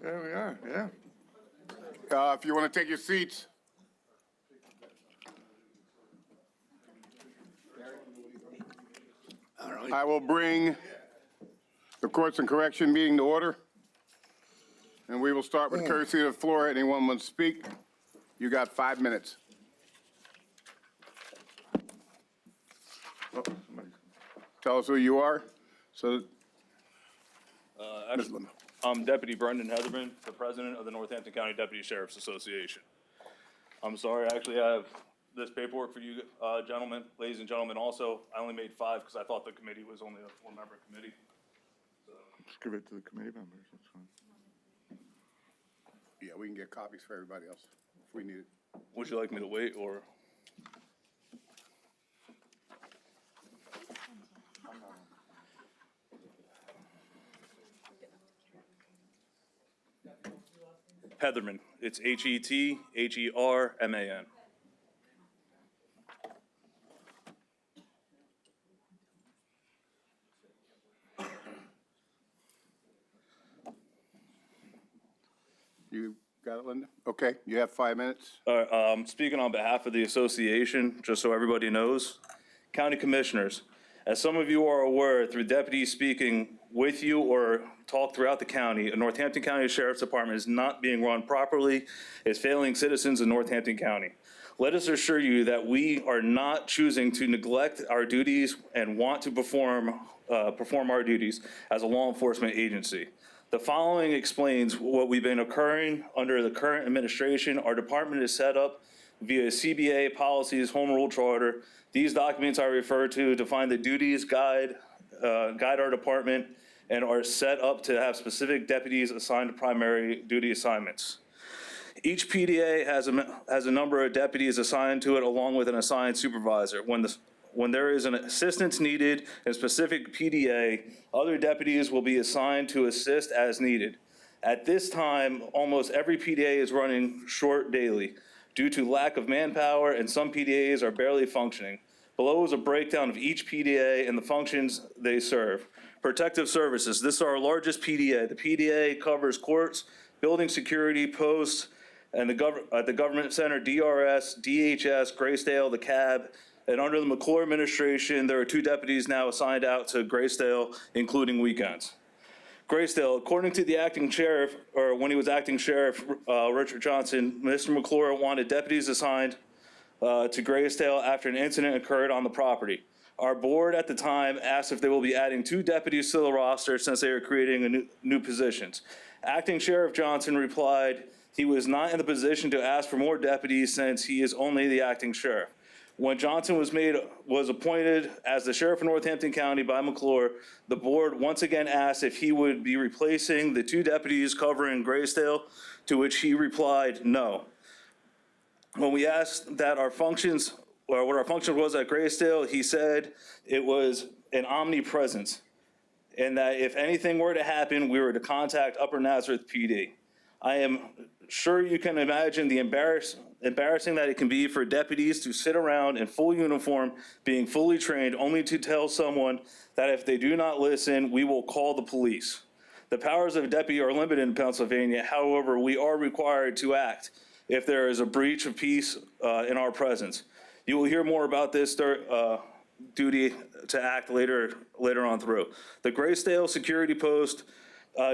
There we are, yeah. If you want to take your seats. I will bring the Courts and Correction meeting to order. And we will start with courtesy of the floor. Anyone want to speak? You got 5 minutes. Oh, somebody- Tell us who you are. So, I'm Deputy Brendan Heatherman, the president of the Northampton County Deputy Sheriff's Association. I'm sorry, I actually have this paperwork for you, gentlemen, ladies and gentlemen also. I only made 5 because I thought the committee was only a 4-member committee. Just give it to the committee members, that's fine. yeah, we can get copies for everybody else if we need it. Would you like me to wait or? Heatherman, it's Hetheherman. You got it, Linda? Okay, you have 5 minutes. Speaking on behalf of the association, just so everybody knows, county commissioners, as some of you are aware, through deputies speaking with you or talk throughout the county, a Northampton County Sheriff's Department is not being run properly, is failing citizens in Northampton County. Let us assure you that we are not choosing to neglect our duties and want to perform our duties as a law enforcement agency. The following explains what we've been occurring under the current administration. Our department is set up via CBA policies, home rule charter. These documents I refer to define the duties, guide our department, and are set up to have specific deputies assigned to primary duty assignments. Each PDA has a number of deputies assigned to it along with an assigned supervisor. When there is an assistance needed in a specific PDA, other deputies will be assigned to assist as needed. At this time, almost every PDA is running short daily due to lack of manpower, and some PDAs are barely functioning. Below is a breakdown of each PDA and the functions they serve. Protective services, this is our largest PDA. The PDA covers courts, building security, posts, and the government center, DRS, DHS, Graysdale, the CAB. And under the McClure administration, there are 2 deputies now assigned out to Graysdale, including weekends. Graysdale, according to the acting sheriff, or when he was acting sheriff, Richard Johnson, Mr. McClure wanted deputies assigned to Graysdale after an incident occurred on the property. Our board at the time asked if they will be adding 2 deputies to the roster since they are creating new positions. Acting Sheriff Johnson replied he was not in the position to ask for more deputies since he is only the acting sheriff. When Johnson was appointed as the sheriff of Northampton County by McClure, the board once again asked if he would be replacing the 2 deputies covering Graysdale, to which he replied no. When we asked that our functions, or what our function was at Graysdale, he said it was an omnipresence, and that if anything were to happen, we were to contact Upper Nazareth PD. I am sure you can imagine the embarrassing that it can be for deputies to sit around in full uniform, being fully trained, only to tell someone that if they do not listen, we will call the police. The powers of a deputy are limited in Pennsylvania. However, we are required to act if there is a breach of peace in our presence. You will hear more about this duty to act later on through. The Graysdale security post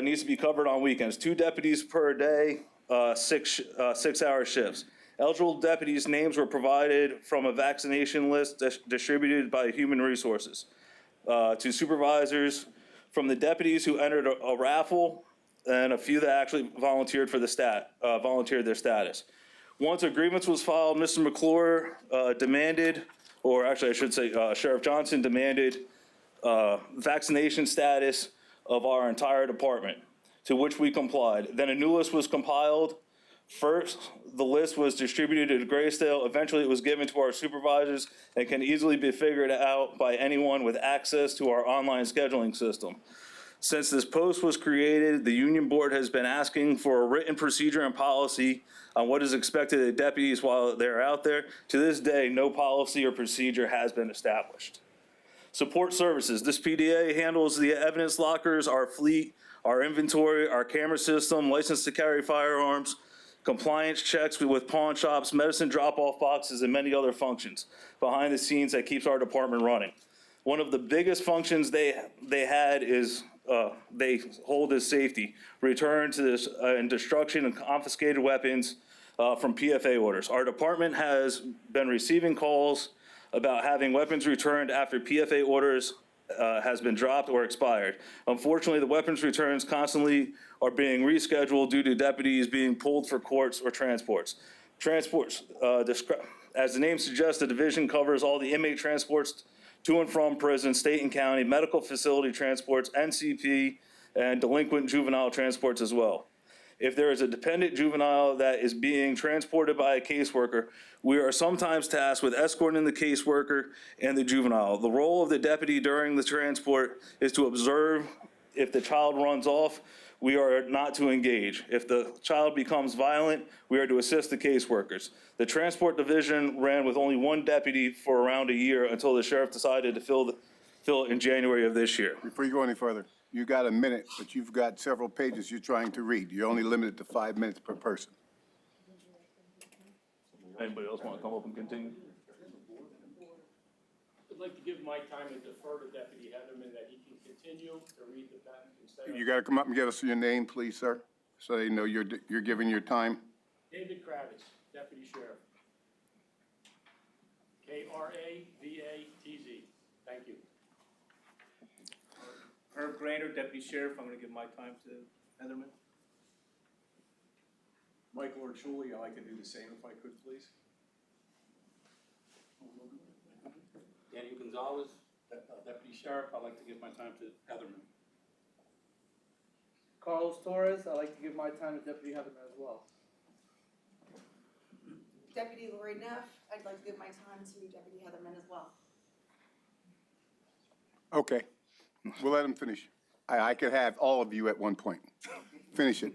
needs to be covered on weekends. 2 deputies per day, 6-hour shifts. Eligible deputies' names were provided from a vaccination list distributed by Human Resources to supervisors, from the deputies who entered a raffle, and a few that actually volunteered their status. Once a grievance was filed, Mr. McClure demanded, or actually I should say Sheriff Johnson demanded vaccination status of our entire department, to which we complied. Then a new list was compiled. First, the list was distributed to Graysdale. Eventually, it was given to our supervisors and can easily be figured out by anyone with access to our online scheduling system. Since this post was created, the union board has been asking for a written procedure and policy on what is expected of deputies while they're out there. To this day, no policy or procedure has been established. Support services. This PDA handles the evidence lockers, our fleet, our inventory, our camera system, license to carry firearms, compliance checks with pawn shops, medicine drop-off boxes, and many other functions behind the scenes that keeps our department running. One of the biggest functions they had is they hold as safety, return to this and destruction of confiscated weapons from PFA orders. Our department has been receiving calls about having weapons returned after PFA orders has been dropped or expired. Unfortunately, the weapons returns constantly are being rescheduled due to deputies being pulled for courts or transports. Transports, as the name suggests, the division covers all the inmate transports to and from prison, state and county, medical facility transports, NCP, and delinquent juvenile transports as well. If there is a dependent juvenile that is being transported by a caseworker, we are sometimes tasked with escorting the caseworker and the juvenile. The role of the deputy during the transport is to observe. If the child runs off, we are not to engage. If the child becomes violent, we are to assist the caseworkers. The transport division ran with only 1 deputy for around a year until the sheriff decided to fill it in January of this year. Before you go any further, you got a minute, but you've got several pages you're trying to read. You're only limited to 5 minutes per person. Anybody else want to come up and continue? I'd like to give my time and defer to Deputy Heatherman that he can continue to read the patent instead of You got to come up and give us your name, please, sir, so they know you're giving your time. David Kravitz, Deputy Sheriff. Kravatz. Thank you. Herb Grainer, Deputy Sheriff. I'm going to give my time to Heatherman. Michael or Julie, I'd like to do the same if I could, please. Danny Gonzalez, Deputy Sheriff. I'd like to give my time to Heatherman. Carlos Torres, I'd like to give my time to Deputy Heatherman as well. Deputy Lori Neff, I'd like to give my time to Deputy Heatherman as well. Okay, we'll let him finish. I could have all of you at one point. Finish it.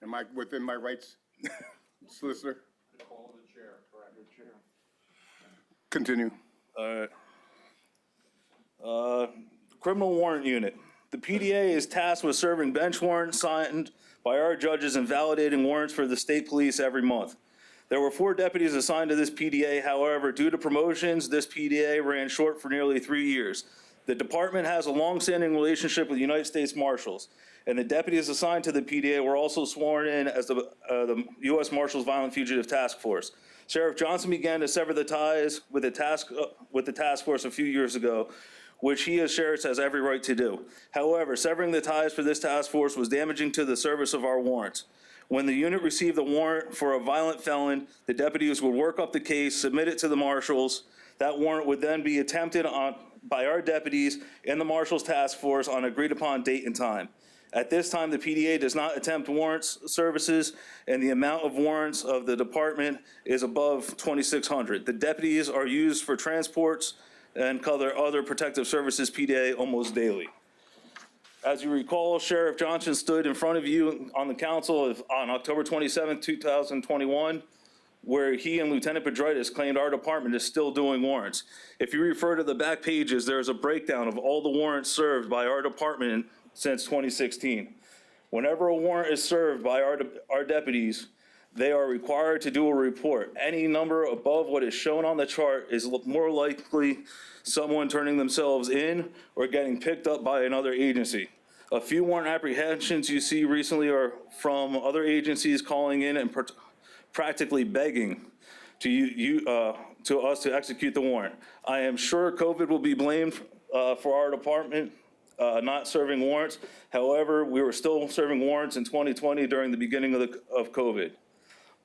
Am I within my rights, Solicitor? Call the chair, correct? Chair. Continue. All right. Criminal warrant unit. The PDA is tasked with serving bench warrants signed by our judges and validating warrants for the state police every month. There were 4 deputies assigned to this PDA. However, due to promotions, this PDA ran short for nearly 3 years. The department has a long-standing relationship with the United States Marshals, and the deputies assigned to the PDA were also sworn in as the U.S. Marshals Violent Fugitive Task Force. Sheriff Johnson began to sever the ties with the task force a few years ago, which he as sheriff has every right to do. However, severing the ties for this task force was damaging to the service of our warrants. When the unit received a warrant for a violent felon, the deputies would work up the case, submit it to the marshals. That warrant would then be attempted on by our deputies and the marshals task force on agreed upon date and time. At this time, the PDA does not attempt warrants services, and the amount of warrants of the department is above 2,600. The deputies are used for transports and other protective services PDA almost daily. As you recall, Sheriff Johnson stood in front of you on the council on October 27, 2021, where he and Lieutenant Pedritis claimed our department is still doing warrants. If you refer to the back pages, there's a breakdown of all the warrants served by our department since 2016. Whenever a warrant is served by our deputies, They are required to do a report. Any number above what is shown on the chart is more likely someone turning themselves in or getting picked up by another agency. A few warrant apprehensions you see recently are from other agencies calling in and practically begging to us to execute the warrant. I am sure COVID will be blamed for our department not serving warrants. However, we were still serving warrants in 2020 during the beginning of COVID.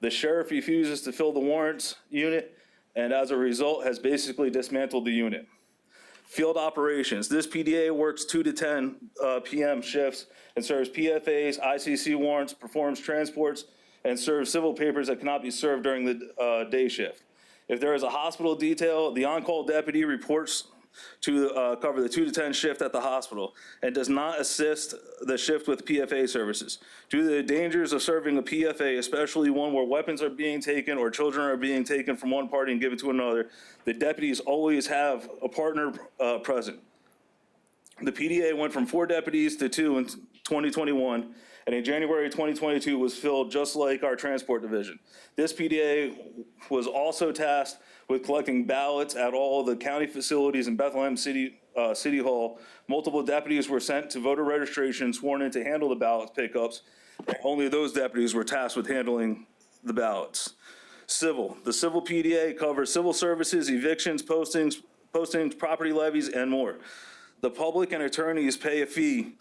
The sheriff refuses to fill the warrants unit, and as a result has basically dismantled the unit. Field operations. This PDA works 2 to 10 p.m. shifts and serves PFAs, ICC warrants, performs transports, and serves civil papers that cannot be served during the day shift. If there is a hospital detail, the on-call deputy reports to cover the 2 to 10 shift at the hospital and does not assist the shift with PFA services. Due to the dangers of serving a PFA, especially one where weapons are being taken or children are being taken from one party and given to another, the deputies always have a partner present. The PDA went from 4 deputies to 2 in 2021, and in January 2022 was filled just like our transport division. This PDA was also tasked with collecting ballots at all the county facilities in Bethlehem City Hall. Multiple deputies were sent to voter registration, sworn in to handle the ballot pickups, and only those deputies were tasked with handling the ballots. Civil. The civil PDA covers civil services, evictions, postings, property levies, and more. The public and attorneys pay a fee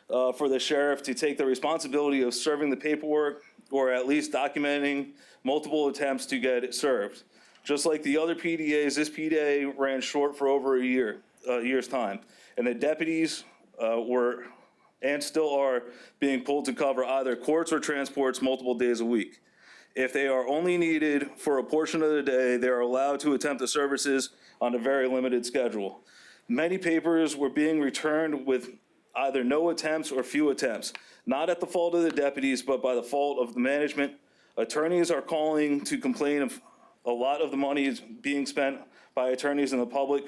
for the sheriff to take the responsibility of serving the paperwork or at least documenting multiple attempts to get it served. Just like the other PDAs, this PDA ran short for over a year's time. And the deputies were and still are being pulled to cover either courts or transports multiple days a week. If they are only needed for a portion of the day, they are allowed to attempt the services on a very limited schedule. Many papers were being returned with either no attempts or few attempts, not at the fault of the deputies, but by the fault of the management. Attorneys are calling to complain of a lot of the money is being spent by attorneys and the public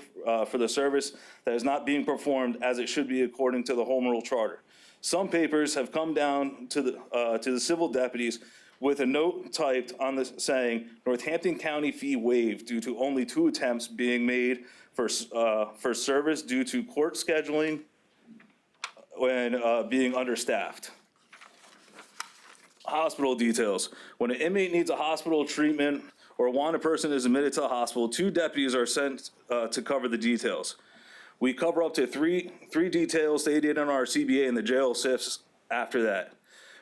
for the service that is not being performed as it should be according to the Home Rule Charter. Some papers have come down to the civil deputies with a note typed on this saying, Northampton County fee waived due to only 2 attempts being made for service due to court scheduling and being understaffed. Hospital details. When an inmate needs a hospital treatment or a wanted person is admitted to the hospital, 2 deputies are sent to cover the details. We cover up to three details stated in our CBA, and the jail assists after that.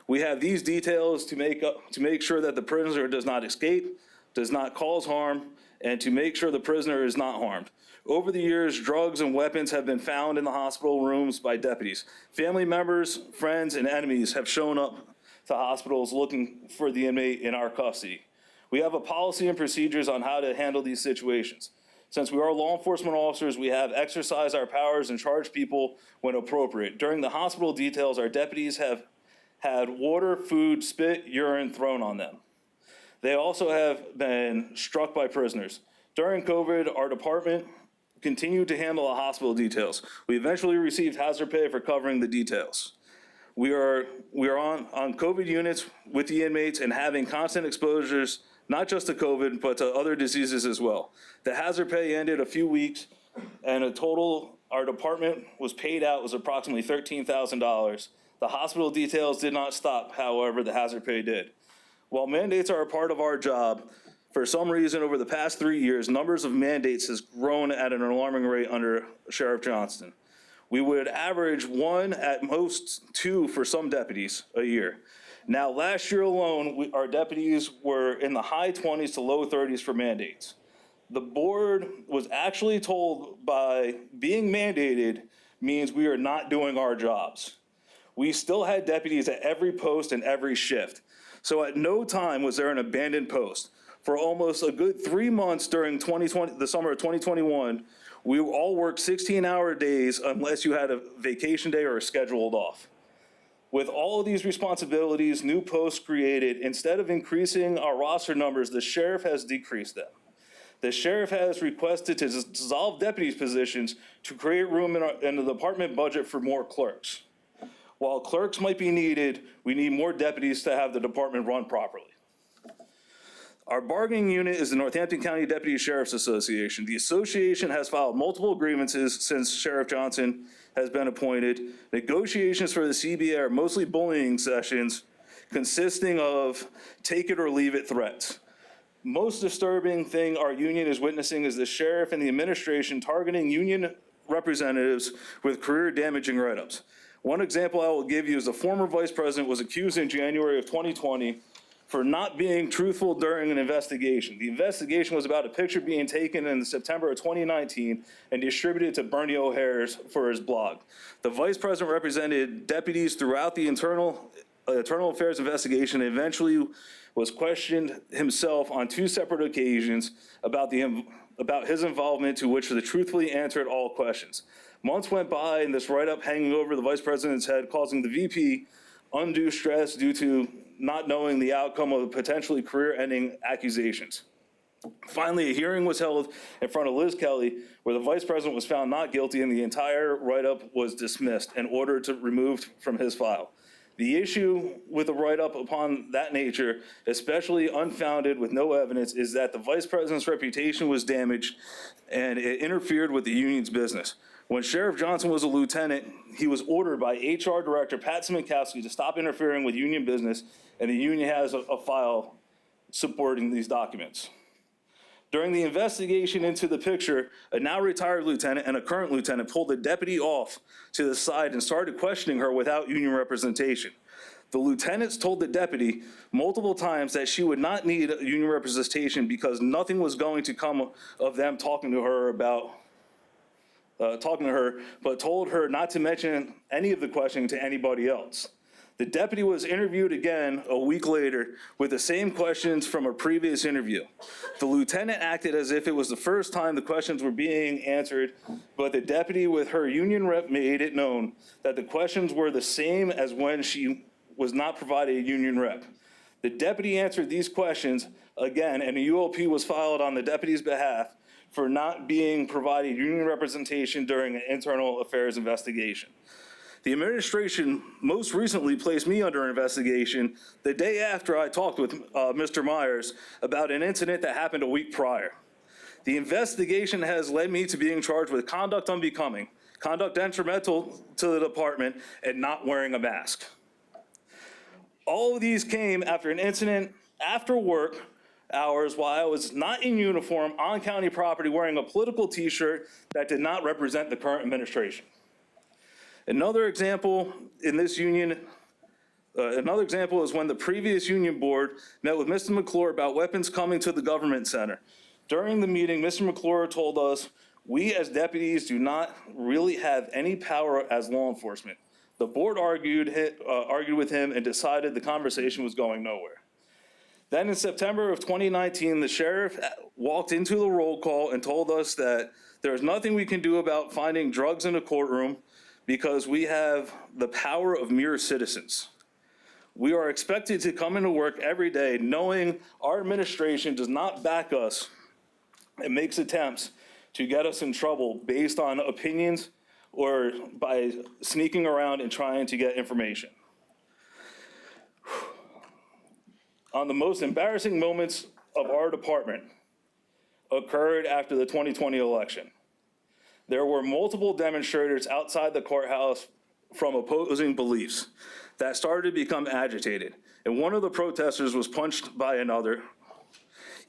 We have these details to make sure that the prisoner does not escape, does not cause harm, and to make sure the prisoner is not harmed. Over the years, drugs and weapons have been found in the hospital rooms by deputies. Family members, friends, and enemies have shown up to hospitals looking for the inmate in our custody. We have a policy and procedures on how to handle these situations. Since we are law enforcement officers, we have exercised our powers and charged people when appropriate. During the hospital details, our deputies have had water, food, spit, urine thrown on them. They also have been struck by prisoners. During COVID, our department continued to handle the hospital details. We eventually received hazard pay for covering the details. We are on COVID units with the inmates and having constant exposures, not just to COVID, but to other diseases as well. The hazard pay ended a few weeks, and a total our department was paid out was approximately $13,000. The hospital details did not stop, however, the hazard pay did. While mandates are a part of our job, for some reason over the past 3 years, numbers of mandates has grown at an alarming rate under Sheriff Johnston. We would average 1, at most 2 for some deputies a year. Now, last year alone, our deputies were in the high 20s to low 30s for mandates. The board was actually told by being mandated means we are not doing our jobs. We still had deputies at every post and every shift. So at no time was there an abandoned post. For almost a good 3 months during the summer of 2021, we all worked 16-hour days unless you had a vacation day or a scheduled off. With all of these responsibilities, new posts created, instead of increasing our roster numbers, the sheriff has decreased them. The sheriff has requested to dissolve deputies' positions to create room in the department budget for more clerks. While clerks might be needed, we need more deputies to have the department run properly. Our bargaining unit is the Northampton County Deputy Sheriff's Association. The association has filed multiple grievances since Sheriff Johnson has been appointed. Negotiations for the CBA are mostly bullying sessions consisting of take it or leave it threats. Most disturbing thing our union is witnessing is the sheriff and the administration targeting union representatives with career-damaging write-ups. One example I will give you is a former vice president was accused in January of 2020 for not being truthful during an investigation. The investigation was about a picture being taken in September of 2019 and distributed to Bernie O'Hare's for his blog. The vice president represented deputies throughout the internal affairs investigation and eventually was questioned himself on 2 separate occasions about his involvement, to which he truthfully answered all questions. Months went by and this write-up hanging over the vice president's head, causing the VP undue stress due to not knowing the outcome of potentially career-ending accusations. Finally, a hearing was held in front of Liz Kelly where the vice president was found not guilty and the entire write-up was dismissed and ordered to removed from his file. The issue with a write-up upon that nature, especially unfounded with no evidence, is that the vice president's reputation was damaged and it interfered with the union's business. When Sheriff Johnson was a lieutenant, he was ordered by HR Director Pat Siminkowski to stop interfering with union business, and the union has a file supporting these documents. During the investigation into the picture, a now retired lieutenant and a current lieutenant pulled the deputy off to the side and started questioning her without union representation. The lieutenants told the deputy multiple times that she would not need union representation because nothing was going to come of them talking to her, but told her not to mention any of the questioning to anybody else. The deputy was interviewed again a week later with the same questions from a previous interview. The lieutenant acted as if it was the first time the questions were being answered, but the deputy with her union rep made it known that the questions were the same as when she was not provided a union rep. The deputy answered these questions again, and a UOP was filed on the deputy's behalf for not being provided union representation during an internal affairs investigation. The administration most recently placed me under investigation the day after I talked with Mr. Myers about an incident that happened a week prior. The investigation has led me to being charged with conduct unbecoming, conduct detrimental to the department, and not wearing a mask. All of these came after an incident after work hours while I was not in uniform on county property wearing a political t-shirt that did not represent the current administration. Another example in this union, is when the previous union board met with Mr. McClure about weapons coming to the government center. During the meeting, Mr. McClure told us, we as deputies do not really have any power as law enforcement. The board argued with him and decided the conversation was going nowhere. Then in September of 2019, the sheriff walked into the roll call and told us that there's nothing we can do about finding drugs in a courtroom because we have the power of mere citizens. We are expected to come into work every day knowing our administration does not back us and makes attempts to get us in trouble based on opinions or by sneaking around and trying to get information. On the most embarrassing moments of our department occurred after the 2020 election. There were multiple demonstrators outside the courthouse from opposing beliefs that started to become agitated, and one of the protesters was punched by another.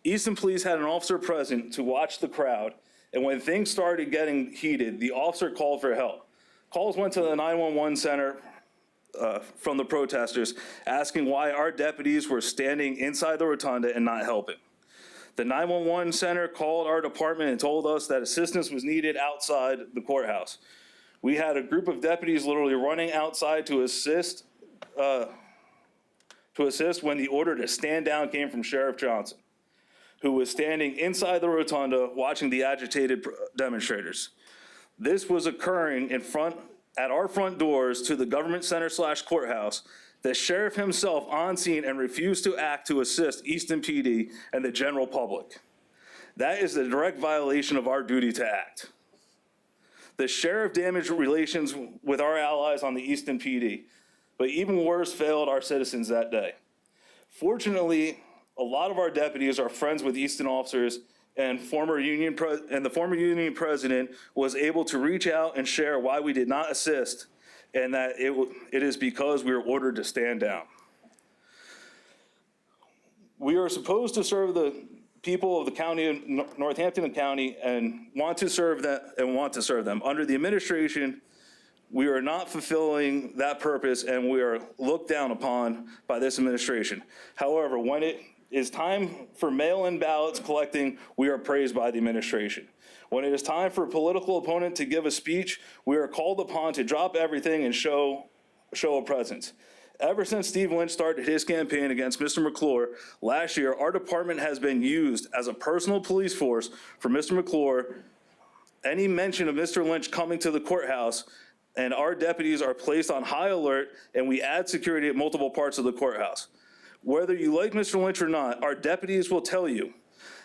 Easton Police had an officer present to watch the crowd, and when things started getting heated, the officer called for help. Calls went to the 911 center from the protesters, asking why our deputies were standing inside the rotunda and not helping. The 911 center called our department and told us that assistance was needed outside the courthouse. We had a group of deputies literally running outside to assist when the order to stand down came from Sheriff Johnson, who was standing inside the rotunda watching the agitated demonstrators. This was occurring at our front doors to the government center / courthouse. The sheriff himself on scene and refused to act to assist Easton PD and the general public. That is the direct violation of our duty to act. The sheriff damaged relations with our allies on the Easton PD, but even worse, failed our citizens that day. Fortunately, A lot of our deputies are friends with Easton officers, and the former union president was able to reach out and share why we did not assist, and that it is because we were ordered to stand down. We are supposed to serve the people of the county of Northampton County and want to serve them. Under the administration, we are not fulfilling that purpose, and we are looked down upon by this administration. However, when it is time for mail-in ballots collecting, we are praised by the administration. When it is time for a political opponent to give a speech, we are called upon to drop everything and show a presence. Ever since Steve Lynch started his campaign against Mr. McClure last year, our department has been used as a personal police force for Mr. McClure. Any mention of Mr. Lynch coming to the courthouse, and our deputies are placed on high alert, and we add security at multiple parts of the courthouse. Whether you like Mr. Lynch or not, our deputies will tell you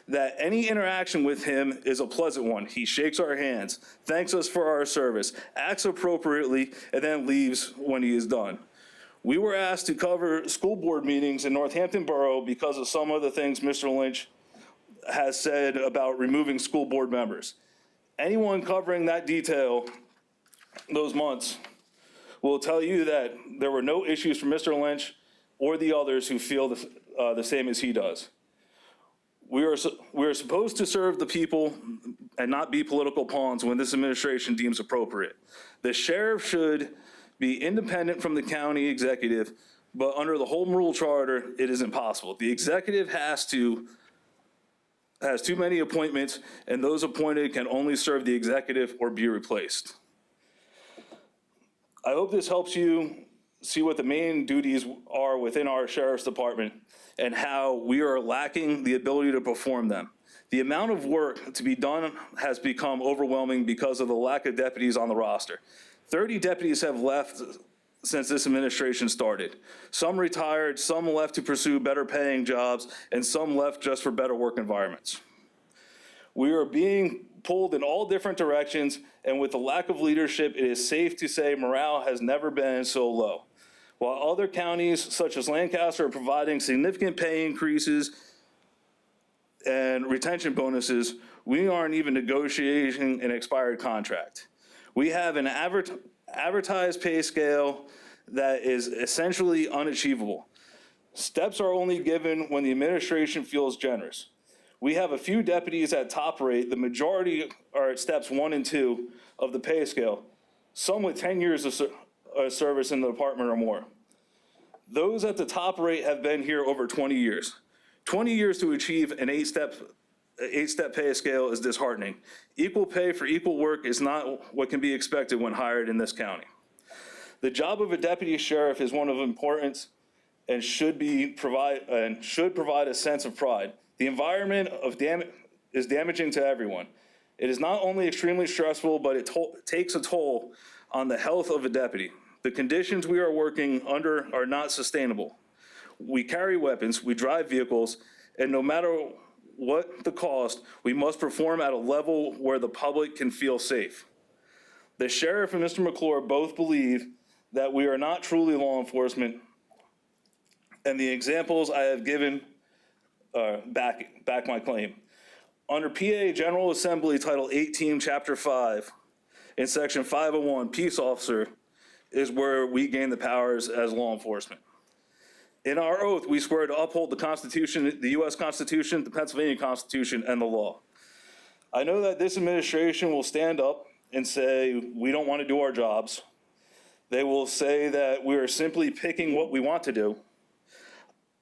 that any interaction with him is a pleasant one. He shakes our hands, thanks us for our service, acts appropriately, and then leaves when he is done. We were asked to cover school board meetings in Northampton Borough because of some of the things Mr. Lynch has said about removing school board members. Anyone covering that detail those months will tell you that there were no issues for Mr. Lynch or the others who feel the same as he does. We are supposed to serve the people and not be political pawns when this administration deems appropriate. The sheriff should be independent from the county executive, but under the home rule charter, it is impossible. The executive has too many appointments, and those appointed can only serve the executive or be replaced. I hope this helps you see what the main duties are within our sheriff's department and how we are lacking the ability to perform them. The amount of work to be done has become overwhelming because of the lack of deputies on the roster. 30 deputies have left since this administration started. Some retired, some left to pursue better paying jobs, and some left just for better work environments. We are being pulled in all different directions, and with the lack of leadership, it is safe to say morale has never been so low. While other counties, such as Lancaster, are providing significant pay increases and retention bonuses, we aren't even negotiating an expired contract. We have an advertised pay scale that is essentially unachievable. Steps are only given when the administration feels generous. We have a few deputies at top rate. The majority are at steps 1 and 2 of the pay scale, some with 10 years of service in the department or more. Those at the top rate have been here over 20 years. 20 years to achieve an eight-step pay scale is disheartening. Equal pay for equal work is not what can be expected when hired in this county. The job of a deputy sheriff is one of importance and should provide a sense of pride. The environment is damaging to everyone. It is not only extremely stressful, but it takes a toll on the health of a deputy. The conditions we are working under are not sustainable. We carry weapons, we drive vehicles, and no matter what the cost, we must perform at a level where the public can feel safe. The sheriff and Mr. McClure both believe that we are not truly law enforcement, and the examples I have given back my claim. Under PA General Assembly Title 18, Chapter 5, in Section 501, peace officer is where we gain the powers as law enforcement. In our oath, we swear to uphold the Constitution, the U.S. Constitution, the Pennsylvania Constitution, and the law. I know that this administration will stand up and say, we don't want to do our jobs. They will say that we are simply picking what we want to do.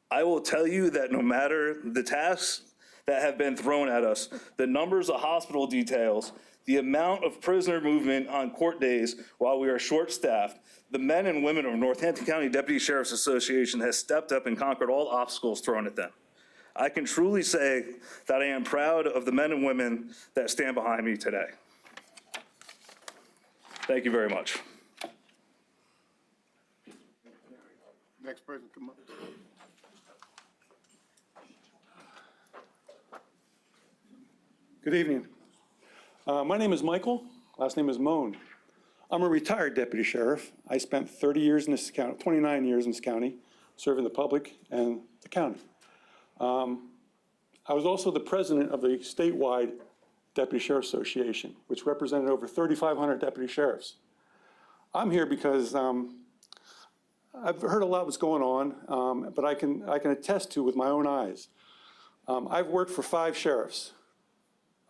I will tell you that no matter the tasks that have been thrown at us, the numbers of hospital details, the amount of prisoner movement on court days while we are short-staffed, the men and women of Northampton County Deputy Sheriff's Association has stepped up and conquered all obstacles thrown at them. I can truly say that I am proud of the men and women that stand behind me today. Thank you very much. Next person, come up. Good evening. My name is Michael. Last name is Moan. I'm a retired deputy sheriff. I spent 30 years in this county, 29 years in this county, serving the public and the county. I was also the president of the statewide Deputy Sheriff Association, which represented over 3,500 deputy sheriffs. I'm here because I've heard a lot what's going on, but I can attest to with my own eyes. I've worked for 5 sheriffs,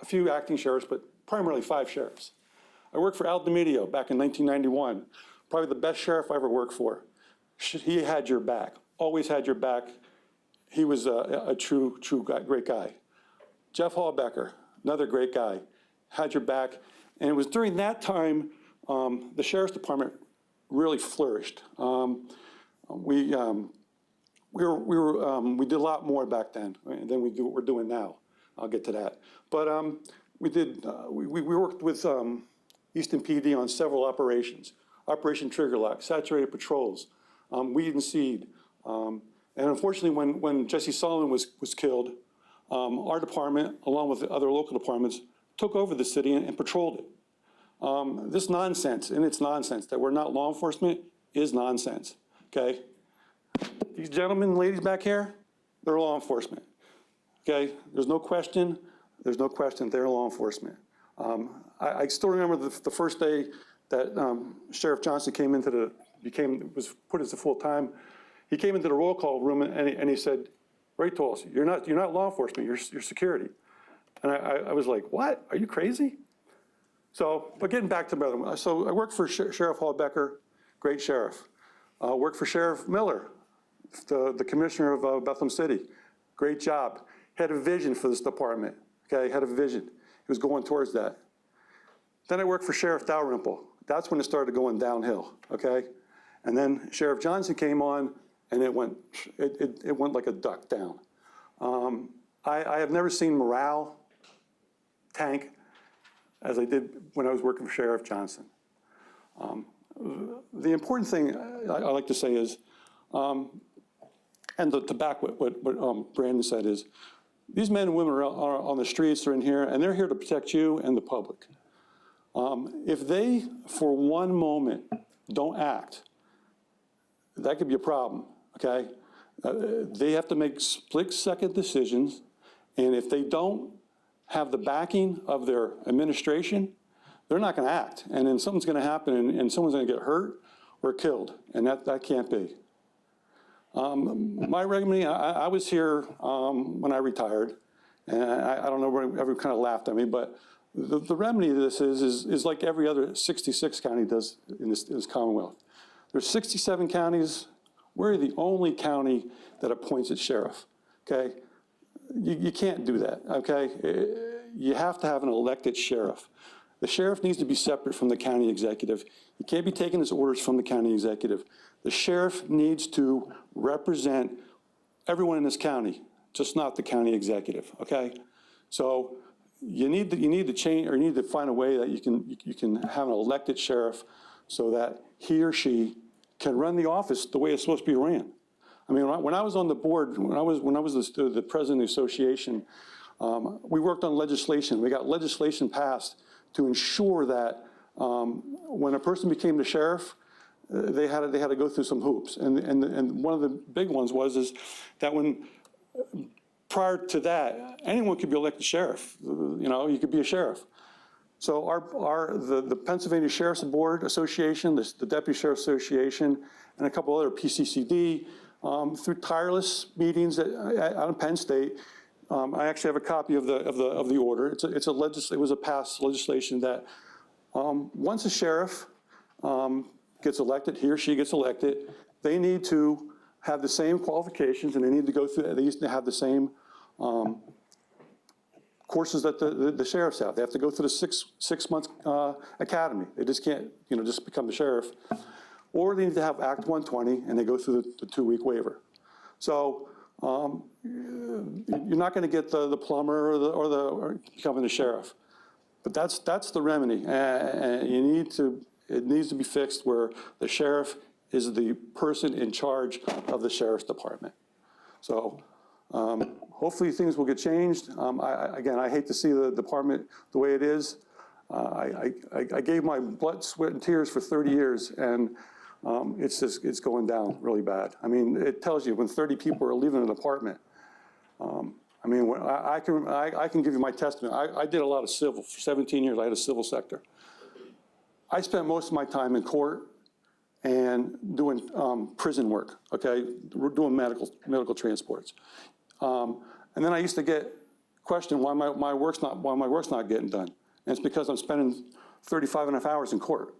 a few acting sheriffs, but primarily 5 sheriffs. I worked for Al D'Amedio back in 1991, probably the best sheriff I ever worked for. He had your back, always had your back. He was a true guy, great guy. Jeff Hallbecker, another great guy, had your back. And it was during that time the Sheriff's Department really flourished. We did a lot more back then than we're doing now. I'll get to that. But we worked with Easton PD on several operations. Operation Trigger Lock, saturated patrols, weed and seed. And unfortunately, when Jesse Sullivan was killed, our department, along with the other local departments, took over the city and patrolled it. This nonsense, and it's nonsense, that we're not law enforcement is nonsense, okay? These gentlemen and ladies back here, they're law enforcement, okay? There's no question, they're law enforcement. I still remember the first day that Sheriff Johnson was put as a full-time. He came into the roll call room and he said, right to us, you're not law enforcement, you're security. And I was like, what? Are you crazy? So, but getting back to my other, so I worked for Sheriff Hallbecker, great sheriff. Worked for Sheriff Miller, the commissioner of Bethlehem City, great job. Had a vision for this department, okay, had a vision. He was going towards that. Then I worked for Sheriff Dalrymple. That's when it started going downhill, okay? And then Sheriff Johnson came on, and it went like a duck down. I have never seen morale tank as I did when I was working for Sheriff Johnson. The important thing I like to say is, and to back what Brandon said is, these men and women are on the streets, are in here, and they're here to protect you and the public. If they, for one moment, don't act, that could be a problem, okay? They have to make split-second decisions, and if they don't have the backing of their administration, they're not going to act. And then something's going to happen, and someone's going to get hurt or killed, and that can't be. My remedy, I was here when I retired, and I don't know, everyone kind of laughed at me, but the remedy to this is like every other 66 county does in this Commonwealth. There's 67 counties. We're the only county that appoints its sheriff, okay? You can't do that, okay? You have to have an elected sheriff. The sheriff needs to be separate from the county executive. You can't be taking his orders from the county executive. The sheriff needs to represent everyone in this county, just not the county executive, okay? So you need to change, or you need to find a way that you can have an elected sheriff so that he or she can run the office the way it's supposed to be ran. I mean, when I was on the board, when I was the president of the association, we worked on legislation. We got legislation passed to ensure that when a person became the sheriff, they had to go through some hoops. And one of the big ones is that prior to that, anyone could be elected sheriff. You know, you could be a sheriff. So the Pennsylvania Sheriff's Board Association, the Deputy Sheriff Association, and a couple other PCCD, through tireless meetings out of Penn State, I actually have a copy of the order. It was a passed legislation that once a sheriff gets elected, he or she gets elected, they need to have the same qualifications, and they need to go through. They used to have the same courses that the sheriffs have. They have to go through the six-month academy. They just can't, just become the sheriff. Or they need to have Act 120, and they go through the 2-week waiver. So you're not going to get the plumber or becoming the sheriff. But that's the remedy. And it needs to be fixed where the sheriff is the person in charge of the sheriff's department. So hopefully things will get changed. Again, I hate to see the department the way it is. I gave my blood, sweat, and tears for 30 years, and it's going down really bad. I mean, it tells you when 30 people are leaving an department, I mean, I can give you my testament. I did a lot of civil. For 17 years, I had a civil sector. I spent most of my time in court and doing prison work, okay? We're doing medical transports. And then I used to get questioned why my work's not getting done. And it's because I'm spending 35 and a half hours in court,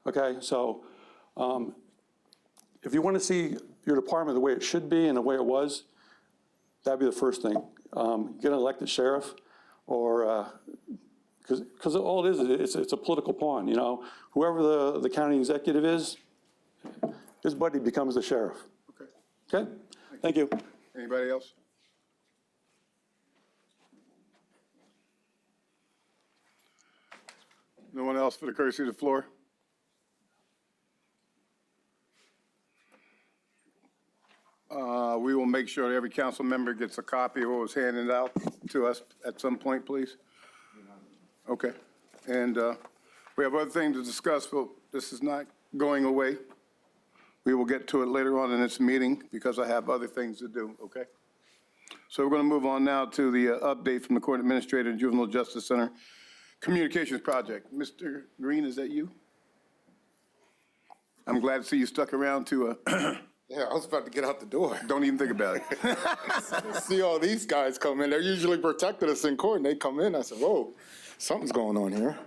okay? So if you want to see your department the way it should be and the way it was, that'd be the first thing. Get an elected sheriff, or because all it is, it's a political pawn. You know, whoever the county executive is, his buddy becomes the sheriff. Okay. Okay. Thank you. Anybody else? No one else for the courtesy of the floor? We will make sure that every council member gets a copy of what was handed out to us at some point, please. Okay. And we have other things to discuss, but this is not going away. We will get to it later on in this meeting because I have other things to do, okay? So we're going to move on now to the update from the Court Administrator and Juvenile Justice Center Communications Project. Mr. Green, is that you? I'm glad to see you stuck around to Yeah, I was about to get out the door. don't even think about it. See all these guys come in. They're usually protected us in court, and they come in. I said, whoa, something's going on here.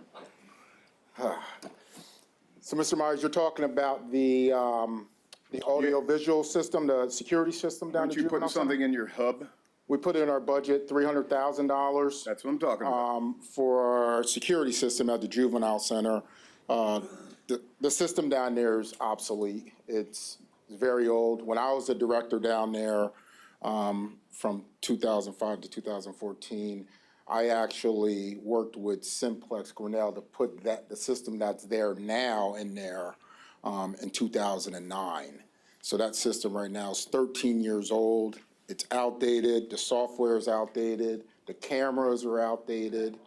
So, Mr. Myers, you're talking about the audio-visual system, the security system down Aren't at you Juvenile putting Center? something in your hub? We put in our budget $300,000 That's what I'm talking about. for our security system at the Juvenile Center. The system down there is obsolete. It's very old. When I was the director down there from 2005 to 2014, I actually worked with Simplex Grinnell to put the system that's there now in there in 2009. So that system right now is 13 years old. It's outdated. The software is outdated. The cameras are outdated.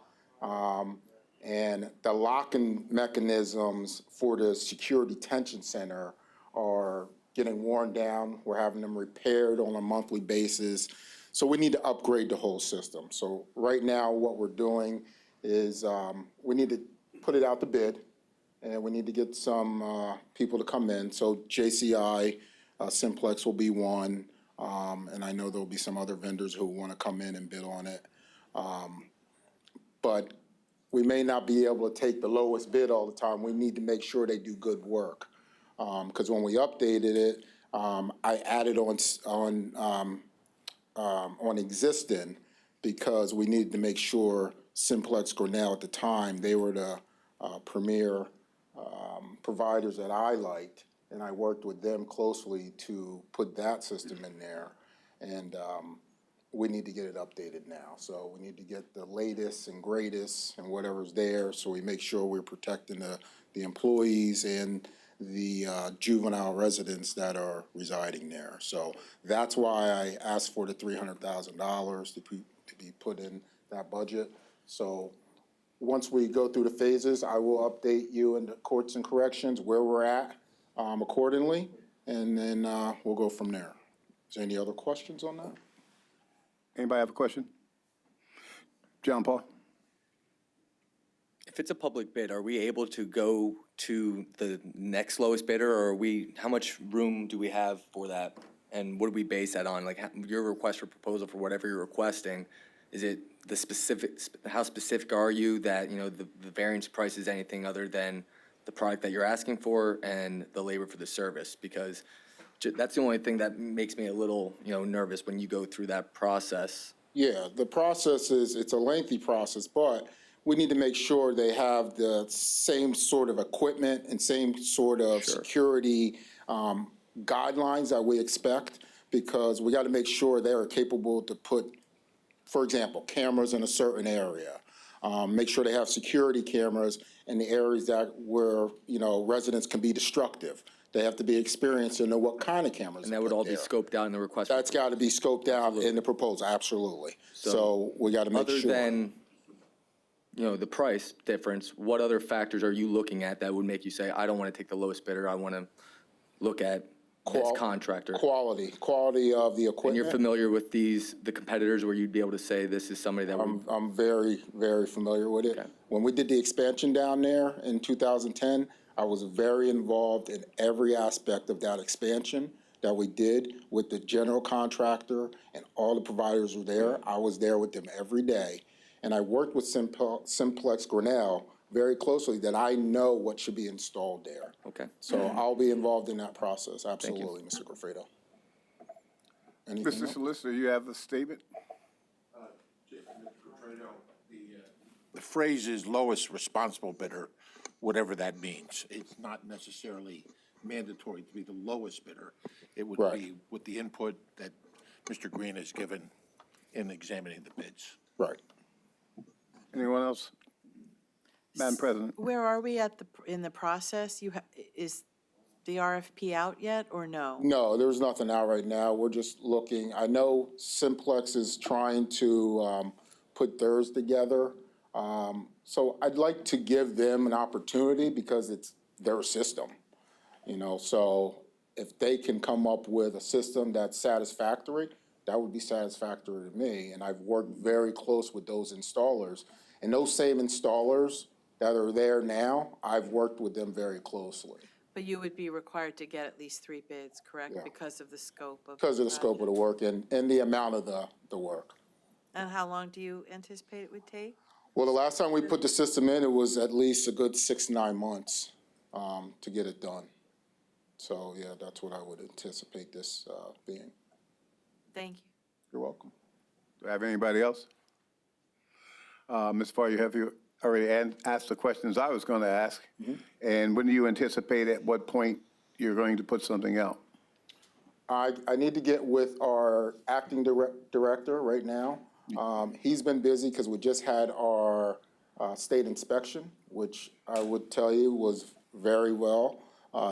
And the locking mechanisms for the security detention center are getting worn down. We're having them repaired on a monthly basis. So we need to upgrade the whole system. So right now what we're doing is we need to put it out to bid, and we need to get some people to come in. So JCI, Simplex will be one, and I know there'll be some other vendors who want to come in and bid on it. But we may not be able to take the lowest bid all the time. We need to make sure they do good work. Because when we updated it, I added on existing because we needed to make sure Simplex Grinnell at the time, they were the premier providers that I liked, and I worked with them closely to put that system in there. And we need to get it updated now. So we need to get the latest and greatest and whatever's there, so we make sure we're protecting the employees and the juvenile residents that are residing there. So that's why I asked for the $300,000 to be put in that budget. So once we go through the phases, I will update you in the courts and corrections where we're at accordingly, and then we'll go from there. Is there any other questions on that? Anybody have a question? John Paul? If it's a public bid, are we able to go to the next lowest bidder, or how much room do we have for that? And what do we base that on? Like your request for proposal for whatever you're requesting, is it the specific, how specific are you that, the variance price is anything other than the product that you're asking for and the labor for the service? Because that's the only thing that makes me a little, nervous when you go through that process. Yeah, the process it's a lengthy process, but we need to make sure they have the same sort of equipment and same sort of security guidelines that we expect, because we got to make sure they are capable to put, for example, cameras in a certain area. Make sure they have security cameras in the areas where residents can be destructive. They have to be experienced and know what kind of cameras. And that would all be scoped out in the request. That's got to be scoped out in the proposal, absolutely. So we got to make sure. Other than, the price difference, what other factors are you looking at that would make you say, I don't want to take the lowest bidder, I want to look at this contractor? Quality of the And equipment. you're familiar with the competitors where you'd be able to say this is somebody that would? I'm very, very familiar with it. Okay. When we did the expansion down there in 2010, I was very involved in every aspect of that expansion that we did with the general contractor, and all the providers were there. I was there with them every day. And I worked with Simplex Grinnell very closely, that I know what should be installed there. Okay. So I'll be involved in that process, absolutely, Mr. Griffredo. Anything Mr. else? Solicitor, you have a statement? The phrase is lowest responsible bidder, whatever that means. It's not necessarily mandatory to be the lowest bidder. It would Right. be with the input that Mr. Green has given in examining the bids. Right. Anyone else? Madam President? Where are we in the process? Is the RFP out yet, or no? No, there's nothing out right now. We're just looking. I know Simplex is trying to put theirs together. So I'd like to give them an opportunity because it's their system, so if they can come up with a system that's satisfactory, that would be satisfactory to me. And I've worked very close with those installers. And those same installers that are there now, I've worked with them very closely. But you would be required to get at least 3 bids, correct? Yeah. Because of the scope of. Because of the scope of the work and the amount of the work. And how long do you anticipate it would take? Well, the last time we put the system in, it was at least a good 6 to 9 months to get it done. So, yeah, that's what I would anticipate this being. Thank you. You're welcome. Do I have anybody else? Ms. Farr, have you already asked the questions I was going to ask? And when do you anticipate at what point you're going to put something out? I need to get with our acting director right now. He's been busy because we just had our state inspection, which I would tell you was very well.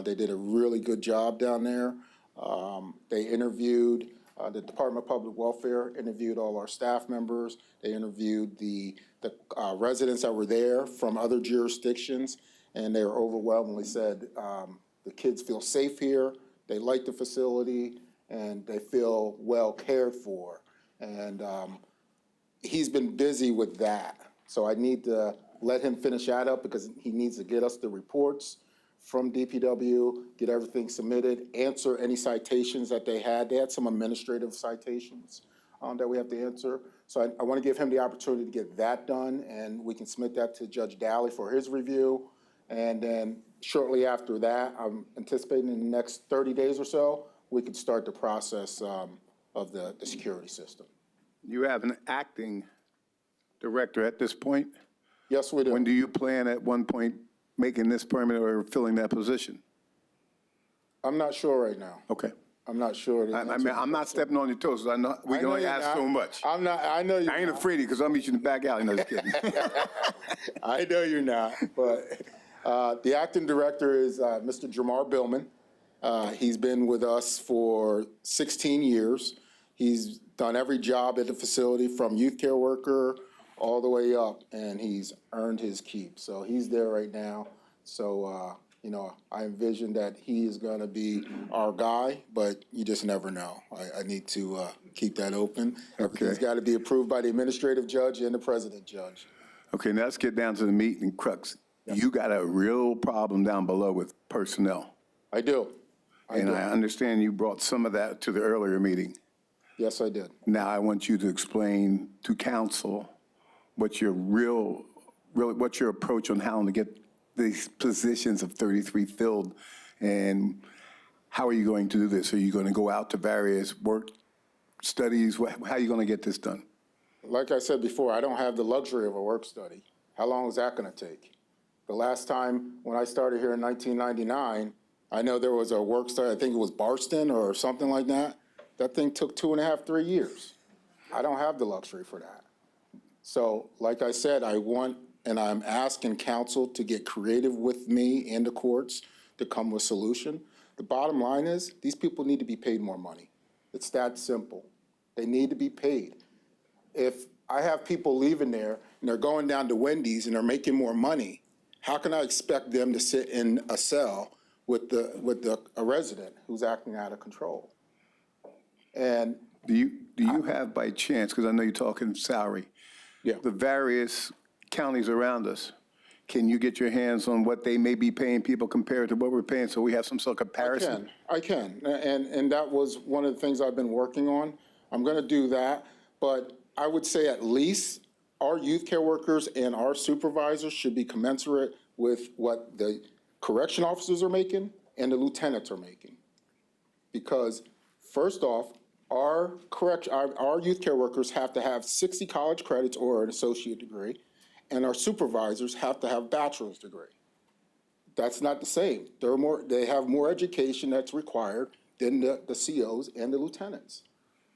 They did a really good job down there. They interviewed, the Department of Public Welfare interviewed all our staff members. They interviewed the residents that were there from other jurisdictions, and they were overwhelmingly said the kids feel safe here, they like the facility, and they feel well cared for. And he's been busy with that. So I need to let him finish that up because he needs to get us the reports from DPW, get everything submitted, answer any citations that they had. They had some administrative citations that we have to answer. So I want to give him the opportunity to get that done, and we can submit that to Judge Daly for his review. And then shortly after that, I'm anticipating in the next 30 days or so, we could start the process of the security system. You have an acting director at this point? Yes, we do. When do you plan at one point making this permanent or filling that position? I'm not sure right now. Okay. I'm not sure. I mean, I'm not stepping on your toes. I know we can only ask so much. I'm not. I know you. I ain't afraid because I'll meet you in the back alley. No, just kidding. I know you're not. But the acting director is Mr. Jamar Billman. He's been with us for 16 years. He's done every job at the facility from youth care worker all the way up, and he's earned his keep. So he's there right now. So, I envision that he is going to be our guy, but you just never know. I need to keep that open. Everything's got to be approved by the administrative judge and the president judge. Okay, now let's get down to the meat and crux. You got a real problem down below with personnel. I do. I understand you brought some of that to the earlier meeting. Yes, I did. Now I want you to explain to council what's your what's your approach on how to get these positions of 33 filled, and how are you going to do this? Are you going to go out to various work studies? How are you going to get this done? Like I said before, I don't have the luxury of a work study. How long is that going to take? The last time when I started here in 1999, I know there was a work study, I think it was Barston or something like that. That thing took 2.5, 3 years. I don't have the luxury for that. So, like I said, I'm asking council to get creative with me and the courts to come with a solution. The bottom line is, these people need to be paid more money. It's that simple. They need to be paid. If I have people leaving there and they're going down to Wendy's and they're making more money, how can I expect them to sit in a cell with a resident who's acting out of control. And Do you have by chance, because I know you're talking salary, yeah, the various counties around us, can you get your hands on what they may be paying people compared to what we're paying, so we have some sort of comparison? I can, and that was one of the things I've been working on. I'm gonna do that, but I would say at least our youth care workers and our supervisors should be commensurate with what the correction officers are making and the lieutenants are making. Because first off, our youth care workers have to have 60 college credits or an associate degree, and our supervisors have to have bachelor's degree. That's not the same. They have more education that's required than the COs and the lieutenants.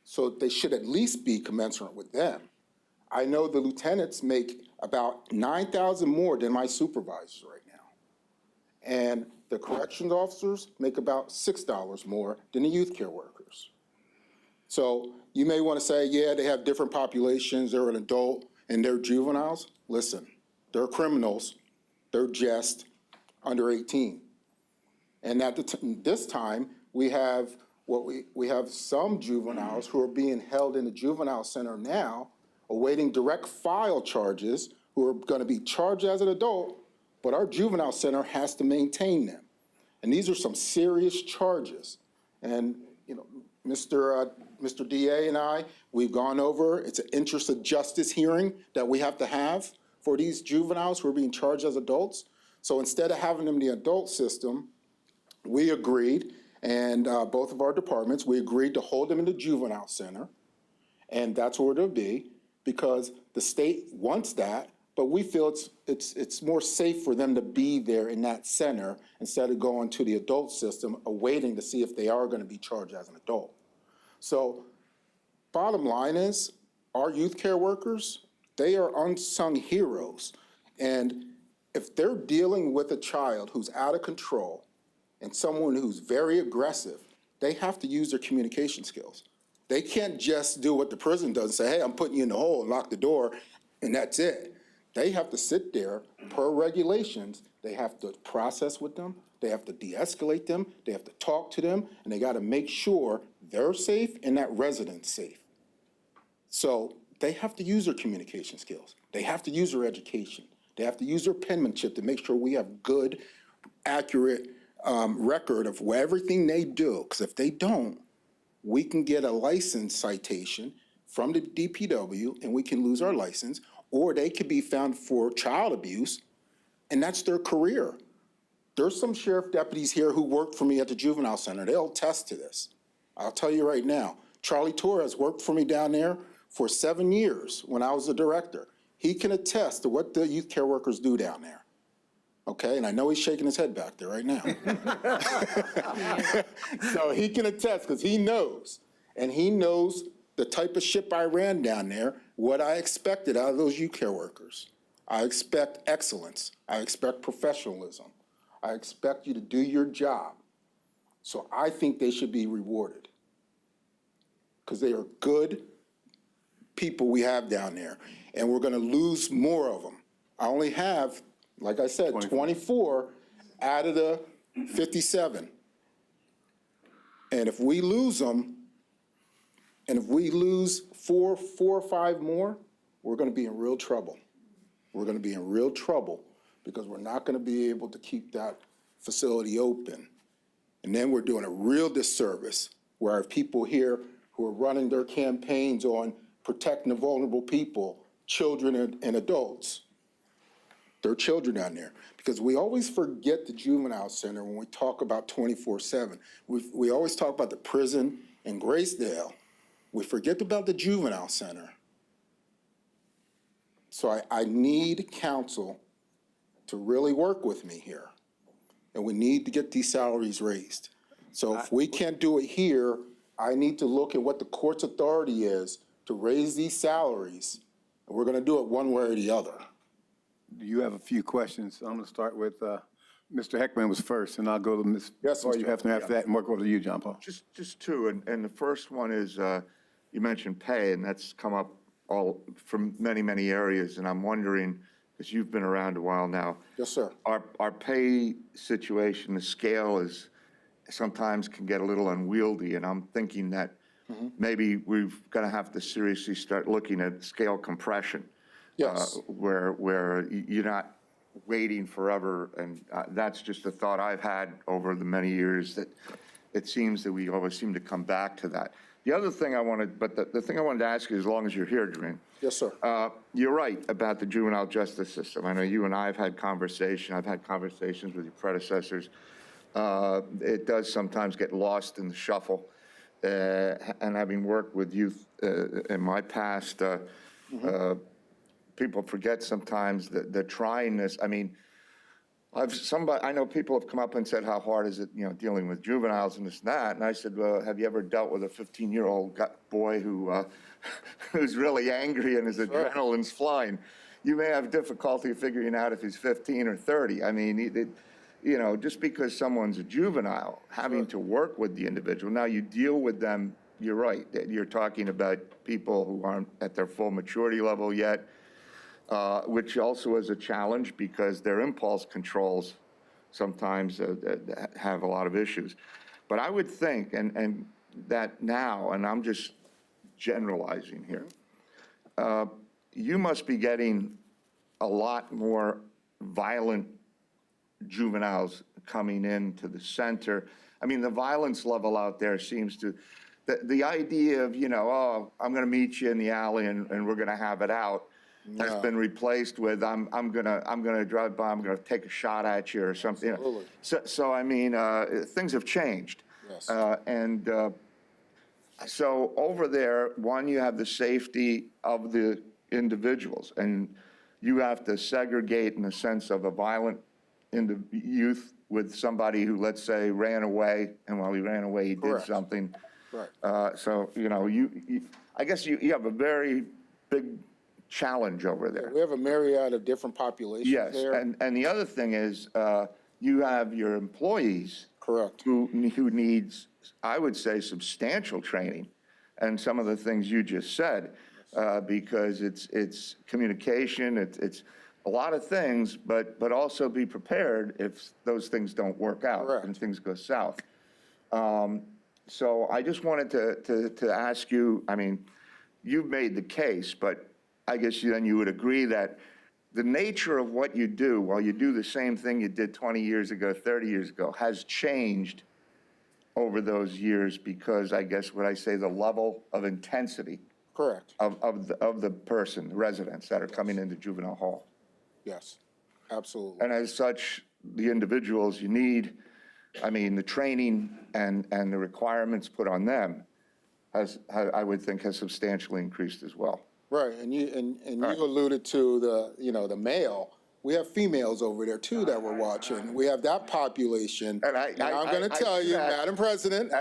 So they should at least be commensurate with them. I know the lieutenants make about 9,000 more than my supervisors right now. And the corrections officers make about $6 more than the youth care workers. So you may want to say, yeah, they have different populations, they're an adult and they're juveniles. Listen, they're criminals, they're just under 18. And at this time, we have we have some juveniles who are being held in the juvenile center now, awaiting direct file charges, who are going to be charged as an adult, but our juvenile center has to maintain them. And these are some serious charges. And you know, Mr. DA and I, we've gone over, it's an interest of justice hearing that we have to have for these juveniles who are being charged as adults. So instead of having them in the adult system, we agreed, and both of our departments, we agreed to hold them in the juvenile center, and that's where they'll be, because the state wants that, but we feel it's more safe for them to be there in that center instead of going to the adult system, awaiting to see if they are going to be charged as an adult. So bottom line is, our youth care workers, they are unsung heroes. And if they're dealing with a child who's out of control and someone who's very aggressive, they have to use their communication skills. They can't just do what the prison does and say, hey, I'm putting you in the hole and lock the door, and that's it. They have to sit there per regulations. They have to process with them. They have to de-escalate them. They have to talk to them, and they got to make sure they're safe and that resident's safe. So they have to use their communication skills. They have to use their education. They have to use their penmanship to make sure we have good, accurate record of everything they do. Because if they don't, we can get a license citation from the DPW and we can lose our license, or they could be found for child abuse, and that's their career. There's some sheriff deputies here who worked for me at the juvenile center. They'll attest to this. I'll tell you right now, Charlie Torres worked for me down there for 7 years when I was the director. He can attest to what the youth care workers do down there. Okay, and I know he's shaking his head back there right now. So he can attest because he knows, and he knows the type of ship I ran down there, what I expected out of those youth care workers. I expect excellence. I expect professionalism. I expect you to do your job. So I think they should be rewarded because they are good people we have down there, and we're going to lose more of them. I only have, like I said, 24 out of the 57. And if we lose them, and if we lose four or five more, we're going to be in real trouble. We're going to be in real trouble because we're not going to be able to keep that facility open. And then we're doing a real disservice where our people here who are running their campaigns on protecting the vulnerable people, children and adults, there are children down there. Because we always forget the juvenile center when we talk about 24/7. We always talk about the prison in Gracedale. We forget about the juvenile center. So I need council to really work with me here. And we need to get these salaries raised. So if we can't do it here, I need to look at what the court's authority is to raise these salaries. And we're going to do it one way or the other. You have a few questions. I'm going to start with Mr. Heckman was first, and I'll go to Ms. Yes, Or Mr. you have to after that, and work over to you, John Paul. Just two, and the first one is, you mentioned pay, and that's come up all from many, many areas, and I'm wondering because you've been around a while now. Yes, sir. Our pay situation, the scale is, sometimes can get a little unwieldy, and I'm thinking that maybe we've got to have to seriously start looking at scale compression. Yes. Where you're not waiting forever, and that's just a thought I've had over the many years, that it seems that we always seem to come back to that. The other thing I wanted, but the thing I wanted to ask you, as long as you're here, Jermaine. Yes, sir. You're right about the juvenile justice system. I know you and I have had I've had conversations with your predecessors. It does sometimes get lost in the shuffle. And having worked with youth in my past, people forget sometimes the tryingness. I mean, I know people have come up and said, how hard is it, dealing with juveniles and this and that? And I said, well, have you ever dealt with a 15-year-old boy who's really angry and his adrenaline's flying? You may have difficulty figuring out if he's 15 or 30. I mean, just because someone's a juvenile, having to work with the individual. Now, you deal with them, you're right, you're talking about people who aren't at their full maturity level yet, which also is a challenge because their impulse controls sometimes have a lot of issues. But I would think, and that now, and I'm just generalizing here, you must be getting a lot more violent juveniles coming into the center. I mean, the violence level out there seems to, the idea of, oh, I'm going to meet you in the alley and we're going to have it out, has been replaced with I'm gonna drive by, I'm gonna take a shot at you or something. Absolutely. So I mean, things have changed. Yes. So over there, one, you have the safety of the individuals, and you have to segregate in the sense of a violent youth with somebody who, let's say, ran away, and while he ran away, he did something. Right. So, I guess you have a very big challenge over there. We have a myriad of different populations there. Yes, and the other thing is, you have your employees. Correct. Who needs, I would say, substantial training, and some of the things you just said, because it's communication, it's a lot of things, but also be prepared if those things don't work out. Correct. And things go south. So I just wanted to ask you, I mean, you've made the case, but I guess then you would agree that the nature of what you do, while you do the same thing you did 20 years ago, 30 years ago, has changed over those years because, I guess, what I say, the level of intensity. Correct. Of the person, the residents that are coming into juvenile hall. Yes, absolutely. And as such, the individuals you need, I mean, the training and the requirements put on them I would think has substantially increased as well. Right, and you alluded to the male. We have females over there too that we're watching. We have that population. And I'm going to tell you, Madam President,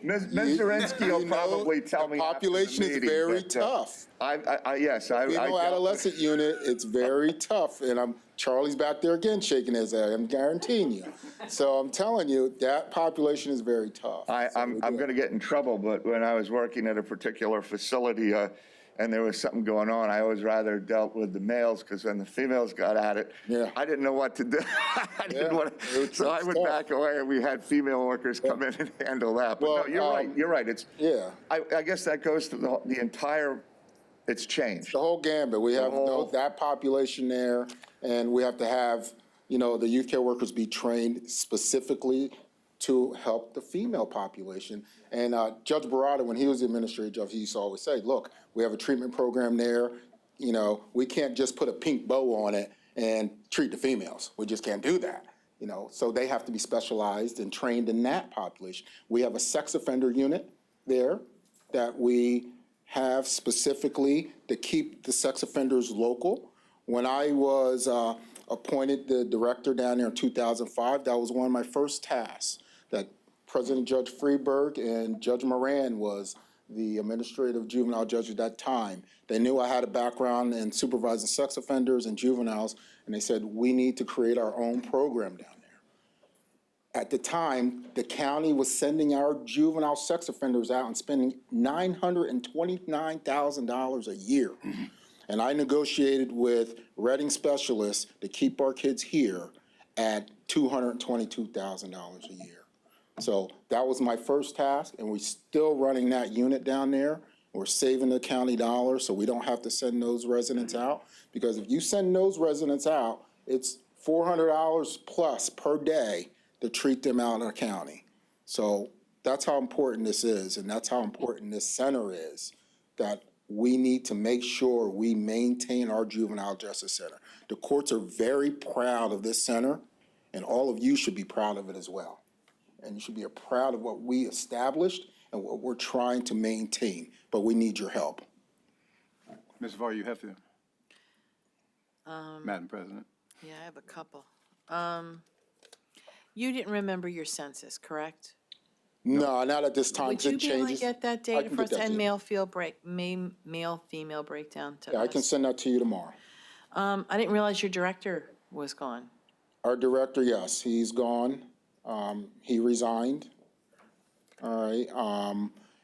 Ms. Zirinsky will probably tell me. The population is very tough. Yes, female adolescent unit, it's very tough, and Charlie's back there again shaking his head. I'm guaranteeing you. So I'm telling you, that population is very tough. I'm going to get in trouble, but when I was working at a particular facility, and there was something going on, I always rather dealt with the males, because when the females got at it, I didn't know what to do. So I would back away, and we had female workers come in and handle that. But no, you're right. It's, I guess that goes to the entire, it's changed. The whole gambit. We have that population there, and we have to have, the youth care workers be trained specifically to help the female population. And Judge Barada, when he was the administrative judge, he used to always say, look, we have a treatment program there. We can't just put a pink bow on it and treat the females. We just can't do that. So they have to be specialized and trained in that population. We have a sex offender unit there that we have specifically to keep the sex offenders local. When I was appointed the director down there in 2005, that was one of my first tasks, that President Judge Freeberg and Judge Moran was the administrative juvenile judge at that time. They knew I had a background in supervising sex offenders and juveniles, and they said, we need to create our own program down there. At the time, the county was sending our juvenile sex offenders out and spending $929,000 a year. And I negotiated with Reading specialists to keep our kids here at $222,000 a year. So that was my first task, and we're still running that unit down there. We're saving the county dollars, so we don't have to send those residents out. Because if you send those residents out, it's $400 plus per day to treat them out in the county. So that's how important this is, and that's how important this center is, that we need to make sure we maintain our juvenile justice center. The courts are very proud of this center, and all of you should be proud of it as well. And you should be proud of what we established and what we're trying to maintain, but we need your help. Ms. Var, you have to. Madam President. Yeah, I have a couple. You didn't remember your census, correct? No, not at this time, Would because you it be able to changes. get that I data can for get us that and to you. male-female breakdown to Yeah, I can us? send that to you tomorrow. I didn't realize your director was gone. Our director, yes, he's gone. He resigned. All right,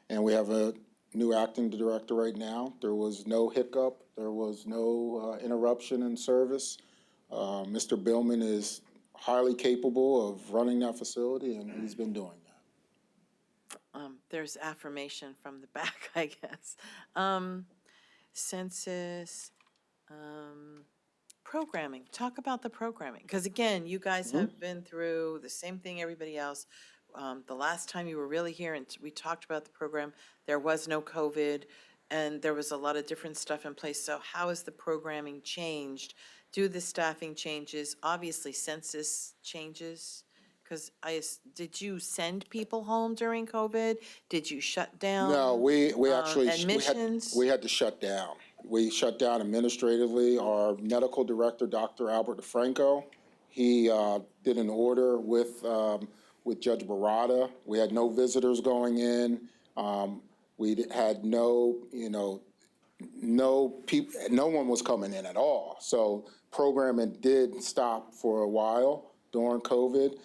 and we have a new acting director right now. There was no hiccup. There was no interruption in service. Mr. Billman is highly capable of running that facility, and he's been doing that. There's affirmation from the back, I guess. Census, programming. Talk about the programming, because again, you guys have been through the same thing everybody else. The last time you were really here and we talked about the program, there was no COVID and there was a lot of different stuff in place. So how has the programming changed? Do the staffing changes? Obviously census changes. Because did you send people home during COVID? Did you shut down? No, we actually, admissions? we had to shut down. We shut down administratively. Our medical director, Dr. Albert DeFranco, he did an order with Judge Barada. We had no visitors going in. We had no one was coming in at all. So programming did stop for a while during COVID.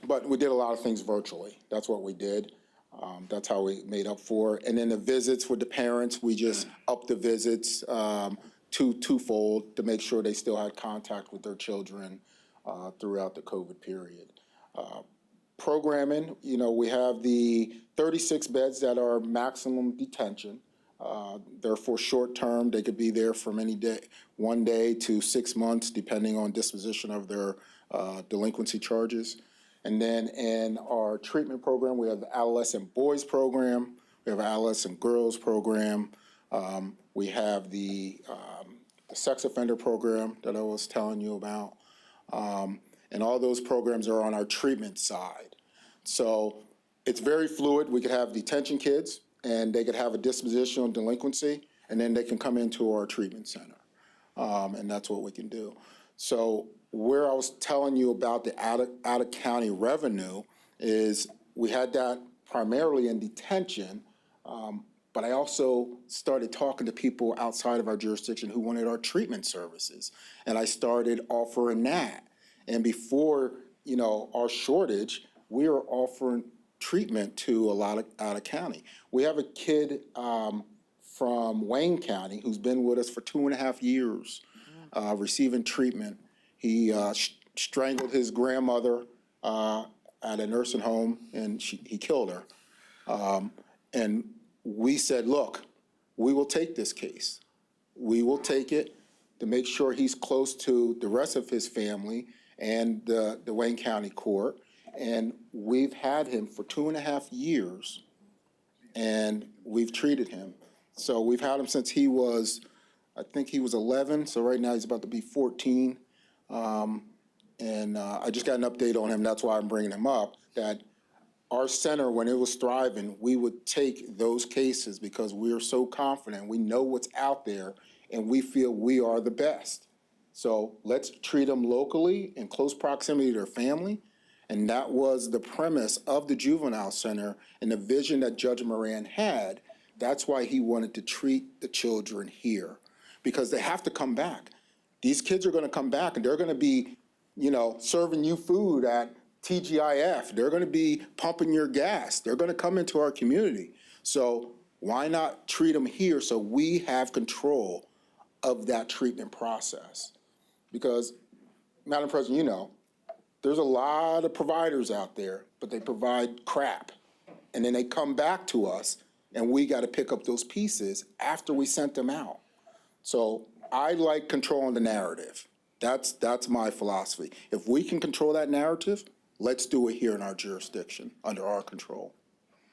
But we did a lot of things virtually. That's what we did. That's how we made up for it. And then the visits with the parents, we just upped the visits twofold to make sure they still had contact with their children throughout the COVID period. Programming, we have the 36 beds that are maximum detention. They're for short term. They could be there from any day, 1 day to 6 months, depending on disposition of their delinquency charges. And then in our treatment program, we have the adolescent boys program. We have an adolescent girls program. We have the sex offender program that I was telling you about. And all those programs are on our treatment side. So it's very fluid. We could have detention kids, and they could have a dispositional delinquency, and then they can come into our treatment center. And that's what we can do. So where I was telling you about the out-of-county revenue is we had that primarily in detention, but I also started talking to people outside of our jurisdiction who wanted our treatment services, and I started offering that. And before, our shortage, we were offering treatment to a lot of out-of-county. We have a kid from Wayne County who's been with us for 2.5 years, receiving treatment. He strangled his grandmother at a nursing home, and he killed her. And we said, look, we will take this case. We will take it to make sure he's close to the rest of his family and the Wayne County Court. And we've had him for 2.5 years, and we've treated him. So we've had him since he was, I think he was 11, so right now he's about to be 14. I just got an update on him, that's why I'm bringing him up, that our center, when it was thriving, we would take those cases because we are so confident, we know what's out there, and we feel we are the best. So let's treat them locally in close proximity to their family. And that was the premise of the Juvenile Center and the vision that Judge Moran had. That's why he wanted to treat the children here, because they have to come back. These kids are going to come back, and they're going to be, serving you food at TGIF. They're going to be pumping your gas. They're going to come into our community. So Why not treat them here so we have control of that treatment process? Because, Madam President, you know, there's a lot of providers out there, but they provide crap. And then they come back to us, and we got to pick up those pieces after we sent them out. So I like controlling the narrative. That's my philosophy. If we can control that narrative, let's do it here in our jurisdiction, under our control.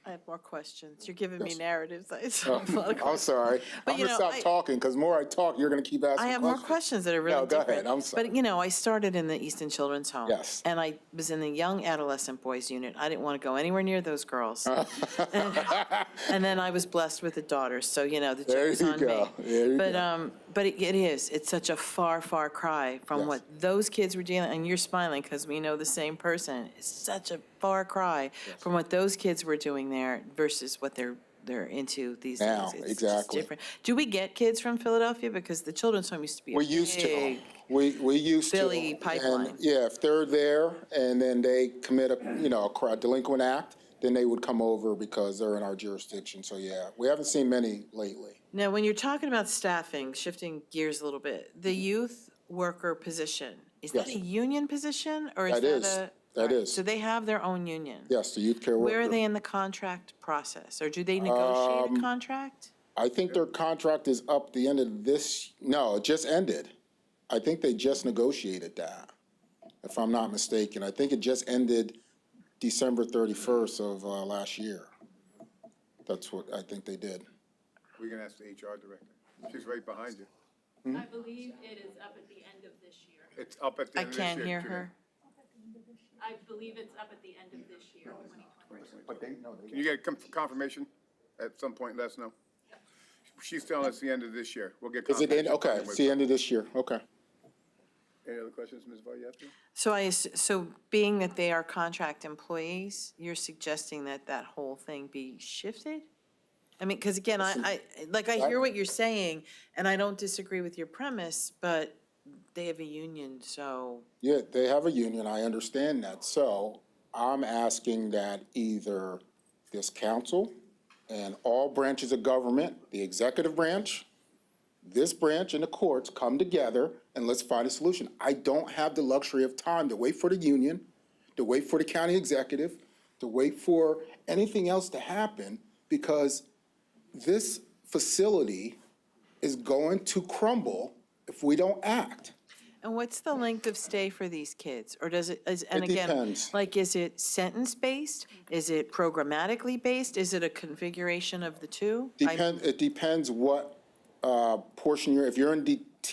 I have more questions. You're giving me Yes. narratives. I have a lot of I'm questions. sorry. But, I'm you gonna know, stop talking, because more I talk, you're gonna keep asking I questions. have more questions that are really No, go different. ahead. I'm sorry. But, you know, I started in the Easton Children's Home. Yes. And I was in the young adolescent boys unit. I didn't want to go anywhere near those girls. And then I was blessed with a daughter, so, you know, the joke is on me. There you go. But it is, it's such a far, far cry from Yes. what those kids were dealing, and you're smiling because we know the same person. It's such a far cry from what those kids were doing there versus what they're into these Now, days. It's just exactly. different. Do we get kids from Philadelphia? Because the children's home used to be a We used to. big, We used to. Philly pipeline. And, yeah, if they're there and then they commit a delinquent act, then they would come over because they're in our jurisdiction. So, yeah, we haven't seen many lately. Now, when you're talking about staffing, shifting gears a little bit, the youth worker position, is that Yes. a union position or is That that is. a? That Right, is. So they have their own union? Yes, the youth care worker. Where are they in the contract process, or do they negotiate a contract? I think their contract is up the end of no, it just ended. I think they just negotiated that, if I'm not mistaken. I think it just ended December 31st of last year. That's what I think they did. We can ask the HR director. She's right behind you. I believe it is up at the end of this year. It's up at the I end of this year. can't hear Judy. her. I believe it's up at the end of this year, 2020. Can you get confirmation at some point? Let us know. She's telling us the end of this year. We'll get Is it confirmation. in? Okay, it's the end of this year. Okay. Any other questions, Ms. Valiato? So being that they are contract employees, you're suggesting that that whole thing be shifted? I mean, because again, I hear what you're saying, and I don't disagree with your premise, but they have a union, so. Yeah, they have a union, I understand that. So I'm asking that either this council and all branches of government, the executive branch, this branch and the courts come together and let's find a solution. I don't have the luxury of time to wait for the union, to wait for the county executive, to wait for anything else to happen, because this facility is going to crumble if we don't act. And what's the length of stay for these kids? Or does it, and It again, depends. like, is it sentence-based? Is it programmatically based? Is it a configuration of the two? It depends what portion if you're in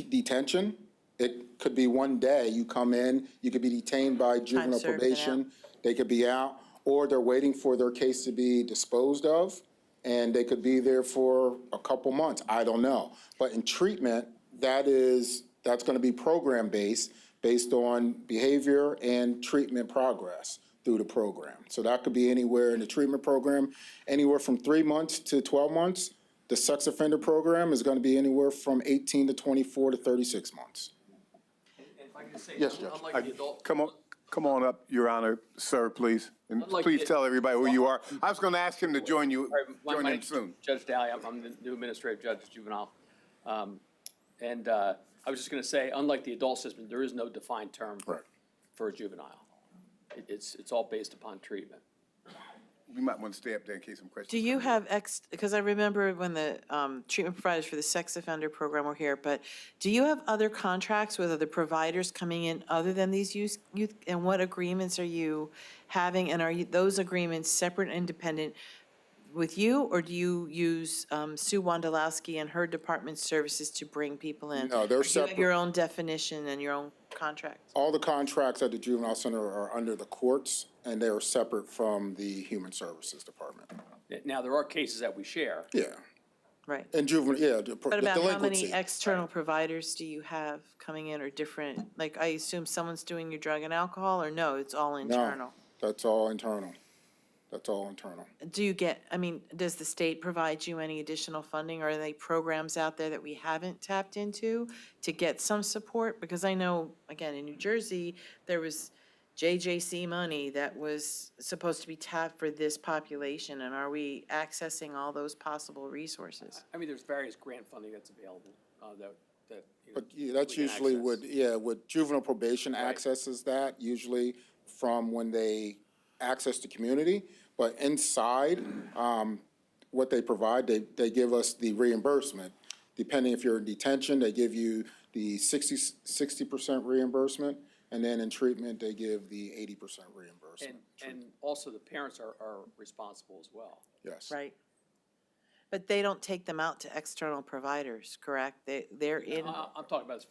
detention, it could be one day. You come in, you could be detained by juvenile served and probation, they could be out, or they're waiting for their case to be disposed of, and they could be there for a couple months. I don't know. But in treatment, that's going to be program-based, based on behavior and treatment progress through the program. So that could be anywhere in the treatment program, anywhere from 3 months to 12 months. The sex offender program is going to be anywhere from 18 to 24 to 36 months. If I can say, Yes, Judge. unlike the adult. Come on up, Your Honor, sir, please. And Unlike please the- tell everybody who you are. I was going to ask him to join you, All right, my join him name's soon. Judge Daly, I'm the new administrative judge at Juvenile. And I was just going to say, unlike the adult system, there is no defined term Right. for a juvenile. It's all based upon treatment. You might want to stay up there in case some questions. Do you have because I remember when the treatment providers for the sex offender program were here, but do you have other contracts with other providers coming in other than these youth? And what agreements are you having? And are those agreements separate and independent with you, or do you use Sue Wondolowski and her department services to bring people in? No, they're Or do you have separate. your own definition and your own contracts? All the contracts at the juvenile center are under the courts, and they are separate from the human services department. Now, there are cases that we share. Yeah, Right. and juvenile, yeah, the What about how delinquency. many external providers do you have coming in, or different, like, I assume someone's doing your drug and alcohol, or no, it's all internal? No, that's all internal. That's all internal. Do you get, I mean, does the state provide you any additional funding, or are there programs out there that we haven't tapped into to get some support? Because I know, again, in New Jersey, there was JJC money that was supposed to be tapped for this population, and are we accessing all those possible resources? I mean, there's various grant funding that's available, that, you know, But yeah, that's we can usually access. with juvenile probation Right. accesses that, usually from when they access the community. But inside, what they provide, they give us the reimbursement. Depending if you're in detention, they give you the 60% reimbursement. And then in treatment, they give the 80% reimbursement. And also the parents are responsible as well. Yes. Right? But they don't take them out to external providers, correct? They're in, I'm talking about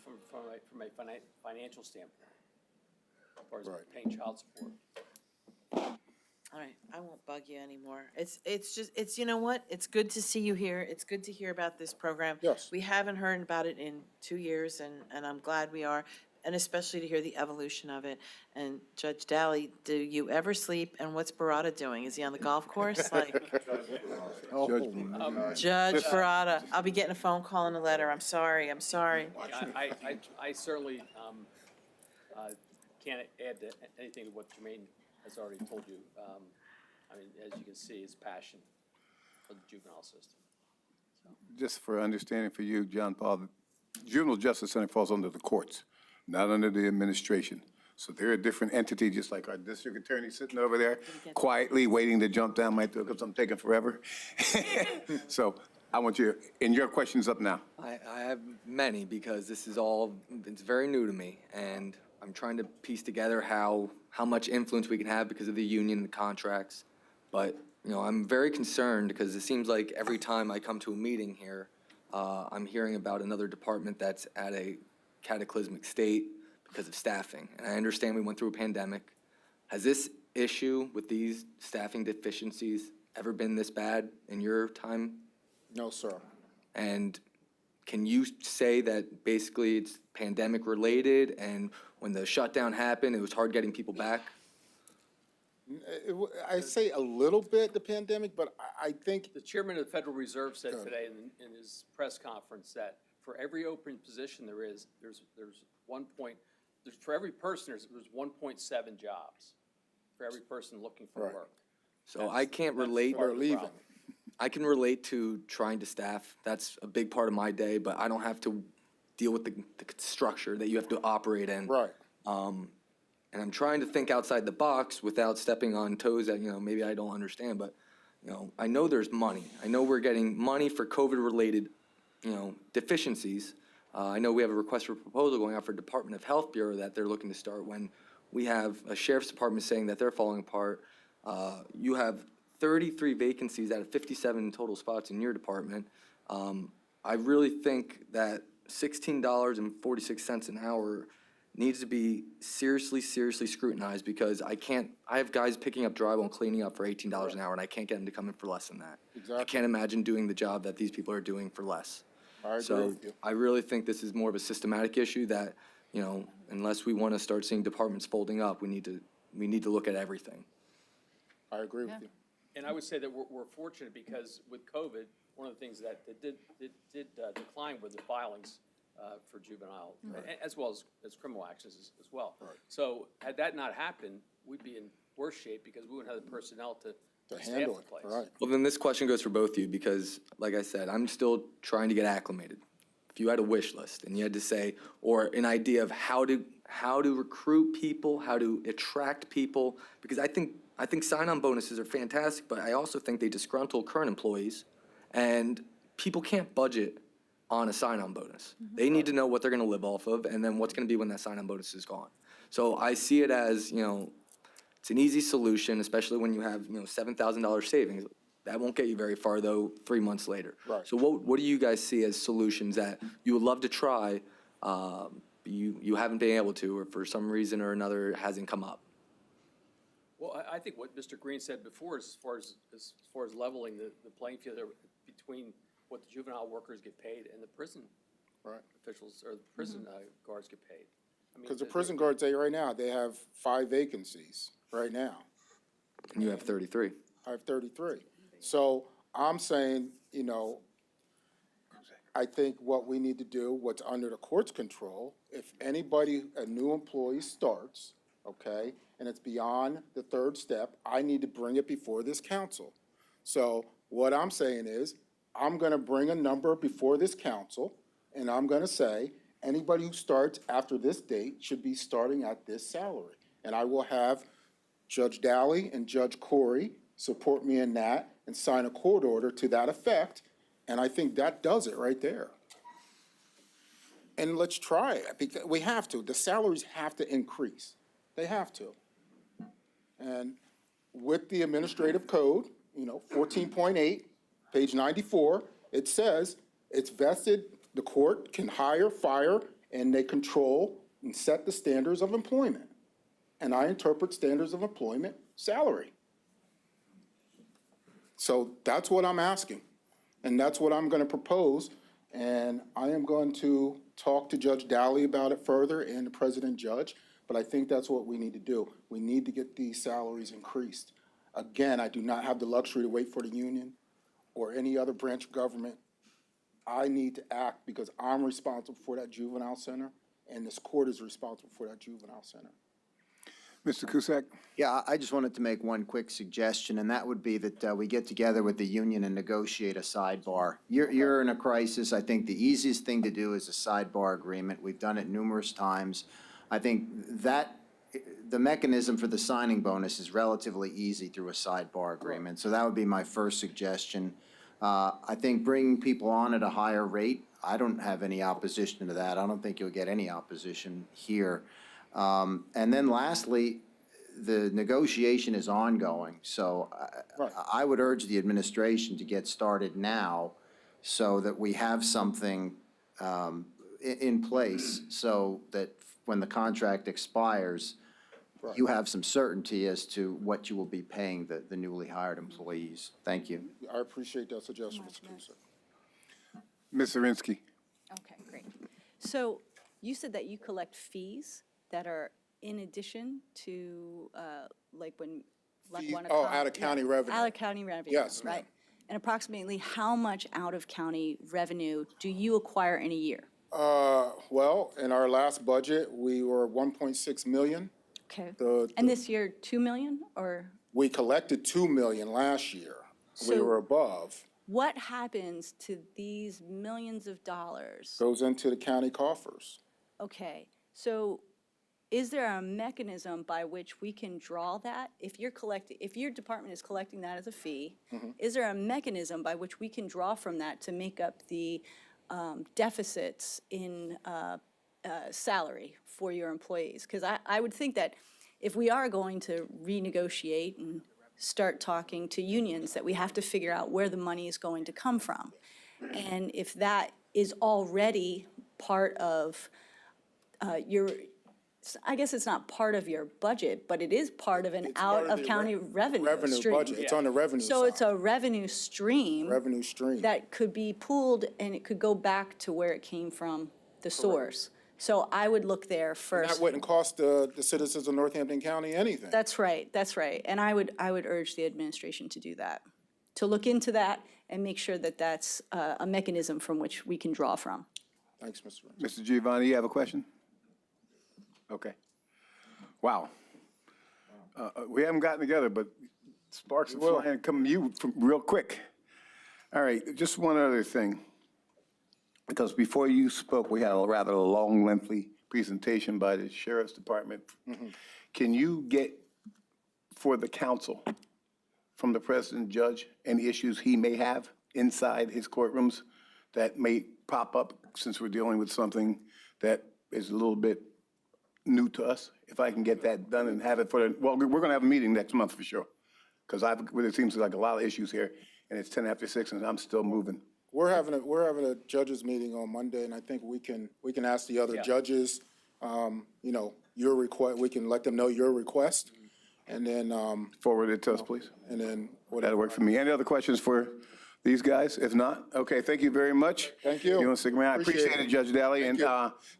from a financial standpoint, as far as Right. paying child support. all right, I won't bug you anymore. It's just, you know what? It's good to see you here. It's good to hear about this program. Yes. We haven't heard about it in 2 years, and I'm glad we are, and especially to hear the evolution of it. And Judge Daly, do you ever sleep? And what's Barada doing? Is he on the golf course? Like, Judge Barada, I'll be getting a phone call and a letter. I'm sorry. I certainly can't add to anything to what Jermaine has already told you. I mean, as you can see, his passion for the juvenile system. Just for understanding for you, John Paul, the Juvenile Justice Center falls under the courts, not under the administration. So they're a different entity, just like our district attorney sitting over there, quietly waiting to jump down my throat because I'm taking forever. So I want you, and your question's up now. I have many because this is all, it's very new to me, and I'm trying to piece together how much influence we can have because of the union and the contracts. But, you know, I'm very concerned because it seems like every time I come to a meeting here, I'm hearing about another department that's at a cataclysmic state because of staffing. And I understand we went through a pandemic. Has this issue with these staffing deficiencies ever been this bad in your time? No, sir. And can you say that basically it's pandemic related and when the shutdown happened, it was hard getting people back? I say a little bit, the pandemic, but I think, The chairman of the Federal Reserve said today in his press conference that for every open position there's for every person, there's 1.7 jobs for every person looking for Right. So work. That's- I can't that's relate. part of the leaving. problem. I can relate to trying to staff. That's a big part of my day, but I don't have to deal with the structure that you have to operate in. right. And I'm trying to think outside the box without stepping on toes that, you know, maybe I don't understand, but, you know, I know there's money. I know we're getting money for COVID-related, you know, deficiencies. I know we have a request for proposal going out for Department of Health Bureau that they're looking to start when we have a sheriff's department saying that they're falling apart. You have 33 vacancies out of 57 total spots in your department. I really think that $16.46 an hour needs to be seriously scrutinized because I have guys picking up drywall and cleaning up for $18 an hour and I can't get them to come in for less than that. I Exactly. can't imagine doing the job that these people are doing for less. I agree So with you. I really think this is more of a systematic issue that, you know, unless we want to start seeing departments folding up, we need to look at everything. I agree with you. And I would say that we're fortunate because with COVID, one of the things that did decline were the filings for juvenile, as well as criminal actions as well. Right. So had that not happened, we'd be in worse shape because we wouldn't have the personnel to staff Handle the it, place. right. Well, then this question goes for both of you because, like I said, I'm still trying to get acclimated. If you had a wish list and you had to say, or an idea of how to recruit people, how to attract people, because I think sign-on bonuses are fantastic, but I also think they disgruntle current employees, and people can't budget on a sign-on bonus. They need to know what they're going to live off of, and then what's going to be when that sign-on bonus is gone. So I see it as, you know, it's an easy solution, especially when you have, you know, $7,000 savings. That won't get you very far, though, 3 months later. Right. So what do you guys see as solutions that you would love to try, you haven't been able to, or for some reason or another it hasn't come up? Well, I think what Mr. Green said before, as far as leveling the playing field between what the juvenile workers get paid and the prison Right. officials or the prison guards get paid. I mean, Because the prison guards, right now, they have 5 vacancies right now. And you have 33. I have 33. So I'm saying, you know, I think what we need to do, what's under the court's control, if anybody, a new employee starts, okay? And it's beyond the third step. I need to bring it before this council. So what I'm saying is, I'm gonna bring a number before this council, and I'm gonna say, anybody who starts after this date should be starting at this salary. And I will have Judge Dally and Judge Corey support me in that and sign a court order to that effect, and I think that does it right there. And let's try it, because we have to. The salaries have to increase. They have to. And with the administrative code, 14.8, page 94, it says it's vested, the court can hire, fire, and they control and set the standards of employment. And I interpret standards of employment salary. So that's what I'm asking, and that's what I'm going to propose, and I am going to talk to Judge Dally about it further and the President Judge, but I think that's what we need to do. We need to get these salaries increased. Again, I do not have the luxury to wait for the union or any other branch of government. I need to act because I'm responsible for that juvenile center, and this court is responsible for that juvenile center. Mr. Cusack? Yeah, I just wanted to make one quick suggestion, and that would be that we get together with the union and negotiate a sidebar. You're in a crisis. I think the easiest thing to do is a sidebar agreement. We've done it numerous times. I think that the mechanism for the signing bonus is relatively easy through a sidebar agreement. So that would be my first suggestion. I think bringing people on at a higher rate, I don't have any opposition to that. I don't think you'll get any opposition here. And then lastly, the negotiation is ongoing, so I would urge the administration to get started now so that we have something in place so that when the contract expires, you have some certainty as to what you will be paying the newly hired employees. Thank you. I appreciate that suggestion, Mr. Cusack. Ms. Zirinsky? Okay, great. So you said that you collect fees that are in addition to, like when Lackawanna. Oh, out-of-county revenue. Out-of-county revenue, Yes, ma'am. right? And approximately how much out-of-county revenue do you acquire in a year? Well, in our last budget, we were 1.6 million. Okay. The- And this year, 2 million, or We collected 2 million last year. We So- were above. what happens to these millions of dollars? Goes into the county coffers. Okay, so is there a mechanism by which we can draw that? If your department is collecting that as a fee, is there a mechanism by which we can draw from that to make up the deficits in salary for your employees? Because I would think that if we are going to renegotiate and start talking to unions, that we have to figure out where the money is going to come from. And if that is already part of I guess it's not part of your budget, but it is part of an It's part of the out-of-county revenue Revenue stream. budget, it's on the revenue So it's side. a revenue stream Revenue stream. that could be pooled, and it could go back to where it came from, the source. So I would look there That first. wouldn't cost the citizens of Northampton County anything. That's right, that's right. And I would urge the administration to do that, to look into that and make sure that that's a mechanism from which we can draw from. Thanks, Mr. Rand. Mr. Giovanni, you have a question? Okay. Wow. We haven't gotten together, but sparks are flying coming to you real quick. All right, just one other thing. Because before you spoke, we had a rather long, lengthy presentation by the Sheriff's Department. Can you get for the council, from the President Judge, any issues he may have inside his courtrooms that may pop up since we're dealing with something that is a little bit new to us? If I can get that done and have it for well, we're going to have a meeting next month for sure. Because it seems like a lot of issues here, and it's 10 after 6, and I'm still moving. We're having a judges meeting on Monday, and I think we can ask the other judges, your request, we can let them know your request, and then. Forward it to us, please. And then. That'll work for me. Any other questions for these guys? If not, okay, thank you very much. Thank you. You want to stick around? I appreciate it, Judge Daly, and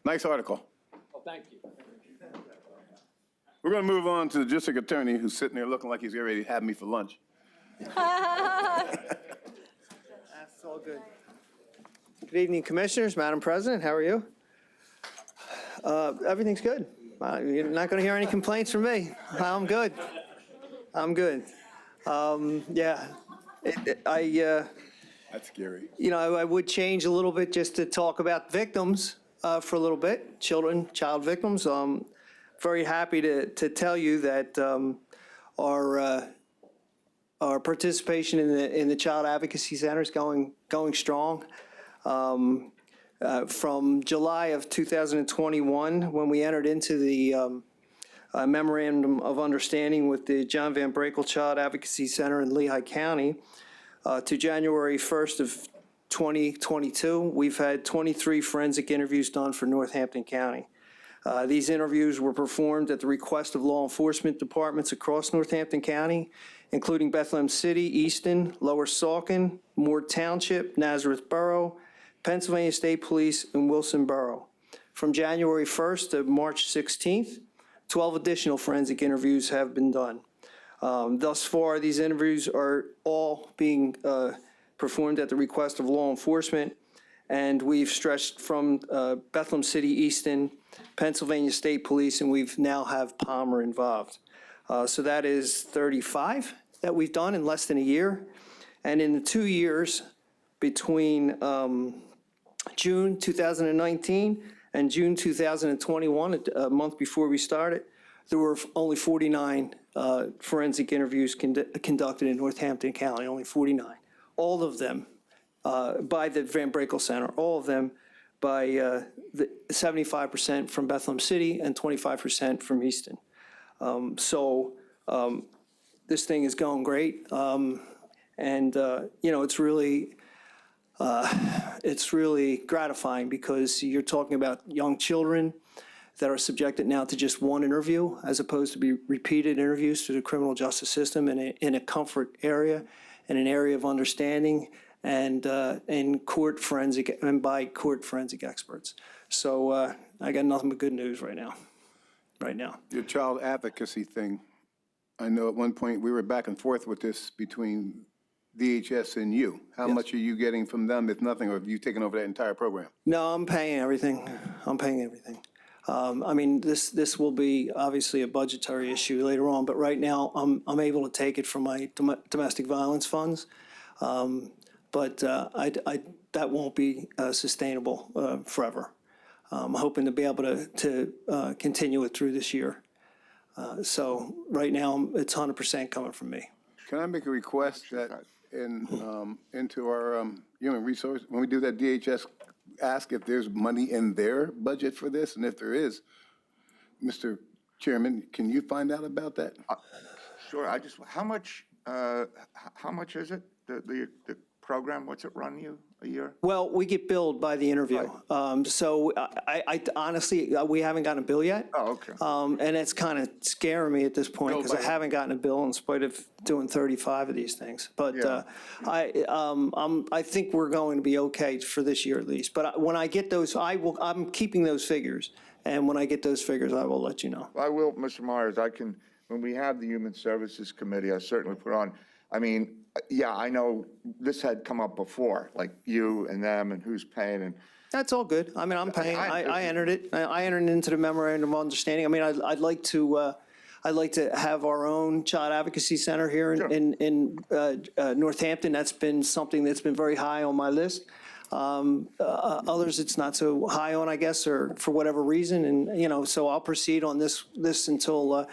nice article. Oh, thank you. We're going to move on to the district attorney who's sitting there looking like he's ready to have me for lunch. That's all good. Good evening, Commissioners, Madam President, how are you? Everything's good. You're not going to hear any complaints from me. I'm good. I'm good. Yeah, That's scary. I would change a little bit just to talk about victims for a little bit, child victims. Very happy to tell you that our participation in the Child Advocacy Center is going strong. From July of 2021, when we entered into the memorandum of understanding with the John Van Brakel Child Advocacy Center in Lehigh County, to January 1st of 2022, we've had 23 forensic interviews done for Northampton County. These interviews were performed at the request of law enforcement departments across Northampton County, including Bethlehem City, Easton, Lower Saucon, Moore Township, Nazareth Borough, Pennsylvania State Police, and Wilson Borough. From January 1st to March 16th, 12 additional forensic interviews have been done. Thus far, these interviews are all being performed at the request of law enforcement, and we've stretched from Bethlehem City, Easton, Pennsylvania State Police, and we've now have Palmer involved. So that is 35 that we've done in less than a year. And in the 2 years between June 2019 and June 2021, a month before we started, there were only 49 forensic interviews conducted in Northampton County, only 49. All of them by the Van Brakel Center, all of them by 75% from Bethlehem City and 25% from Easton. This thing is going great. It's really gratifying because you're talking about young children that are subjected now to just one interview as opposed to be repeated interviews through the criminal justice system in a comfort area, in an area of understanding, and in court forensic and by court forensic experts. So I got nothing but good news right now. Your child advocacy thing, I know at one point we were back and forth with this between DHS and you. How much are you getting from them, if nothing, or have you taken over that entire program? No, I'm paying everything. This will be obviously a budgetary issue later on, but right now I'm able to take it from my domestic violence funds. But that won't be sustainable forever. I'm hoping to be able to continue it through this year. So right now it's 100% coming from me. Can I make a request that into our human resource, when we do that, DHS ask if there's money in their budget for this, and if there is, Mr. Chairman, can you find out about that? Sure, how much is it, the program, what's it run you a year? Well, we get billed by the interview. So I honestly, we haven't gotten a bill yet. Oh, okay. And it's kind of scaring me at this point because I haven't gotten a bill in spite of doing 35 of these things. But Yeah. I think we're going to be okay for this year at least. But when I get those, I'm keeping those figures. And when I get those figures, I will let you know. I will, Mr. Myers, when we have the Human Services Committee, I certainly put on, yeah, I know this had come up before, like you and them and who's paying and. That's all good. I'm paying. I entered it. I entered into the memorandum of understanding. I'd like to have our own child advocacy center here in Northampton. That's been something that's been very high on my list. Others it's not so high on, I guess, or for whatever reason. And, so I'll proceed on this until,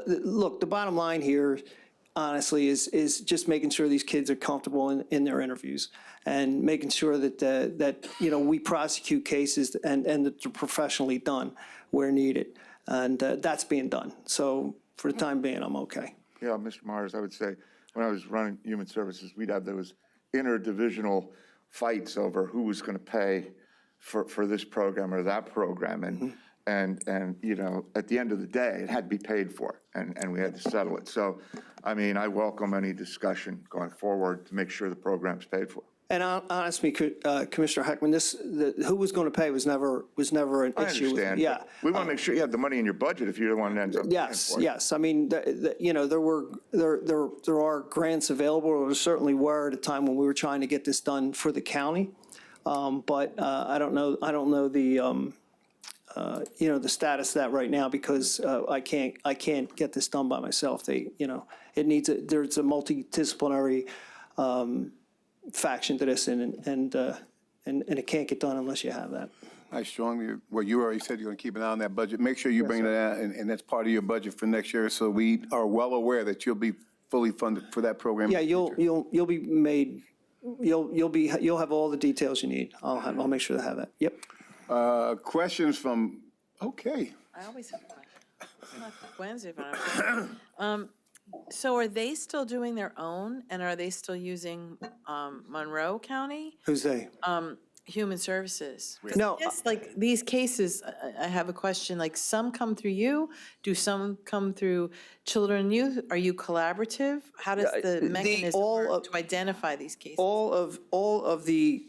look, the bottom line here, honestly, is just making sure these kids are comfortable in their interviews and making sure that we prosecute cases and that they're professionally done where needed. And that's being done. So for the time being, I'm okay. Yeah, Mr. Myers, I would say, when I was running Human Services, we'd have those interdivisional fights over who was going to pay for this program or that program. And at the end of the day, it had to be paid for, and we had to settle it. So, I welcome any discussion going forward to make sure the program's paid for. And honestly, Commissioner Heckman, who was going to pay was never an I issue. understand. Yeah. We want to make sure you have the money in your budget if you're the one that ends up paying for it. Yes. There are grants available, or there certainly were at a time when we were trying to get this done for the county. But I don't know the status of that right now because I can't get this done by myself. It needs there's a multidisciplinary faction to this, and it can't get done unless you have that. I strongly, well, you already said you're going to keep an eye on that budget. Make sure you bring that out, and that's part of your budget for next year, so we are well aware that you'll be fully funded for that program. Yeah, you'll be made. You'll have all the details you need. I'll make sure to have that. Yep. Questions from, okay. I always have questions. Not Wednesday, but so are they still doing their own, and are they still using Monroe County? Who's they? Human Services. 'Cause No, I guess like these cases, I have a question, like some come through you? Do some come through Children and Youth? Are you collaborative? How does the mechanism work to identify these cases? All of the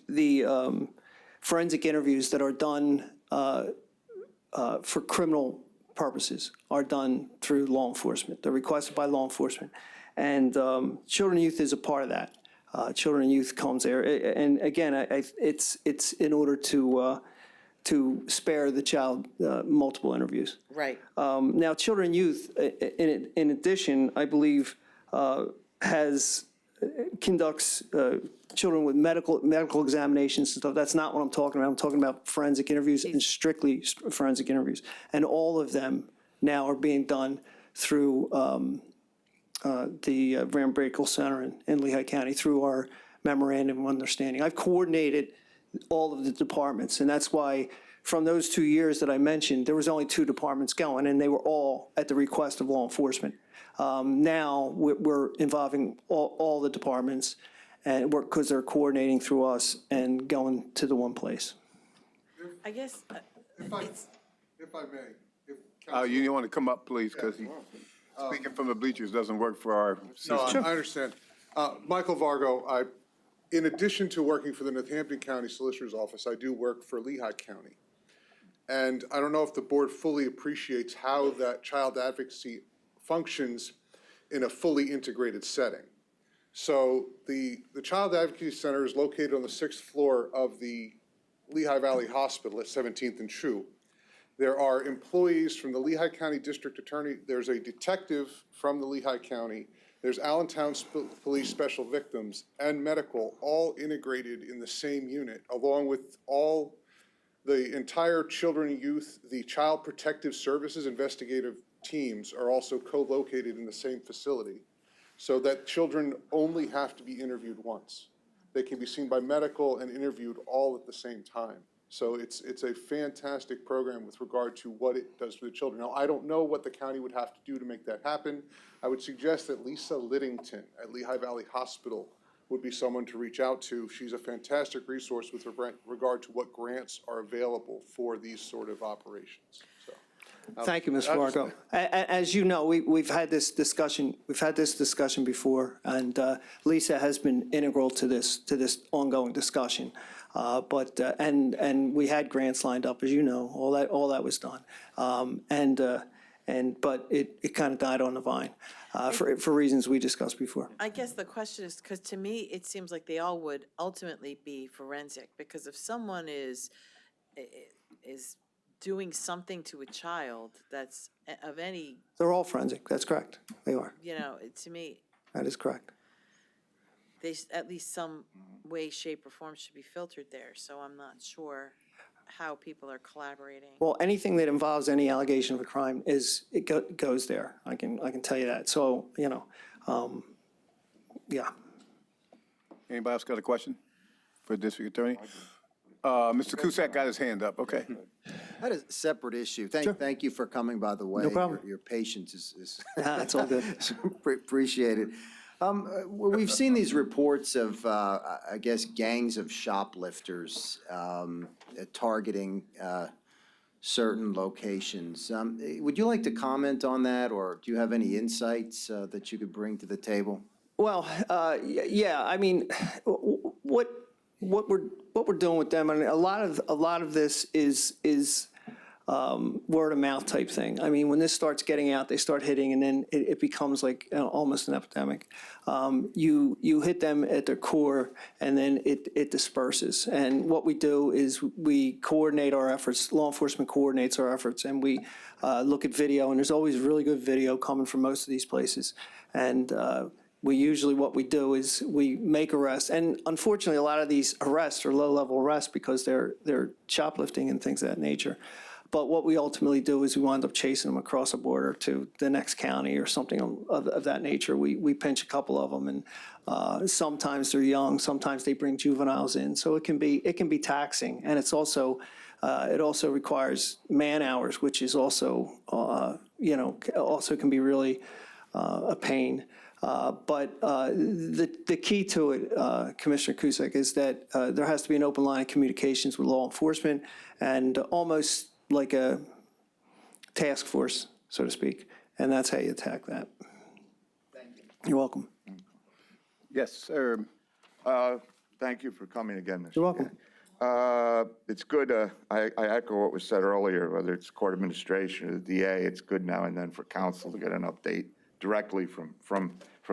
forensic interviews that are done for criminal purposes are done through law enforcement. They're requested by law enforcement. And Children and Youth is a part of that. Children and Youth comes there. And again, it's in order to spare the child multiple interviews. Right. Now, Children and Youth, in addition, I believe, conducts children with medical examinations and stuff. That's not what I'm talking about. I'm talking about forensic interviews and strictly forensic interviews. And all of them now are being done through the Van Brakel Center in Lehigh County through our memorandum of understanding. I've coordinated all of the departments, and that's why from those 2 years that I mentioned, there was only 2 departments going, and they were all at the request of law enforcement. Now we're involving all the departments, and because they're coordinating through us and going to the one place. I guess, If I may. You want to come up, please, because speaking from the bleachers doesn't work for our system. No, I understand. Michael Vargo, in addition to working for the Northampton County Solicitor's Office, I do work for Lehigh County. And I don't know if the board fully appreciates how that child advocacy functions in a fully integrated setting. So the Child Advocacy Center is located on the 6th floor of the Lehigh Valley Hospital at 17th and True. There are employees from the Lehigh County District Attorney. There's a detective from the Lehigh County. There's Allentown Police Special Victims and medical, all integrated in the same unit, along with all the entire children and youth, the Child Protective Services investigative teams are also co-located in the same facility, so that children only have to be interviewed once. They can be seen by medical and interviewed all at the same time. So it's a fantastic program with regard to what it does for the children. Now, I don't know what the county would have to do to make that happen. I would suggest that Lisa Liddington at Lehigh Valley Hospital would be someone to reach out to. She's a fantastic resource with regard to what grants are available for these sort of operations. So, Thank you, Ms. Vargo. As you know, we've had this discussion. We've had this discussion before, and Lisa has been integral to this ongoing discussion. And we had grants lined up, as you know. All that was done, but it kind of died on the vine for reasons we discussed before. I guess the question is, because to me, it seems like they all would ultimately be forensic, because if someone is doing something to a child that's of any, They're all forensic. That's correct. They are. to me, That is correct. at least some way, shape, or form should be filtered there. So I'm not sure how people are collaborating. Well, anything that involves any allegation of a crime goes there. I can tell you that. So yeah. Anybody else got a question for the district attorney? Mr. Cusack got his hand up. Okay. I had a separate issue. Thank you for coming, by the way. No problem. Your patience is That's all good. appreciated. We've seen these reports of, I guess, gangs of shoplifters targeting certain locations. Would you like to comment on that, or do you have any insights that you could bring to the table? Well, yeah. I mean, what we're doing with them, I mean, a lot of this is word of mouth type thing. I mean, when this starts getting out, they start hitting, and then it becomes like almost an epidemic. You hit them at their core, and then it disperses. And what we do is we coordinate our efforts. Law enforcement coordinates our efforts, and we look at video. And there's always really good video coming from most of these places. And we usually, what we do is we make arrests. And unfortunately, a lot of these arrests are low-level arrests because they're shoplifting and things of that nature. But what we ultimately do is we wind up chasing them across a border to the next county or something of that nature. We pinch a couple of them, and sometimes they're young, sometimes they bring juveniles in. So it can be taxing, and it's also it also requires man hours, which is also also can be really a pain. But the key to it, Commissioner Cusack, is that there has to be an open line of communications with law enforcement, and almost like a task force, so to speak. And that's how you attack that. Thank you. You're welcome. Yes, sir. Thank you for coming again, Mr. You're welcome. It's good, I echo what was said earlier, whether it's court administration or the DA, it's good now and then for counsel to get an update directly from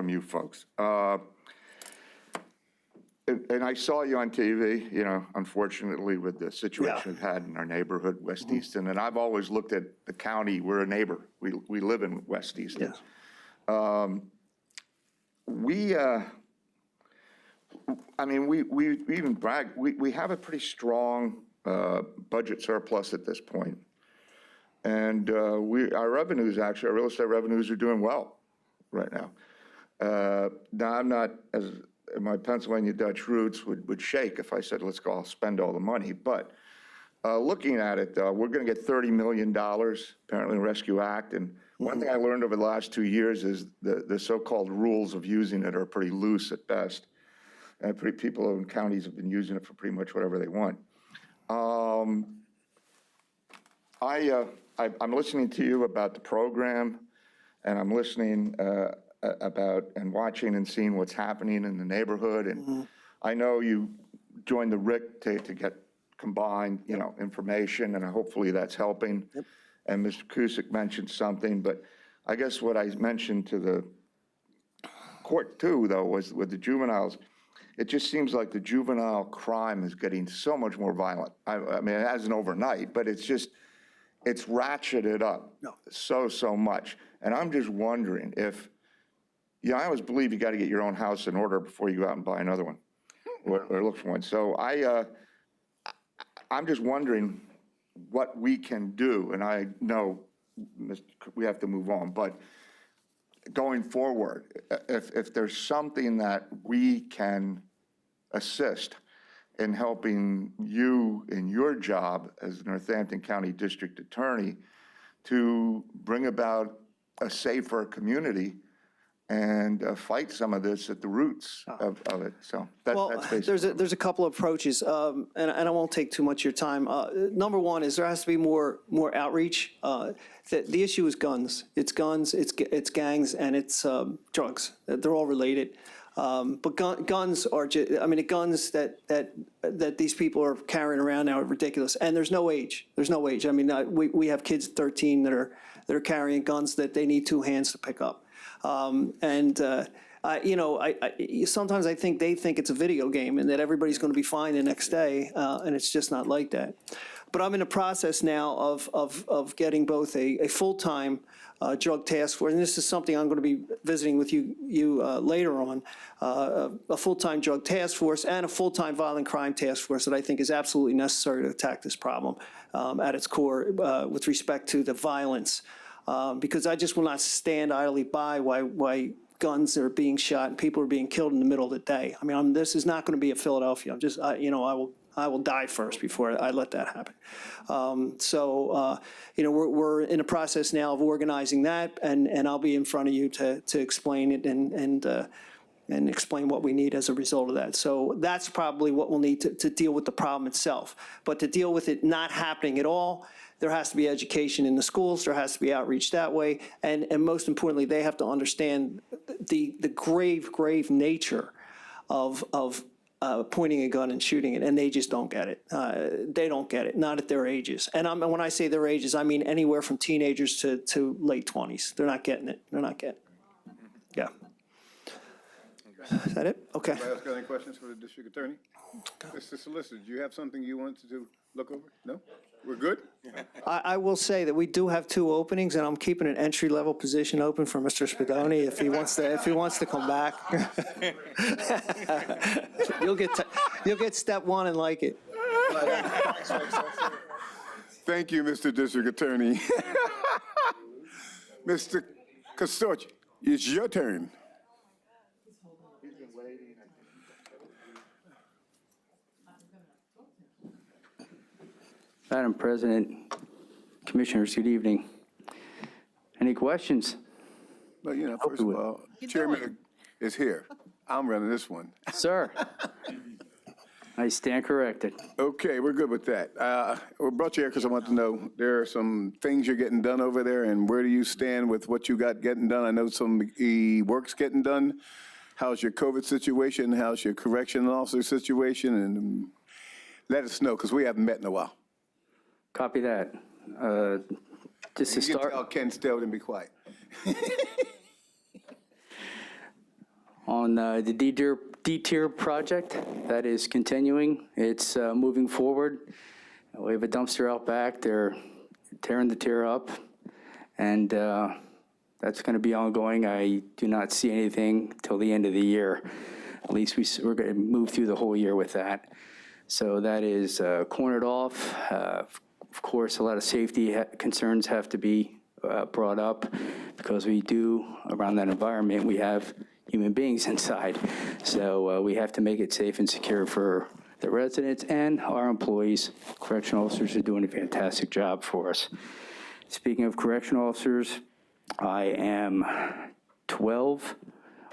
you folks. And I saw you on TV, unfortunately, with the situation we've had in our neighborhood, West Easton, and I've always looked at the county, we're a neighbor. We live in West Easton. Yes. We even brag, we have a pretty strong budget surplus at this point. And our revenues, actually, our real estate revenues are doing well right now. Now, I'm not, as my Pennsylvania Dutch roots would shake if I said, let's go spend all the money. But looking at it, we're going to get $30 million, apparently, in Rescue Act. And one thing I learned over the last 2 years is the so-called rules of using it are pretty loose at best. And people in counties have been using it for pretty much whatever they want. I'm listening to you about the program, and I'm listening about and watching and seeing what's happening in the neighborhood. And I know you joined the RIC to get combined, information, and hopefully that's helping. Yep. And Mr. Cusick mentioned something, but I guess what I mentioned to the court too, though, was with the juveniles. It just seems like the juvenile crime is getting so much more violent. I mean, it hasn't overnight, but it's ratcheted up so much. And I'm just wondering if, I always believe you got to get your own house in order before you go out and buy another one or look for one. So I'm just wondering what we can do. And I know we have to move on, but going forward, if there's something that we can assist in helping you in your job as Northampton County District Attorney to bring about a safer community and fight some of this at the roots of it. So that's basically. There's a couple of approaches, and I won't take too much of your time. Number one is there has to be more outreach. The issue is guns. It's guns, it's gangs, and it's drugs. They're all related. But guns are guns that these people are carrying around now are ridiculous. And there's no age. I mean, we have kids 13 that are carrying guns that they need two hands to pick up. Sometimes I think they think it's a video game and that everybody's going to be fine the next day, and it's just not like that. But I'm in the process now of getting both a full-time drug task force, and this is something I'm going to be visiting with you later on, a full-time drug task force and a full-time violent crime task force that I think is absolutely necessary to attack this problem at its core with respect to the violence. Because I just will not stand idly by why guns are being shot and people are being killed in the middle of the day. I mean, this is not going to be a Philadelphia. I will die first before I let that happen. We're in a process now of organizing that, and I'll be in front of you to explain it and explain what we need as a result of that. So that's probably what we'll need to deal with the problem itself. But to deal with it not happening at all, there has to be education in the schools, there has to be outreach that way, and most importantly, they have to understand the grave nature of pointing a gun and shooting it, and they just don't get it. They don't get it, not at their ages. And when I say their ages, I mean anywhere from teenagers to late 20s. They're not getting it. They're not getting it. Yeah. Is that it? Okay. Anybody else got any questions for the district attorney? Mr. Solicitor, do you have something you want to look over? No? We're good? I will say that we do have 2 openings, and I'm keeping an entry-level position open for Mr. Spadoni if he wants to come back. You'll get step 1 and like it. Thank you, Mr. District Attorney. Mr. Castorci, it's your turn. Madam President, Commissioners, good evening. Any questions? Well, first of all, Chairman is here. I'm running this one. Sir, I stand corrected. Okay, we're good with that. We brought you here because I want to know, there are some things you're getting done over there, and where do you stand with what you got getting done? I know some work's getting done. How's your COVID situation? How's your correctional officer situation? And let us know, because we haven't met in a while. Copy that. Just to You can start, tell Ken Stelton and be quiet. on the D-tier project, that is continuing. It's moving forward. We have a dumpster out back. They're tearing the tier up, and that's going to be ongoing. I do not see anything till the end of the year. At least we're going to move through the whole year with that. So that is cornered off. Of course, a lot of safety concerns have to be brought up because we do, around that environment, we have human beings inside. So we have to make it safe and secure for the residents and our employees. Correctional officers are doing a fantastic job for us. Speaking of correctional officers, I am 12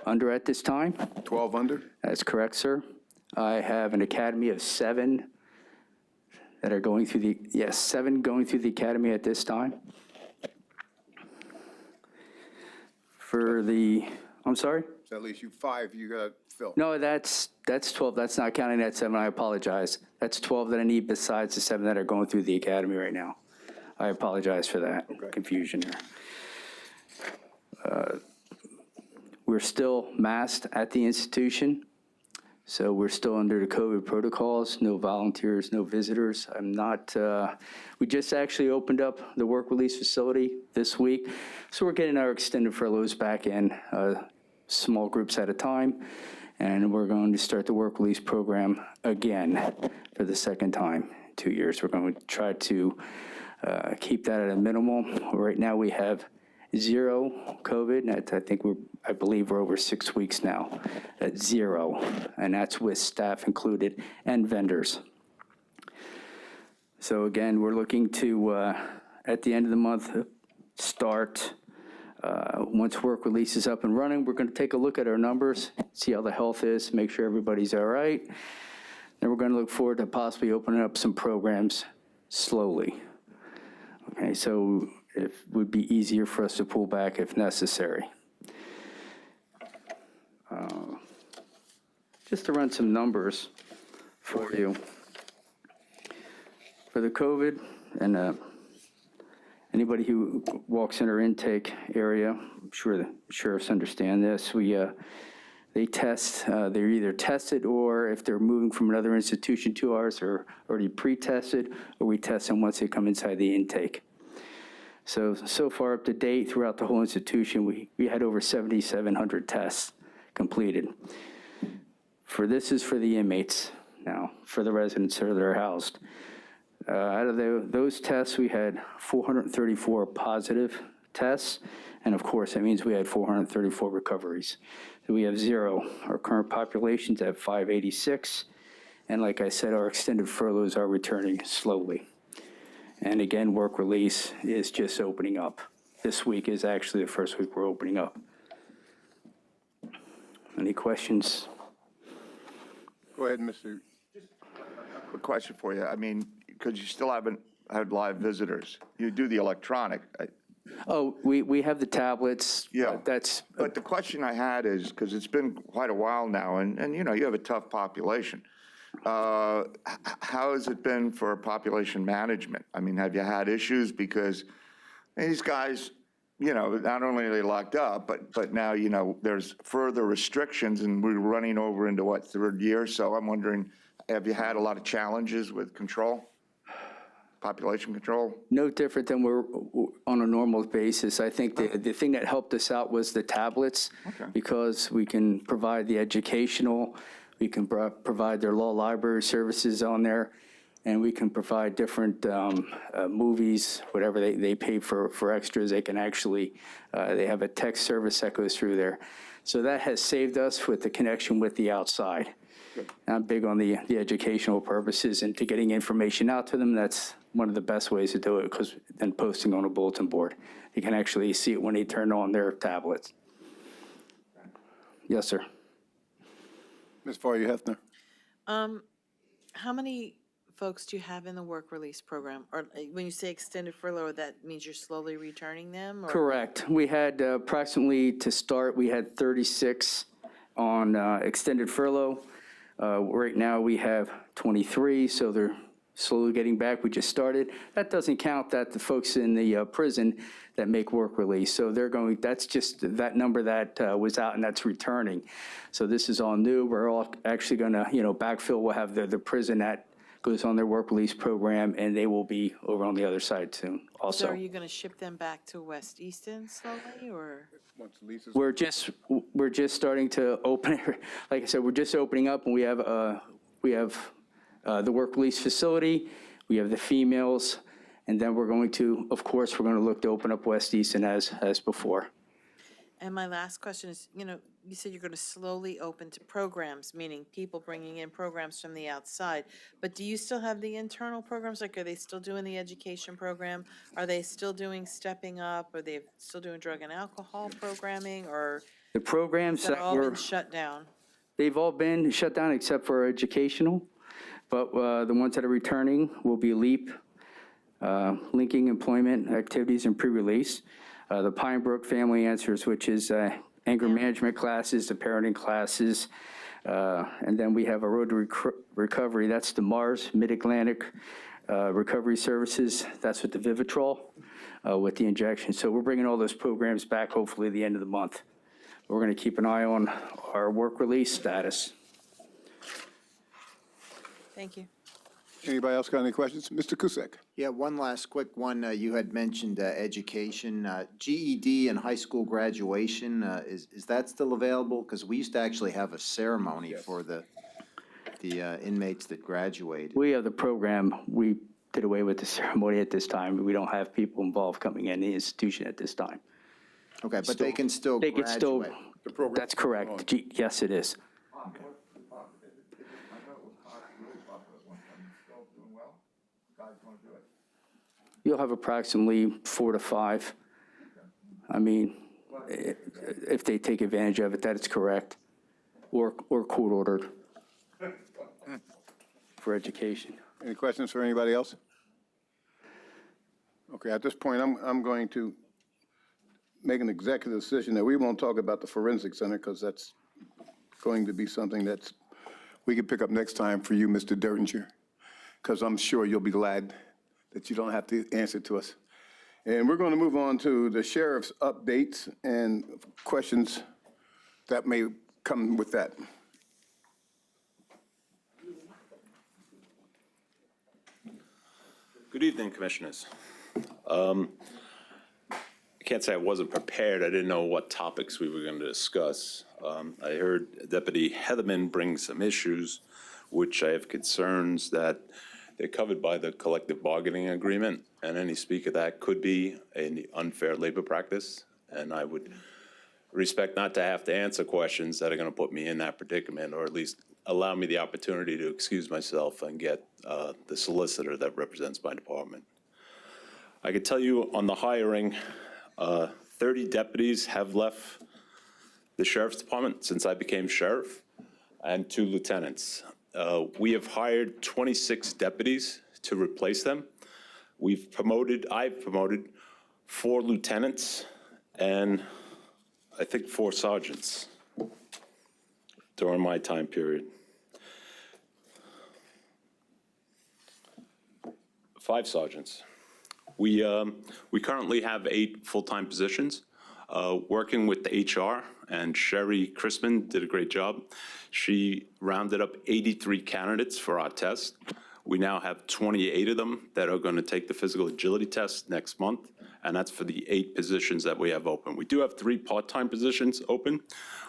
under at this time. 12 under? That's correct, sir. I have an academy of 7 that are going through the, 7 going through the academy at this time. For the, I'm sorry? So at least 5 you got filled. No, that's 12. That's not counting that 7. I apologize. That's 12 that I need besides the 7 that are going through the academy right now. I apologize for that confusion there. We're still masked at the institution. So we're still under the COVID protocols, no volunteers, no visitors. We just actually opened up the work release facility this week. So we're getting our extended furloughs back in, small groups at a time. And we're going to start the work release program again for the second time in 2 years. We're going to try to keep that at a minimum. Right now we have 0 COVID. I believe we're over 6 weeks now at 0, and that's with staff included and vendors. So again, we're looking to, at the end of the month, start, once work release is up and running, we're going to take a look at our numbers, see how the health is, make sure everybody's all right. Then we're going to look forward to possibly opening up some programs slowly. Okay, so it would be easier for us to pull back if necessary. Just to run some numbers for you. For the COVID, and anybody who walks in our intake area, I'm sure the sheriffs understand this, they test, they're either tested or if they're moving from another institution to ours, they're already pre-tested, or we test them once they come inside the intake. So far up to date throughout the whole institution, we had over 7,700 tests completed. This is for the inmates now, for the residents that are housed. Out of those tests, we had 434 positive tests, and of course, that means we had 434 recoveries. So we have 0. Our current population's at 586, and like I said, our extended furloughs are returning slowly. And again, work release is just opening up. This week is actually the first week we're opening up. Any questions? Go ahead, Mr. A question for you. I mean, because you still haven't had live visitors. You do the electronic. Oh, we have the tablets. Yeah. That's, But the question I had is, because it's been quite a while now, and you know, you have a tough population. How has it been for population management? I mean, have you had issues? Because these guys, you know, not only are they locked up, but now, you know, there's further restrictions, and we're running over into what, third year? So I'm wondering, have you had a lot of challenges with control? Population control? no different than we're on a normal basis. I think the thing that helped us out was the tablets, because we can provide the educational, we can provide their law library services on there, and we can provide different movies, whatever they pay for extras. They can actually, they have a text service that goes through there. So that has saved us with the connection with the outside. I'm big on the educational purposes and to getting information out to them. That's one of the best ways to do it, because then posting on a bulletin board. You can actually see it when they turn on their tablets. Yes, sir. Ms. Farley-Hefner? How many folks do you have in the work release program? Or when you say extended furlough, that means you're slowly returning them? Or? Correct. We had approximately, to start, we had 36 on extended furlough. Right now, we have 23, so they're slowly getting back. We just started. That doesn't count that the folks in the prison that make work release. So they're going, that's just that number that was out and that's returning. So this is all new. We're all actually going to, you know, backfill. We'll have the prison that goes on their work release program, and they will be over on the other side soon also. So are you going to ship them back to West Easton slowly, or? Once Lisa's. We're just starting to open, like I said, we're just opening up, and we have the work release facility, we have the females, and then we're going to, of course, we're going to look to open up West Easton as before. And my last question is, you know, you said you're going to slowly open to programs, meaning people bringing in programs from the outside. But do you still have the internal programs? Like, are they still doing the education program? Are they still doing Stepping Up? Are they still doing drug and alcohol programming? Or The programs has that that all were, been shut down? they've all been shut down except for educational, but the ones that are returning will be LEAP, linking employment activities and pre-release. The Pine Brook Family Answers, which is anger management classes, the parenting classes, and then we have a Road to Recovery. That's the MARS, Mid-Atlantic Recovery Services. That's with the Vivitrol, with the injection. So we're bringing all those programs back hopefully at the end of the month. We're going to keep an eye on our work release status. Thank you. Anybody else got any questions? Mr. Kusek? Yeah, one last quick one. You had mentioned education. GED and high school graduation, is that still available? Because we used to actually have a ceremony for the inmates that graduated. We have the program. We did away with the ceremony at this time. We don't have people involved coming in the institution at this time. Okay, but they can still They graduate. can still, that's correct. Yes, it is. You'll have approximately 4 to 5. I mean, if they take advantage of it, that is correct, or court ordered for education. Any questions for anybody else? Okay, at this point, I'm going to make an executive decision that we won't talk about the forensic center, because that's going to be something that's, we can pick up next time for you, Mr. Dertinger, because I'm sure you'll be glad that you don't have to answer to us. And we're going to move on to the sheriff's updates and questions that may come with that. Good evening, Commissioners. I can't say I wasn't prepared. I didn't know what topics we were going to discuss. I heard Deputy Heatherman bring some issues, which I have concerns that they're covered by the collective bargaining agreement, and any speak of that could be an unfair labor practice. And I would respect not to have to answer questions that are going to put me in that predicament, or at least allow me the opportunity to excuse myself and get the solicitor that represents my department. I can tell you on the hiring, 30 deputies have left the sheriff's department since I became sheriff, and 2 lieutenants. We have hired 26 deputies to replace them. I've promoted 4 lieutenants, and I think 4 sergeants during my time period. 5 sergeants. We currently have 8 full-time positions. Working with the HR, and Sherry Crispin did a great job. She rounded up 83 candidates for our test. We now have 28 of them that are going to take the physical agility test next month, and that's for the 8 positions that we have open. We do have 3 part-time positions open.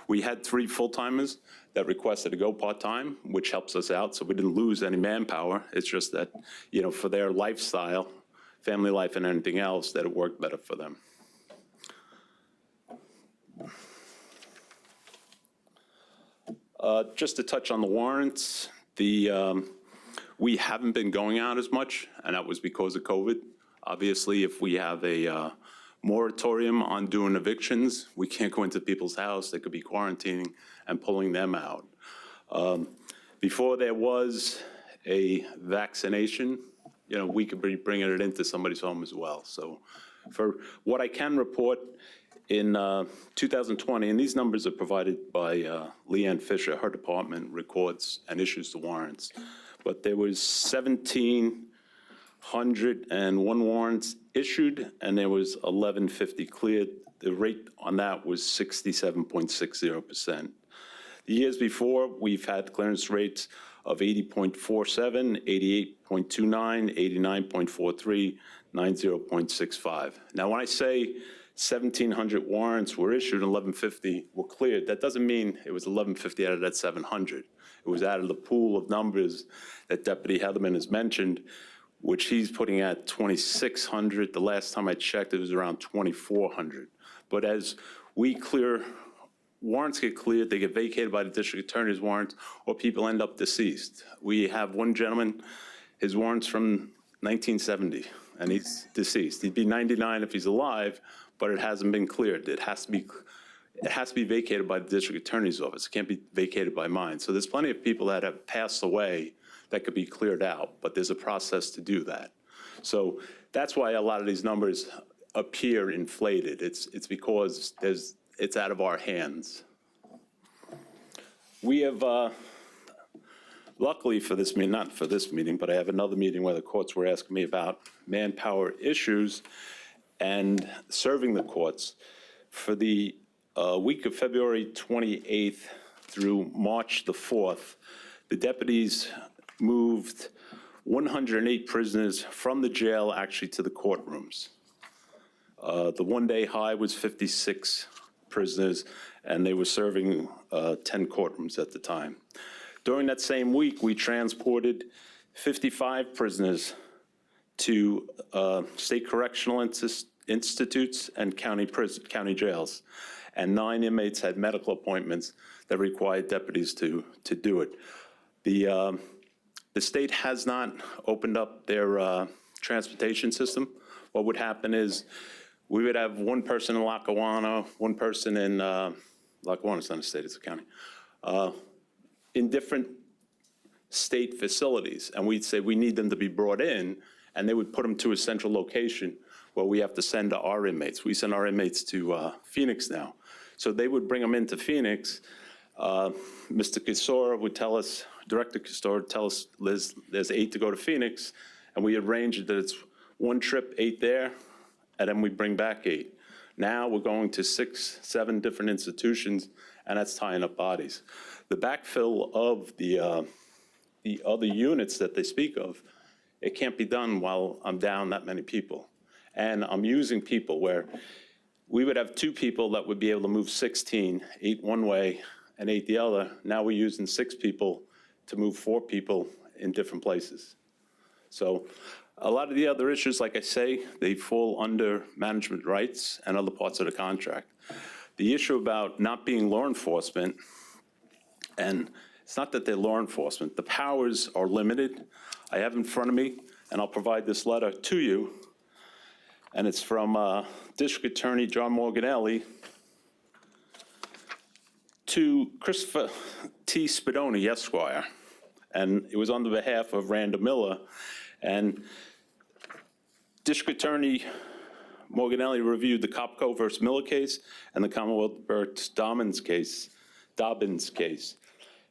We had 3 full-timers that requested to go part-time, which helps us out, so we didn't lose any manpower. It's just that, you know, for their lifestyle, family life and anything else, that it worked better for them. Just to touch on the warrants, we haven't been going out as much, and that was because of COVID. Obviously, if we have a moratorium on doing evictions, we can't go into people's house. They could be quarantining and pulling them out. Before there was a vaccination, you know, we could be bringing it into somebody's home as well. So for what I can report, in 2020, and these numbers are provided by Leanne Fisher, her department records and issues the warrants, but there was 1,701 warrants issued, and there was 1,150 cleared. The rate on that was 67.60%. The years before, we've had clearance rates of 80.47, 88.29, 89.43, 90.65. Now, when I say 1,700 warrants were issued and 1,150 were cleared, that doesn't mean it was 1,150 out of that 700. It was out of the pool of numbers that Deputy Heatherman has mentioned, which he's putting at 2,600. The last time I checked, it was around 2,400. But as we clear, warrants get cleared, they get vacated by the district attorney's warrants, or people end up deceased. We have one gentleman, his warrants from 1970, and he's deceased. He'd be 99 if he's alive, but it hasn't been cleared. It has to be vacated by the district attorney's office. It can't be vacated by mine. So there's plenty of people that have passed away that could be cleared out, but there's a process to do that. So that's why a lot of these numbers appear inflated. It's because it's out of our hands. We have, luckily for this meeting, not for this meeting, but I have another meeting where the courts were asking me about manpower issues and serving the courts. For the week of February 28th through March the 4th, the deputies moved 108 prisoners from the jail actually to the courtrooms. The one-day high was 56 prisoners, and they were serving 10 courtrooms at the time. During that same week, we transported 55 prisoners to state correctional institutes and county jails, and 9 inmates had medical appointments that required deputies to do it. The state has not opened up their transportation system. What would happen is we would have one person in Lackawanna, one person in Lackawanna's not a state, it's a county, in different state facilities, and we'd say we need them to be brought in, and they would put them to a central location where we have to send our inmates. We send our inmates to Phoenix now. So they would bring them into Phoenix. Mr. Kisora would tell us, Director Kisora would tell us, Liz, there's 8 to go to Phoenix, and we arrange it that it's one trip, 8 there, and then we bring back 8. Now we're going to 6, 7 different institutions, and that's tying up bodies. The backfill of the other units that they speak of, it can't be done while I'm down that many people. And I'm using people where we would have 2 people that would be able to move 16, 8 one way and 8 the other. Now we're using 6 people to move 4 people in different places. So a lot of the other issues, like I say, they fall under management rights and other parts of the contract. The issue about not being law enforcement, and it's not that they're law enforcement, the powers are limited. I have in front of me, and I'll provide this letter to you, and it's from District Attorney John Morganelli to Christopher T. Spadoni, Esquire, and it was on the behalf of Randa Miller. And District Attorney Morganelli reviewed the Copco versus Miller case and the Commonwealth versus Dobbins case.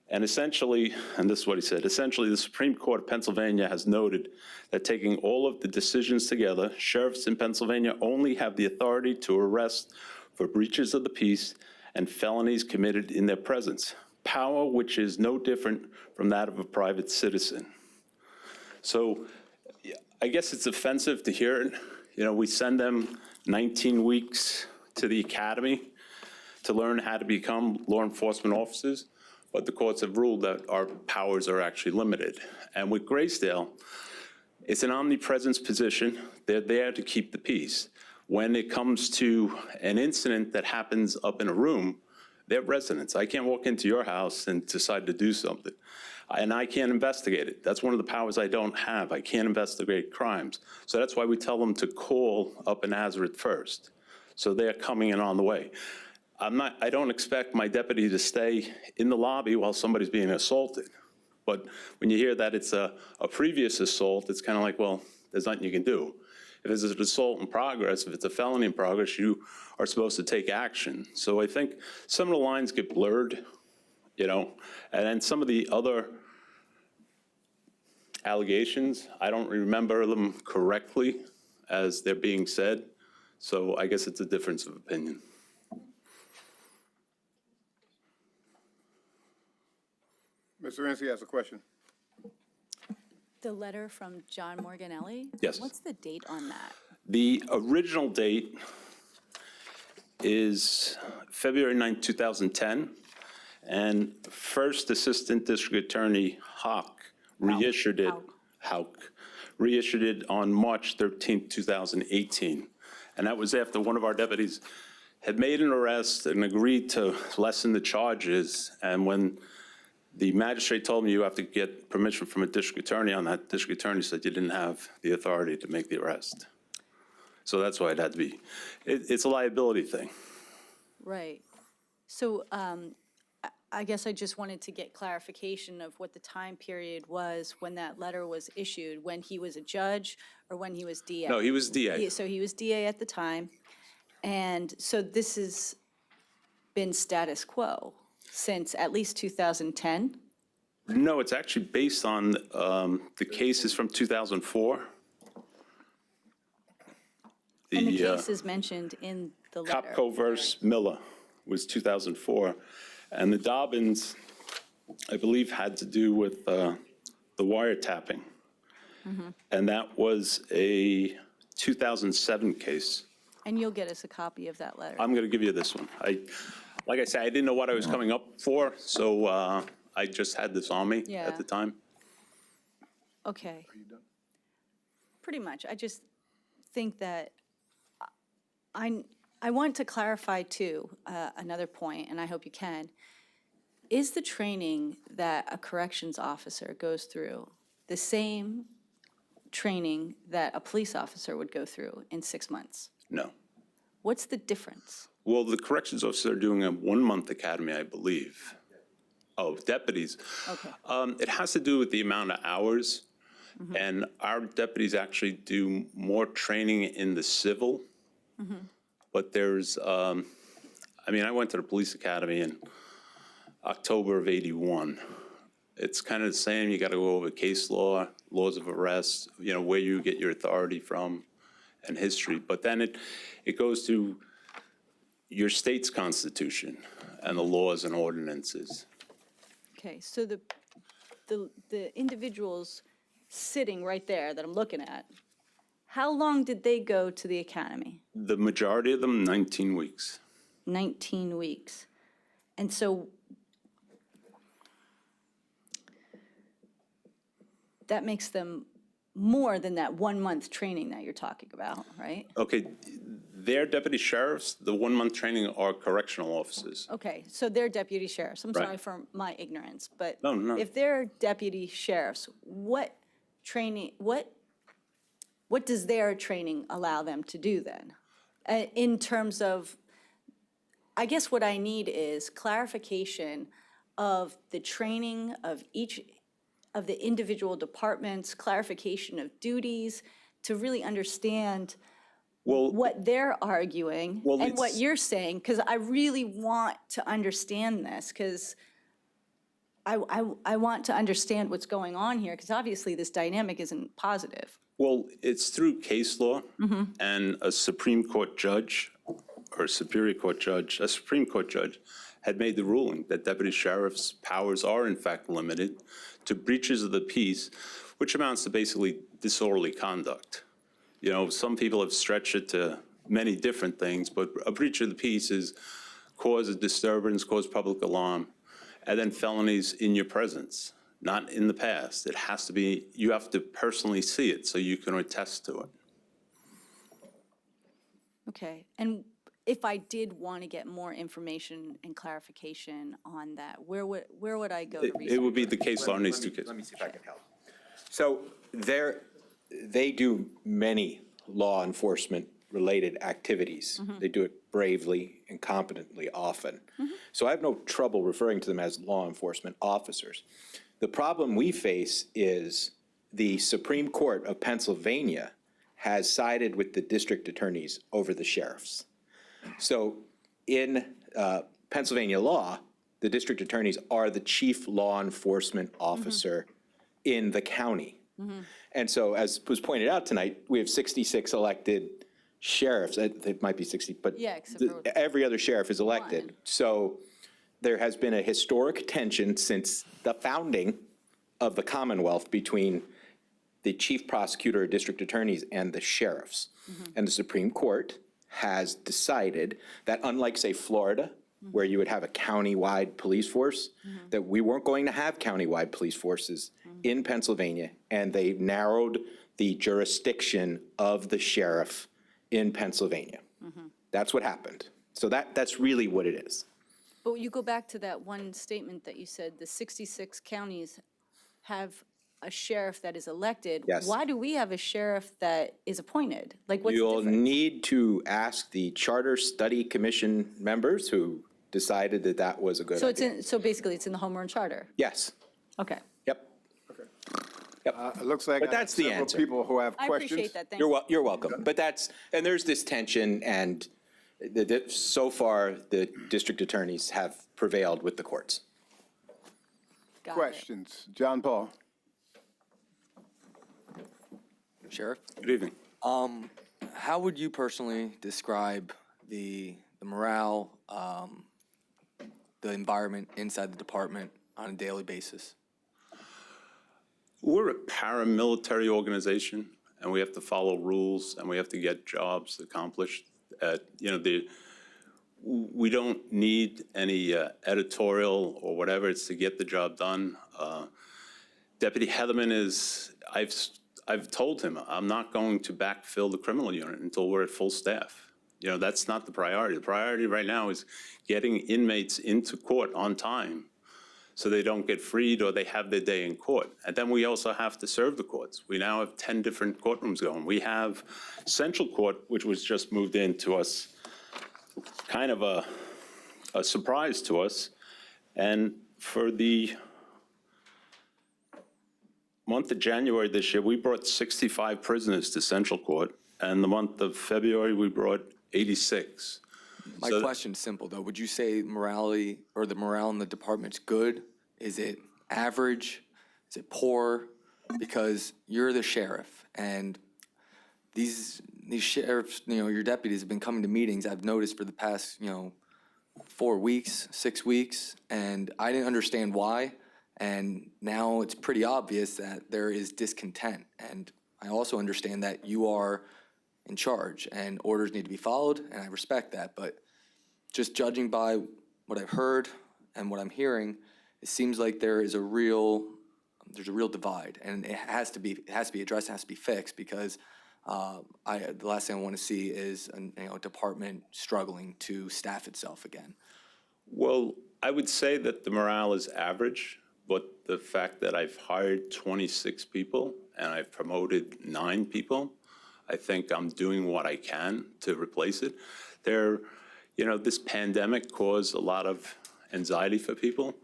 And essentially, and this is what he said, essentially, the Supreme Court of Pennsylvania has noted that taking all of the decisions together, sheriffs in Pennsylvania only have the authority to arrest for breaches of the peace and felonies committed in their presence, power which is no different from that of a private citizen. So I guess it's offensive to hear it. You know, we send them 19 weeks to the academy to learn how to become law enforcement officers, but the courts have ruled that our powers are actually limited. And with Graysdale, it's an omnipresence position. They're there to keep the peace. When it comes to an incident that happens up in a room, they're residents. I can't walk into your house and decide to do something. And I can't investigate it. That's one of the powers I don't have. I can't investigate crimes. So that's why we tell them to call up in Nazareth first. So they're coming in on the way. I don't expect my deputy to stay in the lobby while somebody's being assaulted. But when you hear that it's a previous assault, it's kind of like, well, there's nothing you can do. If it's an assault in progress, if it's a felony in progress, you are supposed to take action. So I think some of the lines get blurred, you know, and then some of the other allegations, I don't remember them correctly as they're being said. So I guess it's a difference of opinion. Mr. Renzi has a question. The letter from John Morganelli? Yes. What's the date on that? The original date is February 9, 2010, and First Assistant District Attorney Houck reissued it on March 13, 2018. And that was after one of our deputies had made an arrest and agreed to lessen the charges. And when the magistrate told me you have to get permission from a district attorney on that, district attorney said you didn't have the authority to make the arrest. So that's why it had to be. It's a liability thing. Right. So I guess I just wanted to get clarification of what the time period was when that letter was issued, when he was a judge or when he was DA? No, he was DA. So he was DA at the time. And so this has been status quo since at least 2010? No, it's actually based on the cases from 2004. And the case is mentioned in the letter. Copco versus Miller was 2004. And the Dobbins, I believe, had to do with the wiretapping. And that was a 2007 case. And you'll get us a copy of that letter. I'm going to give you this one. Like I said, I didn't know what I was coming up for, so I just had this on me at the time. Okay. Are you done? Pretty much. I just think that I want to clarify too, another point, and I hope you can. Is the training that a corrections officer goes through the same training that a police officer would go through in 6 months? No. What's the difference? Well, the corrections officer are doing a 1-month academy, I believe. Oh, deputies. Okay. It has to do with the amount of hours. And our deputies actually do more training in the civil. But there's, I mean, I went to the police academy in October of '81. It's kind of the same. You got to go over case law, laws of arrest, you know, where you get your authority from and history. But then it goes to your state's constitution and the laws and ordinances. Okay, so the individuals sitting right there that I'm looking at, how long did they go to the academy? The majority of them, 19 weeks. 19 weeks. And so that makes them more than that 1-month training that you're talking about, right? Okay, their deputy sheriffs, the 1-month training are correctional officers. Okay, so they're deputy sheriffs. I'm Right. sorry for my ignorance, but No. if they're deputy sheriffs, what training, what does their training allow them to do then? In terms of, I guess what I need is clarification of the training of each of the individual departments, clarification of duties, to really understand Well, what they're arguing Well, and what it's- you're saying, because I really want to understand this, because I want to understand what's going on here, because obviously this dynamic isn't positive. well, it's through case law, and a Supreme Court judge or Superior Court judge, a Supreme Court judge, had made the ruling that deputy sheriff's powers are in fact limited to breaches of the peace, which amounts to basically disorderly conduct. You know, some people have stretched it to many different things, but a breach of the peace is cause a disturbance, cause public alarm, and then felonies in your presence, not in the past. It has to be, you have to personally see it so you can attest to it. Okay, and if I did want to get more information and clarification on that, where would I go to research? It would be the case law in these two cases. Let me see if I can help. So they do many law enforcement related activities. They do it bravely and competently often. So I have no trouble referring to them as law enforcement officers. The problem we face is the Supreme Court of Pennsylvania has sided with the district attorneys over the sheriffs. So in Pennsylvania law, the district attorneys are the chief law enforcement officer in the county. And so, as was pointed out tonight, we have 66 elected sheriffs. It might be 60, but Yeah, except for every other sheriff is elected. one. So there has been a historic tension since the founding of the Commonwealth between the chief prosecutor or district attorneys and the sheriffs. And the Supreme Court has decided that, unlike, say, Florida, where you would have a county-wide police force, that we weren't going to have county-wide police forces in Pennsylvania, and they narrowed the jurisdiction of the sheriff in Pennsylvania. That's what happened. So that's really what it is. But you go back to that one statement that you said, the 66 counties have a sheriff that is elected. Yes. Why do we have a sheriff that is appointed? Like, what's the You'll difference? need to ask the Charter Study Commission members who decided that that was a good So idea. so basically, it's in the home rule charter? Yes. Okay. Yep. It looks like But I have that's the several answer. people who have I questions. appreciate that, thank You're, you. you're welcome. But and there's this tension, and so far, the district attorneys have prevailed with the courts. Got it. Questions? John Paul. Sheriff? Good evening. How would you personally describe the morale, the environment inside the department on a daily basis? We're a paramilitary organization, and we have to follow rules, and we have to get jobs accomplished. We don't need any editorial or whatever. It's to get the job done. Deputy Heatherman is, I've told him, I'm not going to backfill the criminal unit until we're at full staff. You know, that's not the priority. The priority right now is getting inmates into court on time so they don't get freed or they have their day in court. And then we also have to serve the courts. We now have 10 different courtrooms going. We have Central Court, which was just moved in to us, kind of a surprise to us. And for the month of January this year, we brought 65 prisoners to Central Court. And the month of February, we brought 86. My question's simple, though. Would you say morality or the morale in the department's good? Is it average? Is it poor? Because you're the sheriff, and these sheriffs, your deputies have been coming to meetings, I've noticed, for the past, 4 weeks, 6 weeks, and I didn't understand why. And now it's pretty obvious that there is discontent. And I also understand that you are in charge and orders need to be followed, and I respect that. But just judging by what I've heard and what I'm hearing, it seems like there's a real divide, and it has to be addressed, it has to be fixed, because the last thing I want to see is a department struggling to staff itself again. Well, I would say that the morale is average, but the fact that I've hired 26 people and I've promoted 9 people, I think I'm doing what I can to replace it. This pandemic caused a lot of anxiety for people.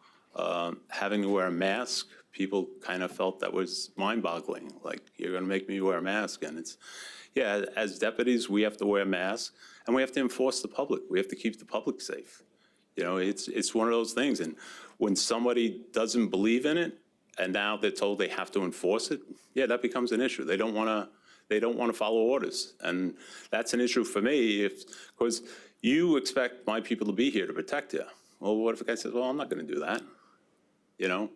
Having to wear a mask, people kind of felt that was mind-boggling, like, you're gonna make me wear a mask, and it's, yeah, as deputies, we have to wear masks, and we have to enforce the public, we have to keep the public safe. You know, it's one of those things, and when somebody doesn't believe in it, and now they're told they have to enforce it, yeah, that becomes an issue. They don't wanna follow orders, and that's an issue for me, because you expect my people to be here to protect you. Well, what if a guy says, well, I'm not gonna do that, you know?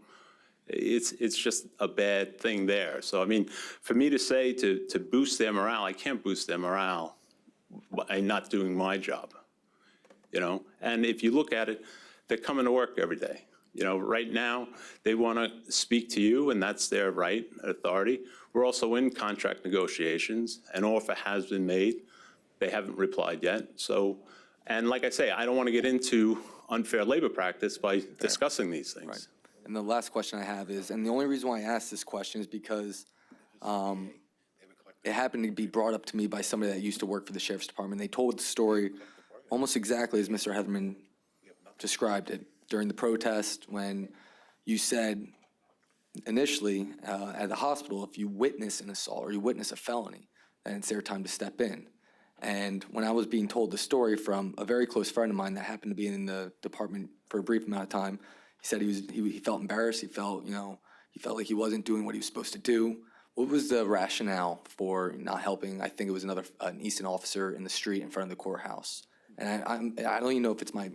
It's just a bad thing there. So, I mean, for me to say to boost their morale, I can't boost their morale by not doing my job, you know? And if you look at it, they're coming to work every day. You know, right now, they want to speak to you, and that's their right, authority. We're also in contract negotiations. An offer has been made. They haven't replied yet. So, and like I say, I don't want to get into unfair labor practice by discussing these things. Right. And the last question I have is, and the only reason why I asked this question is because it happened to be brought up to me by somebody that used to work for the Sheriff's Department. They told the story almost exactly as Mr. Heatherman described it during the protest, when you said initially at the hospital, if you witness an assault or you witness a felony, then it's their time to step in. And when I was being told the story from a very close friend of mine that happened to be in the department for a brief amount of time, he said he felt embarrassed. He felt like he wasn't doing what he was supposed to do. What was the rationale for not helping? I think it was an Easton officer in the street in front of the courthouse. And I don't even know if it's my,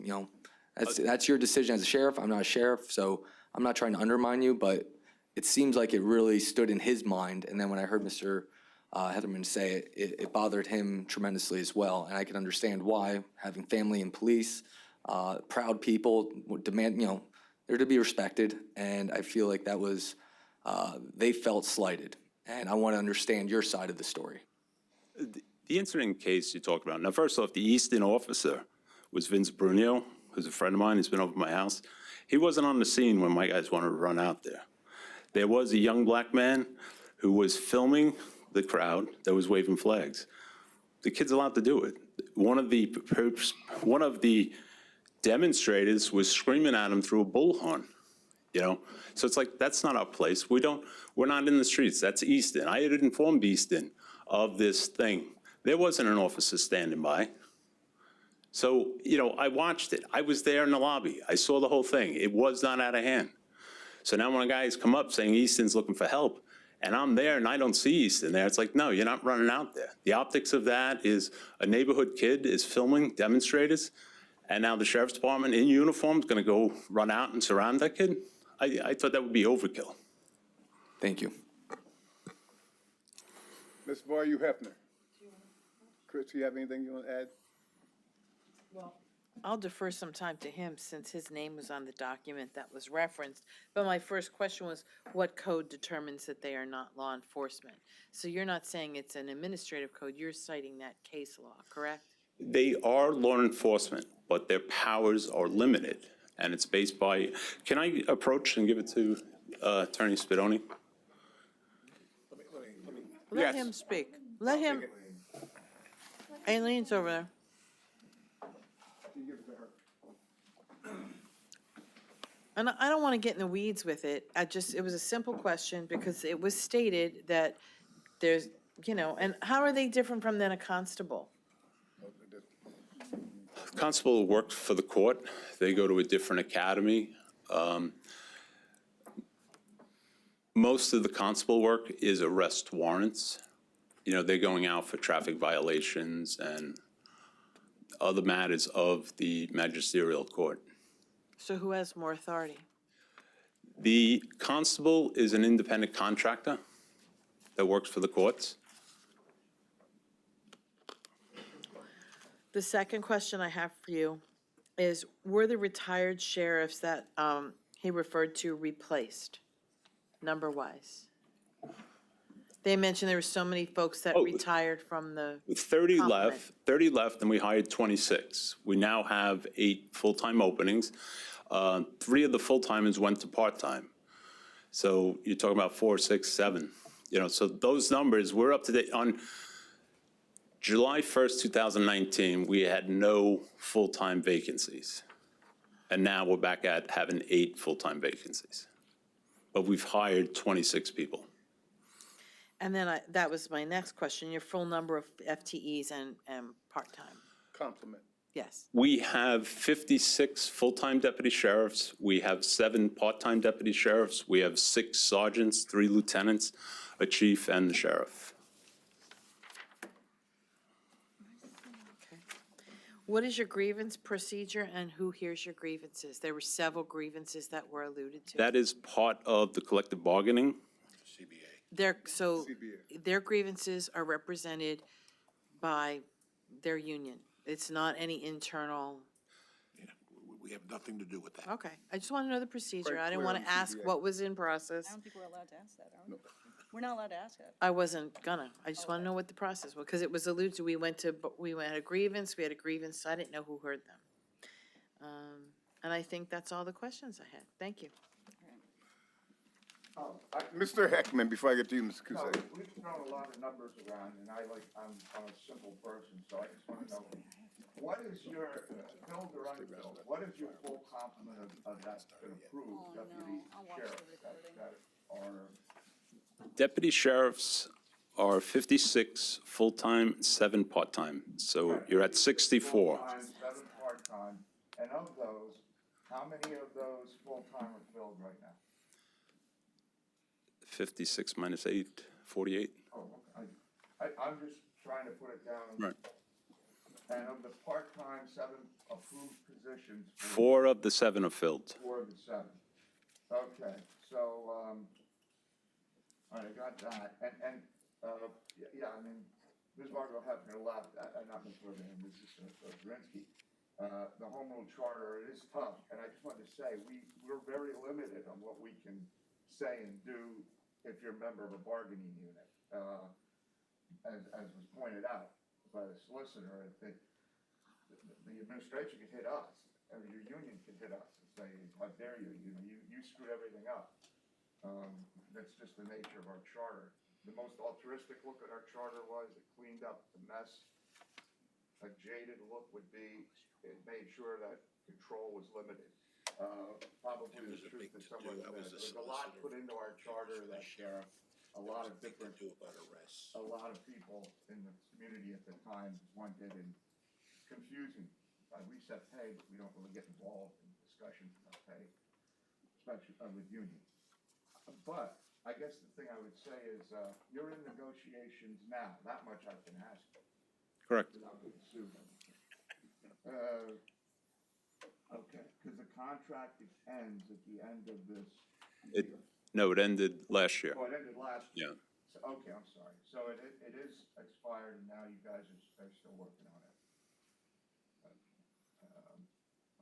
that's your decision as a sheriff. I'm not a sheriff, so I'm not trying to undermine you, but it seems like it really stood in his mind. And then when I heard Mr. Heatherman say it, it bothered him tremendously as well. And I can understand why, having family in police, proud people would demand, they're to be respected. And I feel like that was, they felt slighted. And I want to understand your side of the story. The incident case you talked about, now first off, the Easton officer was Vince Brunio, who's a friend of mine. He's been over my house. He wasn't on the scene when my guys wanted to run out there. There was a young black man who was filming the crowd that was waving flags. The kid's allowed to do it. One of the demonstrators was screaming at him through a bullhorn, So it's like, that's not our place. We're not in the streets. That's Easton. I had informed Easton of this thing. There wasn't an officer standing by. So, I watched it. I was there in the lobby. I saw the whole thing. It was not out of hand. So now when guys come up saying Easton's looking for help, and I'm there and I don't see Easton there, it's like, no, you're not running out there. The optics of that is a neighborhood kid is filming demonstrators, and now the Sheriff's Department in uniform is going to go run out and surround that kid? I thought that would be overkill. Thank you. Ms. Varyu Hefner. Chris, do you have anything you want to add? Well, I'll defer some time to him since his name was on the document that was referenced. But my first question was, what code determines that they are not law enforcement? So you're not saying it's an administrative code, you're citing that case law, correct? They are law enforcement, but their powers are limited, and it's based by, can I approach and give it to Attorney Spadoni? Let him speak. Let him. Aileen's over there. And I don't want to get in the weeds with it. It was a simple question because it was stated that there's, and how are they different from then a constable? Constable works for the court. They go to a different academy. Most of the constable work is arrest warrants. They're going out for traffic violations and other matters of the magisterial court. So who has more authority? The constable is an independent contractor that works for the courts. The second question I have for you is, were the retired sheriffs that he referred to replaced, number-wise? They mentioned there were so many folks that retired from the 30 complement. left. 30 left, and we hired 26. We now have 8 full-time openings. 3 of the full-timers went to part-time. So you're talking about 4, 6, 7. So those numbers, we're up to date. On July 1st, 2019, we had no full-time vacancies. And now we're back at having 8 full-time vacancies. but we've hired 26 people. And then that was my next question, your full number of FTEs and part-time. Compliment. Yes. We have 56 full-time deputy sheriffs. We have 7 part-time deputy sheriffs. We have 6 sergeants, 3 lieutenants, a chief, and the sheriff. What is your grievance procedure and who hears your grievances? There were several grievances that were alluded to. That is part of the collective bargaining. So their grievances are represented by their union. It's not any internal. We have nothing to do with that. Okay, I just want to know the procedure. Quite I didn't clear want to on ask CBA. what was in process. I don't think we're allowed to ask that, are we? We're not allowed to ask that. I wasn't gonna. I just want to know what the process was, because it was alluded to, we had a grievance, so I didn't know who heard them. And I think that's all the questions I had. Thank you. Mr. Heckman, before I get to you, Mr. No, Kuzic. we've thrown a lot of numbers around, and I'm a simple person, so I just want to know, what is your, filled or unfilled, what is your full complement of that approved deputy sheriff that are? Deputy sheriffs are 56 full-time, 7 part-time, so you're at 64. Full-time, 7 part-time, and of those, how many of those full-time are filled right now? 56 minus 8, 48. Oh, okay. I'm just trying to put it down. Right. And of the part-time, 7 approved positions. 4 of the 7 are filled. 4 of the 7. Okay, so, all right, I got that. And, yeah, I mean, Ms. Margot Hefner left, not Ms. Worthing, Mrs. Zirinsky. The home rule charter, it is tough, and I just wanted to say, we're very limited on what we can say and do if you're a member of a bargaining unit. As was pointed out by the solicitor, I think the administration could hit us, or your union could hit us and say, how dare you, you screwed everything up. That's just the nature of our charter. The most altruistic look at our charter was it cleaned up the mess. A jaded look would be it made sure that control was limited. Probably the truth is somewhere in the middle. There's a lot put into our charter that a lot of different, a lot of people in the community at the time wanted, and confusing. We set pay, but we don't really get involved in discussions about pay, especially with unions. But I guess the thing I would say is you're in negotiations now. That much I can ask you. Correct. Without being sued. Okay, because the contract ends at the end of this year. No, it ended last year. Oh, it ended last year? Yeah. So, okay, I'm sorry. So it is expired, and now you guys are still working on it.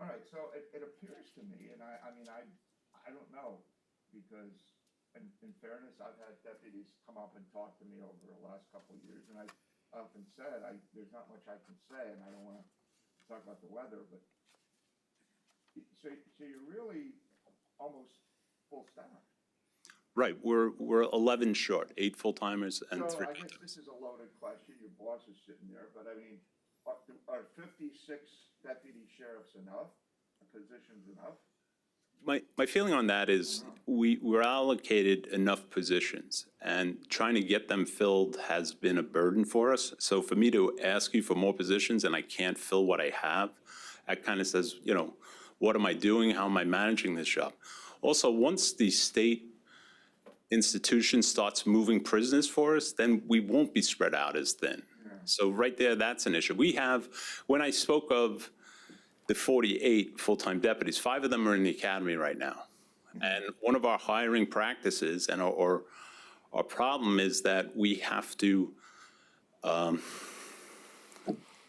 All right, so it appears to me, and I mean, I don't know, because in fairness, I've had deputies come up and talk to me over the last couple of years, and I often said, there's not much I can say, and I don't want to talk about the weather, but so you're really almost full staff. Right, we're 11 short, 8 full-timers and 3 So I part-timers. guess this is a loaded question, your boss is sitting there, but I mean, are 56 deputy sheriffs enough, positions enough? My feeling on that is we're allocated enough positions, and trying to get them filled has been a burden for us. So for me to ask you for more positions and I can't fill what I have, that kind of says, what am I doing? How am I managing this job? Also, once the state institution starts moving prisoners for us, then we won't be spread out as thin. So right there, that's an issue. When I spoke of the 48 full-time deputies, 5 of them are in the academy right now. And one of our hiring practices and our problem is that we have to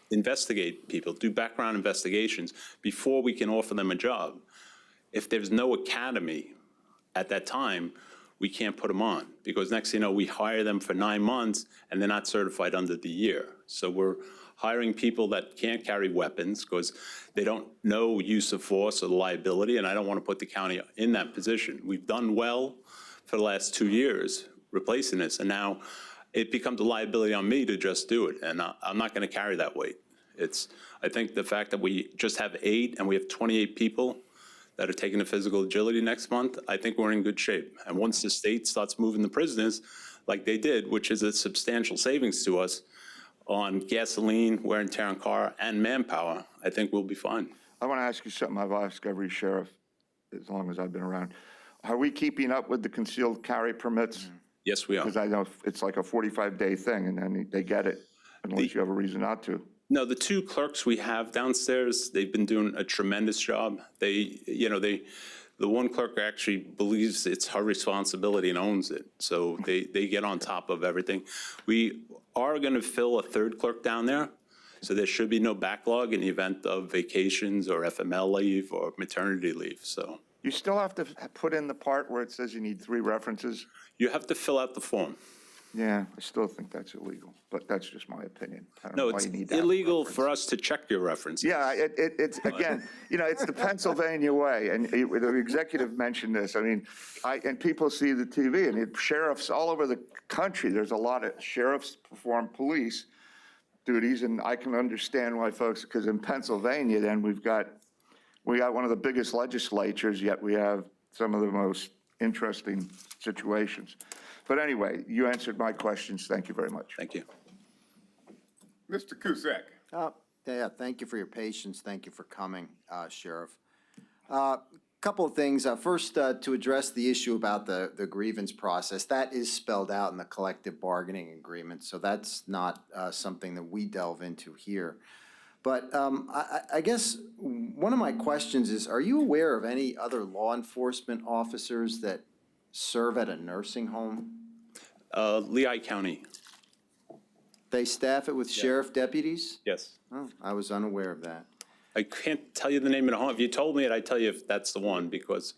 investigate people, do background investigations before we can offer them a job. If there's no academy at that time, we can't put them on, because next thing you know, we hire them for 9 months and they're not certified under the year. So we're hiring people that can't carry weapons because they don't know use of force or liability, and I don't want to put the county in that position. We've done well for the last 2 years replacing this, and now it becomes a liability on me to just do it, and I'm not going to carry that weight. I think the fact that we just have 8 and we have 28 people that are taking the physical agility next month, I think we're in good shape. And once the state starts moving the prisoners like they did, which is a substantial savings to us on gasoline, wear and tear on car, and manpower, I think we'll be fine. I want to ask you something I've asked every sheriff as long as I've been around. Are we keeping up with the concealed carry permits? Yes, we are. Because I know it's like a 45-day thing, and then they get it unless you have a reason not to. No, the two clerks we have downstairs, they've been doing a tremendous job. The one clerk actually believes it's her responsibility and owns it. So they get on top of everything. We are going to fill a third clerk down there. So there should be no backlog in the event of vacations or FML leave or maternity leave, so. You still have to put in the part where it says you need 3 references? You have to fill out the form. Yeah, I still think that's illegal, but that's just my opinion. I don't know No, why it's you need that illegal reference. for us to check your references. Yeah, it's, again, it's the Pennsylvania way, and the executive mentioned this. I mean, and people see the TV, and sheriffs all over the country, there's a lot of sheriffs perform police duties, and I can understand why folks, because in Pennsylvania, then we got one of the biggest legislatures, yet we have some of the most interesting situations. But anyway, you answered my questions. Thank you very much. Thank you. Mr. Cusack. Yeah, thank you for your patience. Thank you for coming, Sheriff. Couple of things. First, to address the issue about the grievance process, that is spelled out in the collective bargaining agreement, so that's not something that we delve into here. But I guess one of my questions is, are you aware of any other law enforcement officers that serve at a nursing home? Lehigh County. They staff it with sheriff deputies? Yes. Oh, I was unaware of that. I can't tell you the name of the home. If you told me it, I'd tell you if that's the one, because,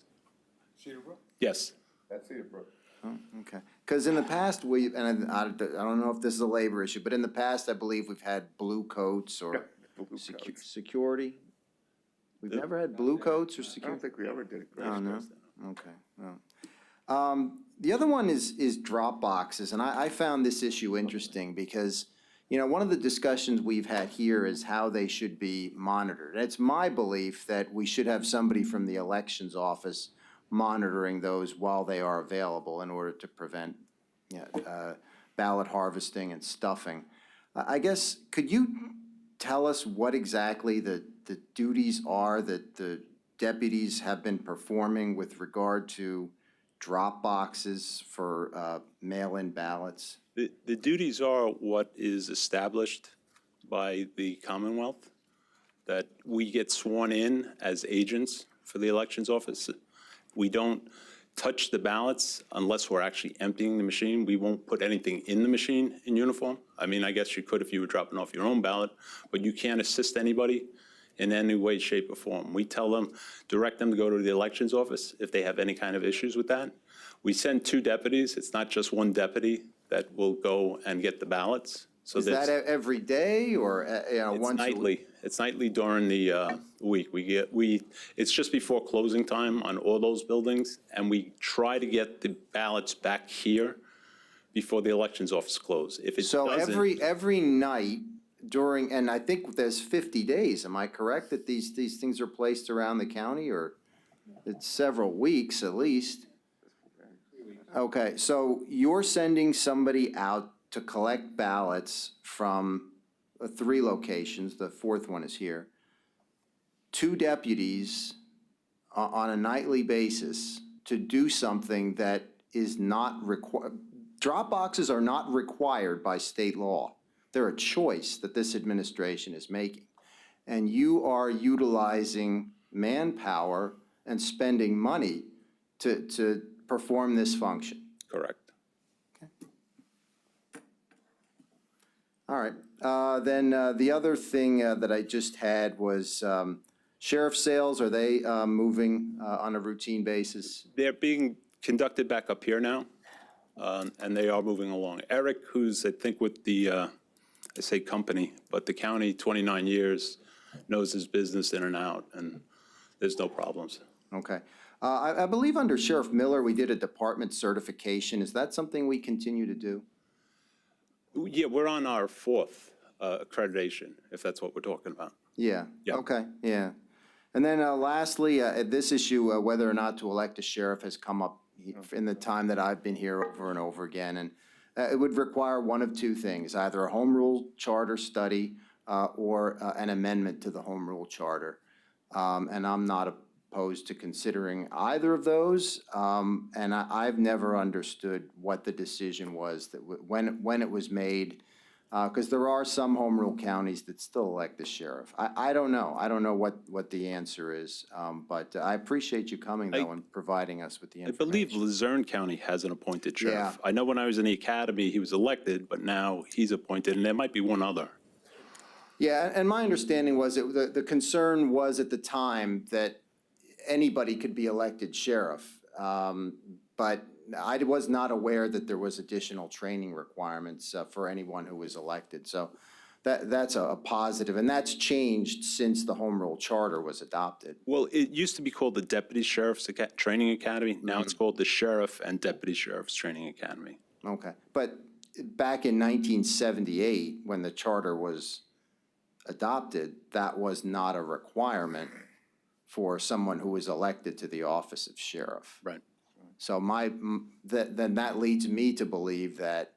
Cedarbrook? yes. That's Cedarbrook. Oh, okay. Because in the past, and I don't know if this is a labor issue, but in the past, I believe we've had blue coats or security. We've never had blue coats or I don't security? think we ever did it. Oh, no? Okay. Well. The other one is drop boxes, and I found this issue interesting because, one of the discussions we've had here is how they should be monitored. And it's my belief that we should have somebody from the elections office monitoring those while they are available in order to prevent ballot harvesting and stuffing. I guess, could you tell us what exactly the duties are that the deputies have been performing with regard to drop boxes for mail-in ballots? The duties are what is established by the Commonwealth, that we get sworn in as agents for the elections office. We don't touch the ballots unless we're actually emptying the machine. We won't put anything in the machine in uniform. I mean, I guess you could if you were dropping off your own ballot, but you can't assist anybody in any way, shape, or form. We tell them, direct them to go to the elections office if they have any kind of issues with that. We send 2 deputies. It's not just one deputy that will go and get the ballots. So Is that every day or, once a week? nightly. It's nightly during the week. It's just before closing time on all those buildings, and we try to get the ballots back here before the elections office close. If it So doesn't, every night during, and I think there's 50 days, am I correct, that these things are placed around the county, or it's several weeks at least? Okay, so you're sending somebody out to collect ballots from 3 locations, the 4th one is here, 2 deputies on a nightly basis to do something that is not required. Drop boxes are not required by state law. They're a choice that this administration is making. And you are utilizing manpower and spending money to perform this function. correct. All right. Then the other thing that I just had was sheriff sales. Are they moving on a routine basis? They're being conducted back up here now, and they are moving along. Eric, who's, I think, with the, I say company, but the county, 29 years, knows his business in and out, and there's no problems. Okay. I believe under Sheriff Miller, we did a department certification. Is that something we continue to do? Yeah, we're on our 4th accreditation, if that's what we're talking about. Yeah. Yeah. Okay. Yeah. And then lastly, this issue, whether or not to elect a sheriff has come up in the time that I've been here over and over again. And it would require one of two things, either a home rule charter study or an amendment to the home rule charter. And I'm not opposed to considering either of those. And I've never understood what the decision was that when it was made, because there are some home rule counties that still elect the sheriff. I don't know. I don't know what the answer is, but I appreciate you coming, though, and providing us with the I information. believe Luzerne County has an appointed sheriff. Yeah. I know when I was in the academy, he was elected, but now he's appointed, and there might be one other. Yeah, and my understanding was that the concern was at the time that anybody could be elected sheriff. But I was not aware that there was additional training requirements for anyone who was elected. So that's a positive, and that's changed since the home rule charter was adopted. Well, it used to be called the Deputy Sheriff's Training Academy. Now it's called the Sheriff and Deputy Sheriff's Training Academy. Okay, but back in 1978, when the charter was adopted, that was not a requirement for someone who was elected to the office of sheriff. Right. So then that leads me to believe that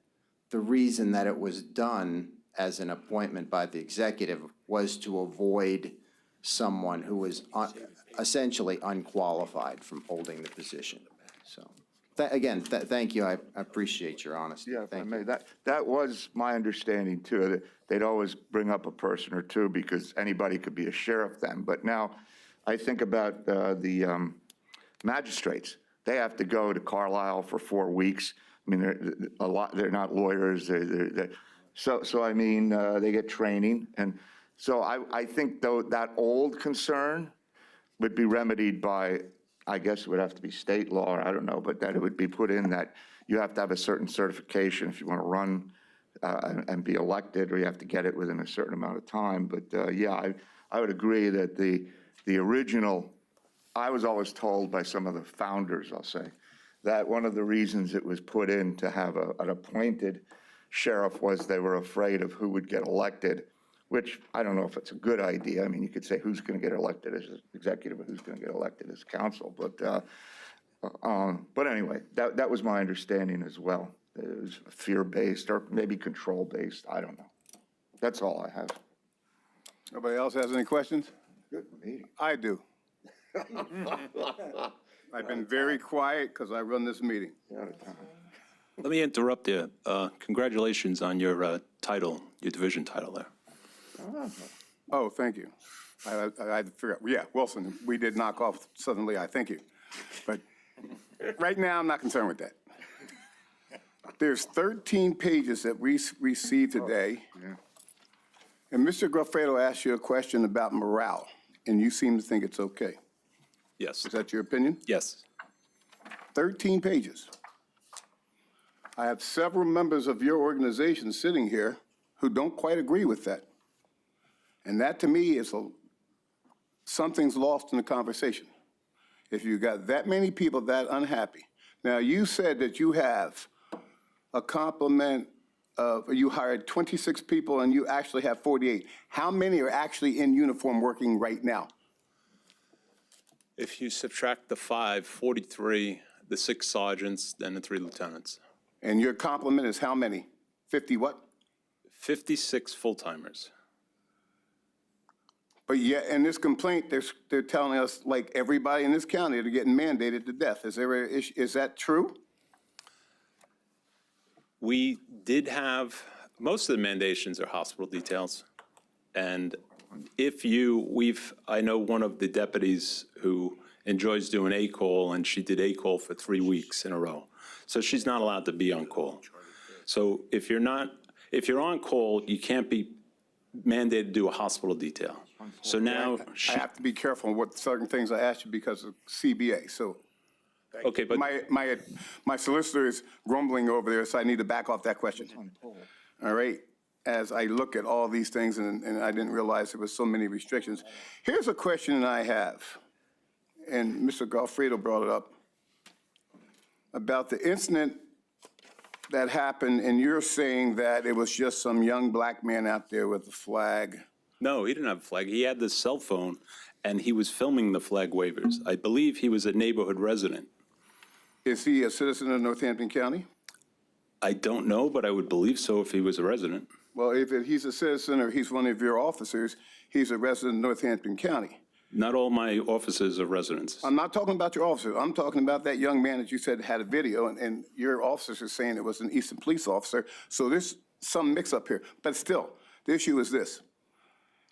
the reason that it was done as an appointment by the executive was to avoid someone who was essentially unqualified from holding the position. So, again, thank you. I appreciate your honesty. Yeah, if I Thank may, you. that was my understanding too, that they'd always bring up a person or two because anybody could be a sheriff then. But now I think about the magistrates. They have to go to Carlisle for 4 weeks. I mean, they're not lawyers. So I mean, they get training. And so I think though that old concern would be remedied by, I guess it would have to be state law, or I don't know, but that it would be put in that you have to have a certain certification if you want to run and be elected, or you have to get it within a certain amount of time. But yeah, I would agree that the original, I was always told by some of the founders, I'll say, that one of the reasons it was put in to have an appointed sheriff was they were afraid of who would get elected, which I don't know if it's a good idea. I mean, you could say who's going to get elected as executive and who's going to get elected as council. But anyway, that was my understanding as well. It was fear-based or maybe control-based. I don't know. That's all I have. Nobody else has any questions? Good meeting. I do. I've been very quiet because I run this meeting. Let me interrupt you. Congratulations on your title, your division title there. Oh, thank you. I had to figure out, yeah, Wilson, we did knock off Southern Lehigh, thank you. But right now, I'm not concerned with that. There's 13 pages that we received today. And Mr. Gruffredo asked you a question about morale, and you seem to think it's okay. Yes. Is that your opinion? Yes. 13 pages. I have several members of your organization sitting here who don't quite agree with that. And that, to me, is something's lost in the conversation. If you got that many people that unhappy. Now, you said that you have a complement of, you hired 26 people and you actually have 48. How many are actually in uniform working right now? If you subtract the 5, 43, the 6 sergeants, then the 3 lieutenants. And your complement is how many? 50 what? 56 full-timers. But yet, in this complaint, they're telling us, like, everybody in this county are getting mandated to death. Is there an issue? Is that true? We did have, most of the mandations are hospital details. And I know one of the deputies who enjoys doing A-call, and she did A-call for 3 weeks in a row. So she's not allowed to be on call. So if you're on call, you can't be mandated to do a hospital detail. So now I have to be careful on what certain things I ask you because of CBA, so. Okay, but My solicitor is grumbling over there, so I need to back off that question. All right, as I look at all these things, and I didn't realize there was so many restrictions. Here's a question I have, and Mr. Goffredo brought it up, about the incident that happened, and you're saying that it was just some young black man out there with a flag. No, he didn't have a flag. He had the cell phone, and he was filming the flag wavers. I believe he was a neighborhood resident. Is he a citizen of Northampton County? I don't know, but I would believe so if he was a resident. Well, if he's a citizen or he's one of your officers, he's a resident of Northampton County. Not all my officers are residents. I'm not talking about your officer. I'm talking about that young man that you said had a video, and your officers are saying it was an Eastern police officer. So there's some mix-up here. But still, the issue is this.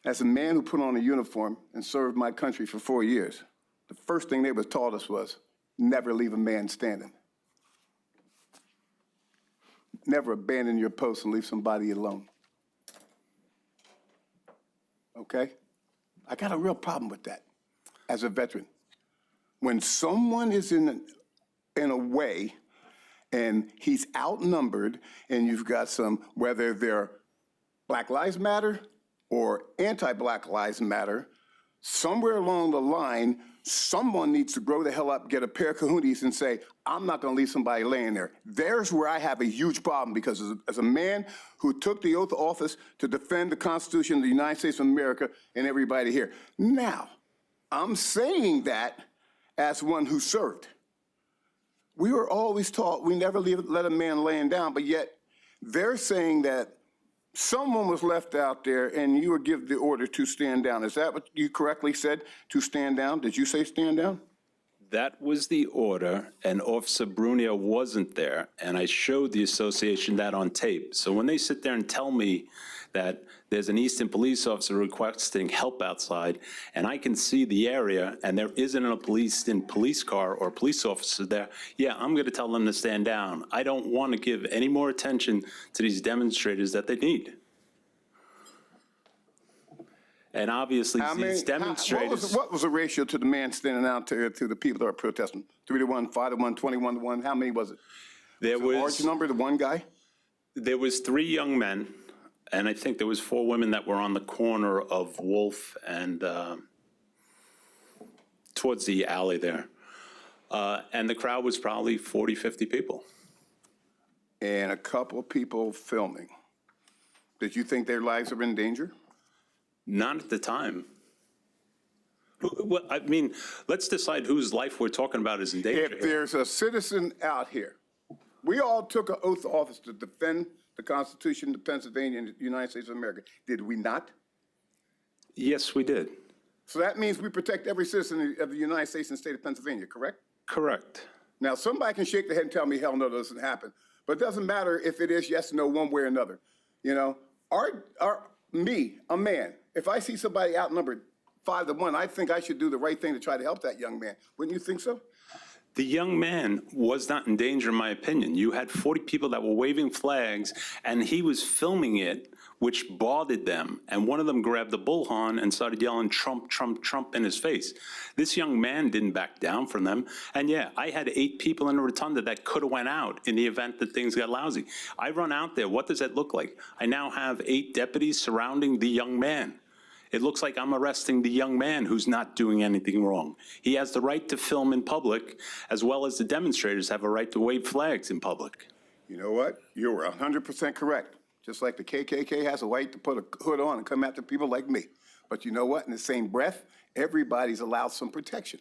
As a man who put on a uniform and served my country for 4 years, the first thing they was taught us was never leave a man standing. Never abandon your post and leave somebody alone. Okay? I got a real problem with that as a veteran. When someone is in a way and he's outnumbered and you've got some, whether they're Black Lives Matter or anti-Black Lives Matter, somewhere along the line, someone needs to grow the hell up, get a pair of cojones and say, I'm not gonna leave somebody laying there. There's where I have a huge problem, because as a man who took the oath of office to defend the Constitution of the United States of America and everybody here. Now, I'm saying that as one who served. We were always taught we never let a man laying down, but yet they're saying that someone was left out there and you were given the order to stand down. Is that what you correctly said, to stand down? Did you say stand down? That was the order, and Officer Brunio wasn't there, and I showed the association that on tape. So when they sit there and tell me that there's an Eastern police officer requesting help outside, and I can see the area, and there isn't a police car or police officer there, yeah, I'm going to tell them to stand down. I don't want to give any more attention to these demonstrators that they need. And obviously, these demonstrators. What was the ratio to the man standing out to the people that are protesting? 3-1, 5-1, 21-1. How many was it? There was a large number. The one guy. There was 3 young men, and I think there was 4 women that were on the corner of Wolf and towards the alley there. And the crowd was probably 40, 50 people. And a couple of people filming. Did you think their lives were in danger? Not at the time. Well, I mean, let's decide whose life we're talking about is in danger. If there's a citizen out here, we all took an oath of office to defend the Constitution of Pennsylvania and the United States of America. Did we not? Yes, we did. So that means we protect every citizen of the United States and state of Pennsylvania, correct? Correct. Now, somebody can shake their head and tell me, hell no, that doesn't happen. But it doesn't matter if it is yes or no, one way or another. You know, me, a man, if I see somebody outnumbered 5-1, I think I should do the right thing to try to help that young man. Wouldn't you think so? The young man was not in danger, in my opinion. You had 40 people that were waving flags, and he was filming it, which bothered them. And one of them grabbed the bullhorn and started yelling, Trump, Trump, Trump in his face. This young man didn't back down from them. And yeah, I had 8 people in the rotunda that could have went out in the event that things got lousy. I run out there. What does that look like? I now have 8 deputies surrounding the young man. It looks like I'm arresting the young man who's not doing anything wrong. He has the right to film in public, as well as the demonstrators have a right to wave flags in public. You know what? You were 100% correct. Just like the KKK has a right to put a hood on and come after people like me. But you know what? In the same breath, everybody's allowed some protection.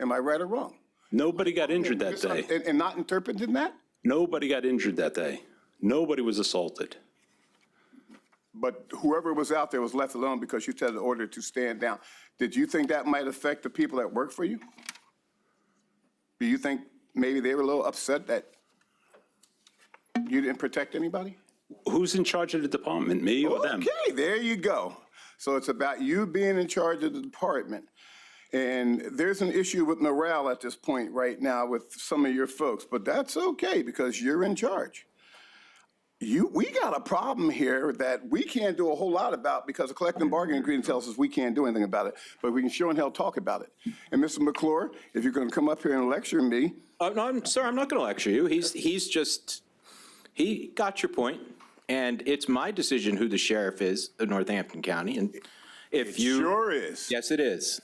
Am I right or wrong? Nobody got injured that day. And not interpreting that? Nobody got injured that day. Nobody was assaulted. But whoever was out there was left alone because you said the order to stand down. Did you think that might affect the people that work for you? Do you think maybe they were a little upset that you didn't protect anybody? Who's in charge of the department, me or them? Okay, there you go. So it's about you being in charge of the department. And there's an issue with morale at this point right now with some of your folks, but that's okay because you're in charge. We got a problem here that we can't do a whole lot about because the collective bargaining agreement tells us we can't do anything about it, but we can sure and hell talk about it. And Mr. McClure, if you're going to come up here and lecture me. No, sir, I'm not going to lecture you. He got your point, and it's my decision who the sheriff is of Northampton County. And if you. Sure is. Yes, it is.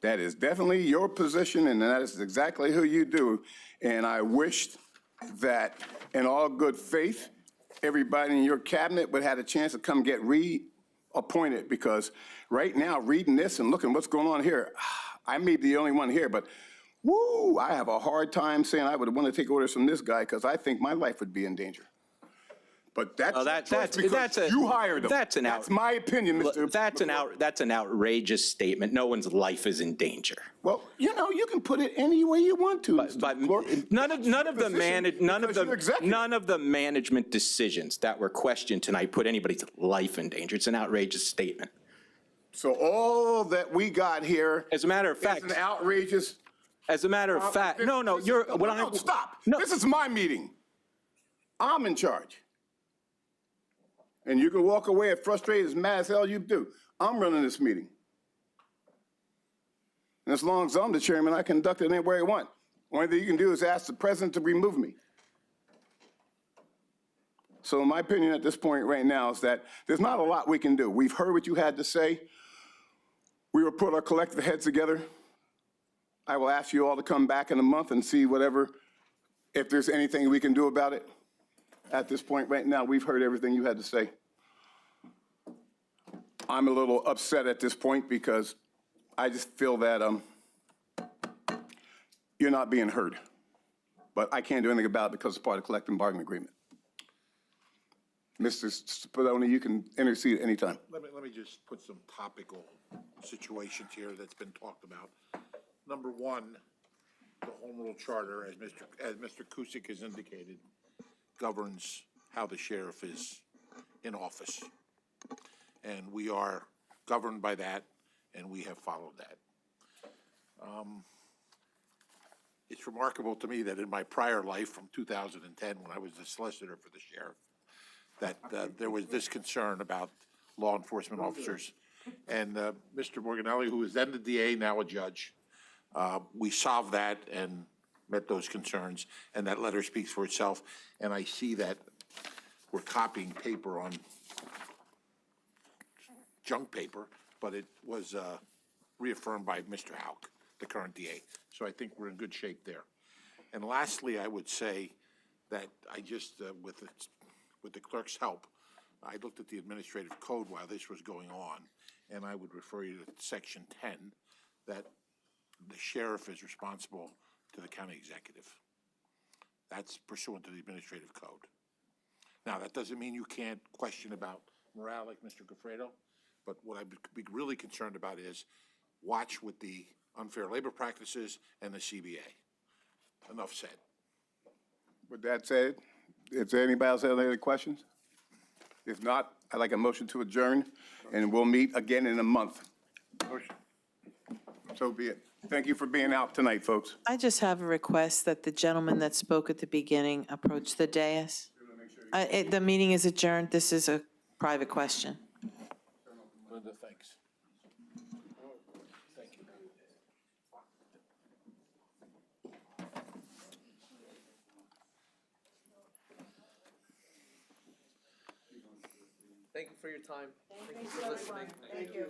That is definitely your position, and that is exactly who you do. And I wished that in all good faith, everybody in your cabinet would have a chance to come get appointed, because right now, reading this and looking what's going on here, I may be the only one here, but woo, I have a hard time saying I would want to take orders from this guy because I think my life would be in danger. But that's Well, you hired him. That's my opinion, Mr. That's an outrageous statement. No one's life is in danger. Well, you know, you can put it any way you want to. But none of the management decisions that were questioned tonight put anybody's life in danger. It's an outrageous statement. So all that we got here, as a matter of fact, is an outrageous. As a matter of fact, stop. This is my meeting. I'm in charge. And you can walk away as frustrated, as mad as hell you do. I'm running this meeting. And as long as I'm the chairman, I conduct it anywhere I want. Only thing you can do is ask the president to remove me. So my opinion at this point right now is that there's not a lot we can do. We've heard what you had to say. We will put our collective heads together. I will ask you all to come back in a month and see if there's anything we can do about it. At this point right now, we've heard everything you had to say. I'm a little upset at this point because I just feel that you're not being heard. But I can't do anything about it because it's part of the collective bargaining agreement. Mr. Spadoni, you can intercede at any time. Let me just put some topical situations here that's been talked about. Number one, the Home Rule Charter, as Mr. Kusick has indicated, governs how the sheriff is in office. And we are governed by that, and we have followed that. It's remarkable to me that in my prior life from 2010, when I was the solicitor for the sheriff, that there was this concern about law enforcement officers. And Mr. Morganelli, who was then the DA, now a judge, we solved that and met those concerns, and that letter speaks for itself. And I see that we're copying paper on junk paper, but it was reaffirmed by Mr. Houck, the current DA. So I think we're in good shape there. And lastly, I would say that I just, with the clerk's help, I looked at the administrative code while this was going on, and I would refer you to Section 10, that the sheriff is responsible to the county executive. That's pursuant to the administrative code. Now, that doesn't mean you can't question about morale like Mr. Goffredo, but what I'd be really concerned about is watch with the unfair labor practices and the CBA. Enough said. With that said, if there anybody else have any other questions? If not, I'd like a motion to adjourn, and we'll meet again in a month. Motion. So be it. Thank you for being out tonight, folks. I just have a request that the gentleman that spoke at the beginning approach the dais. The meeting is adjourned. This is a private question. Linda, thanks. Thank you. Thank you for your time. Thank you for listening. Thank you.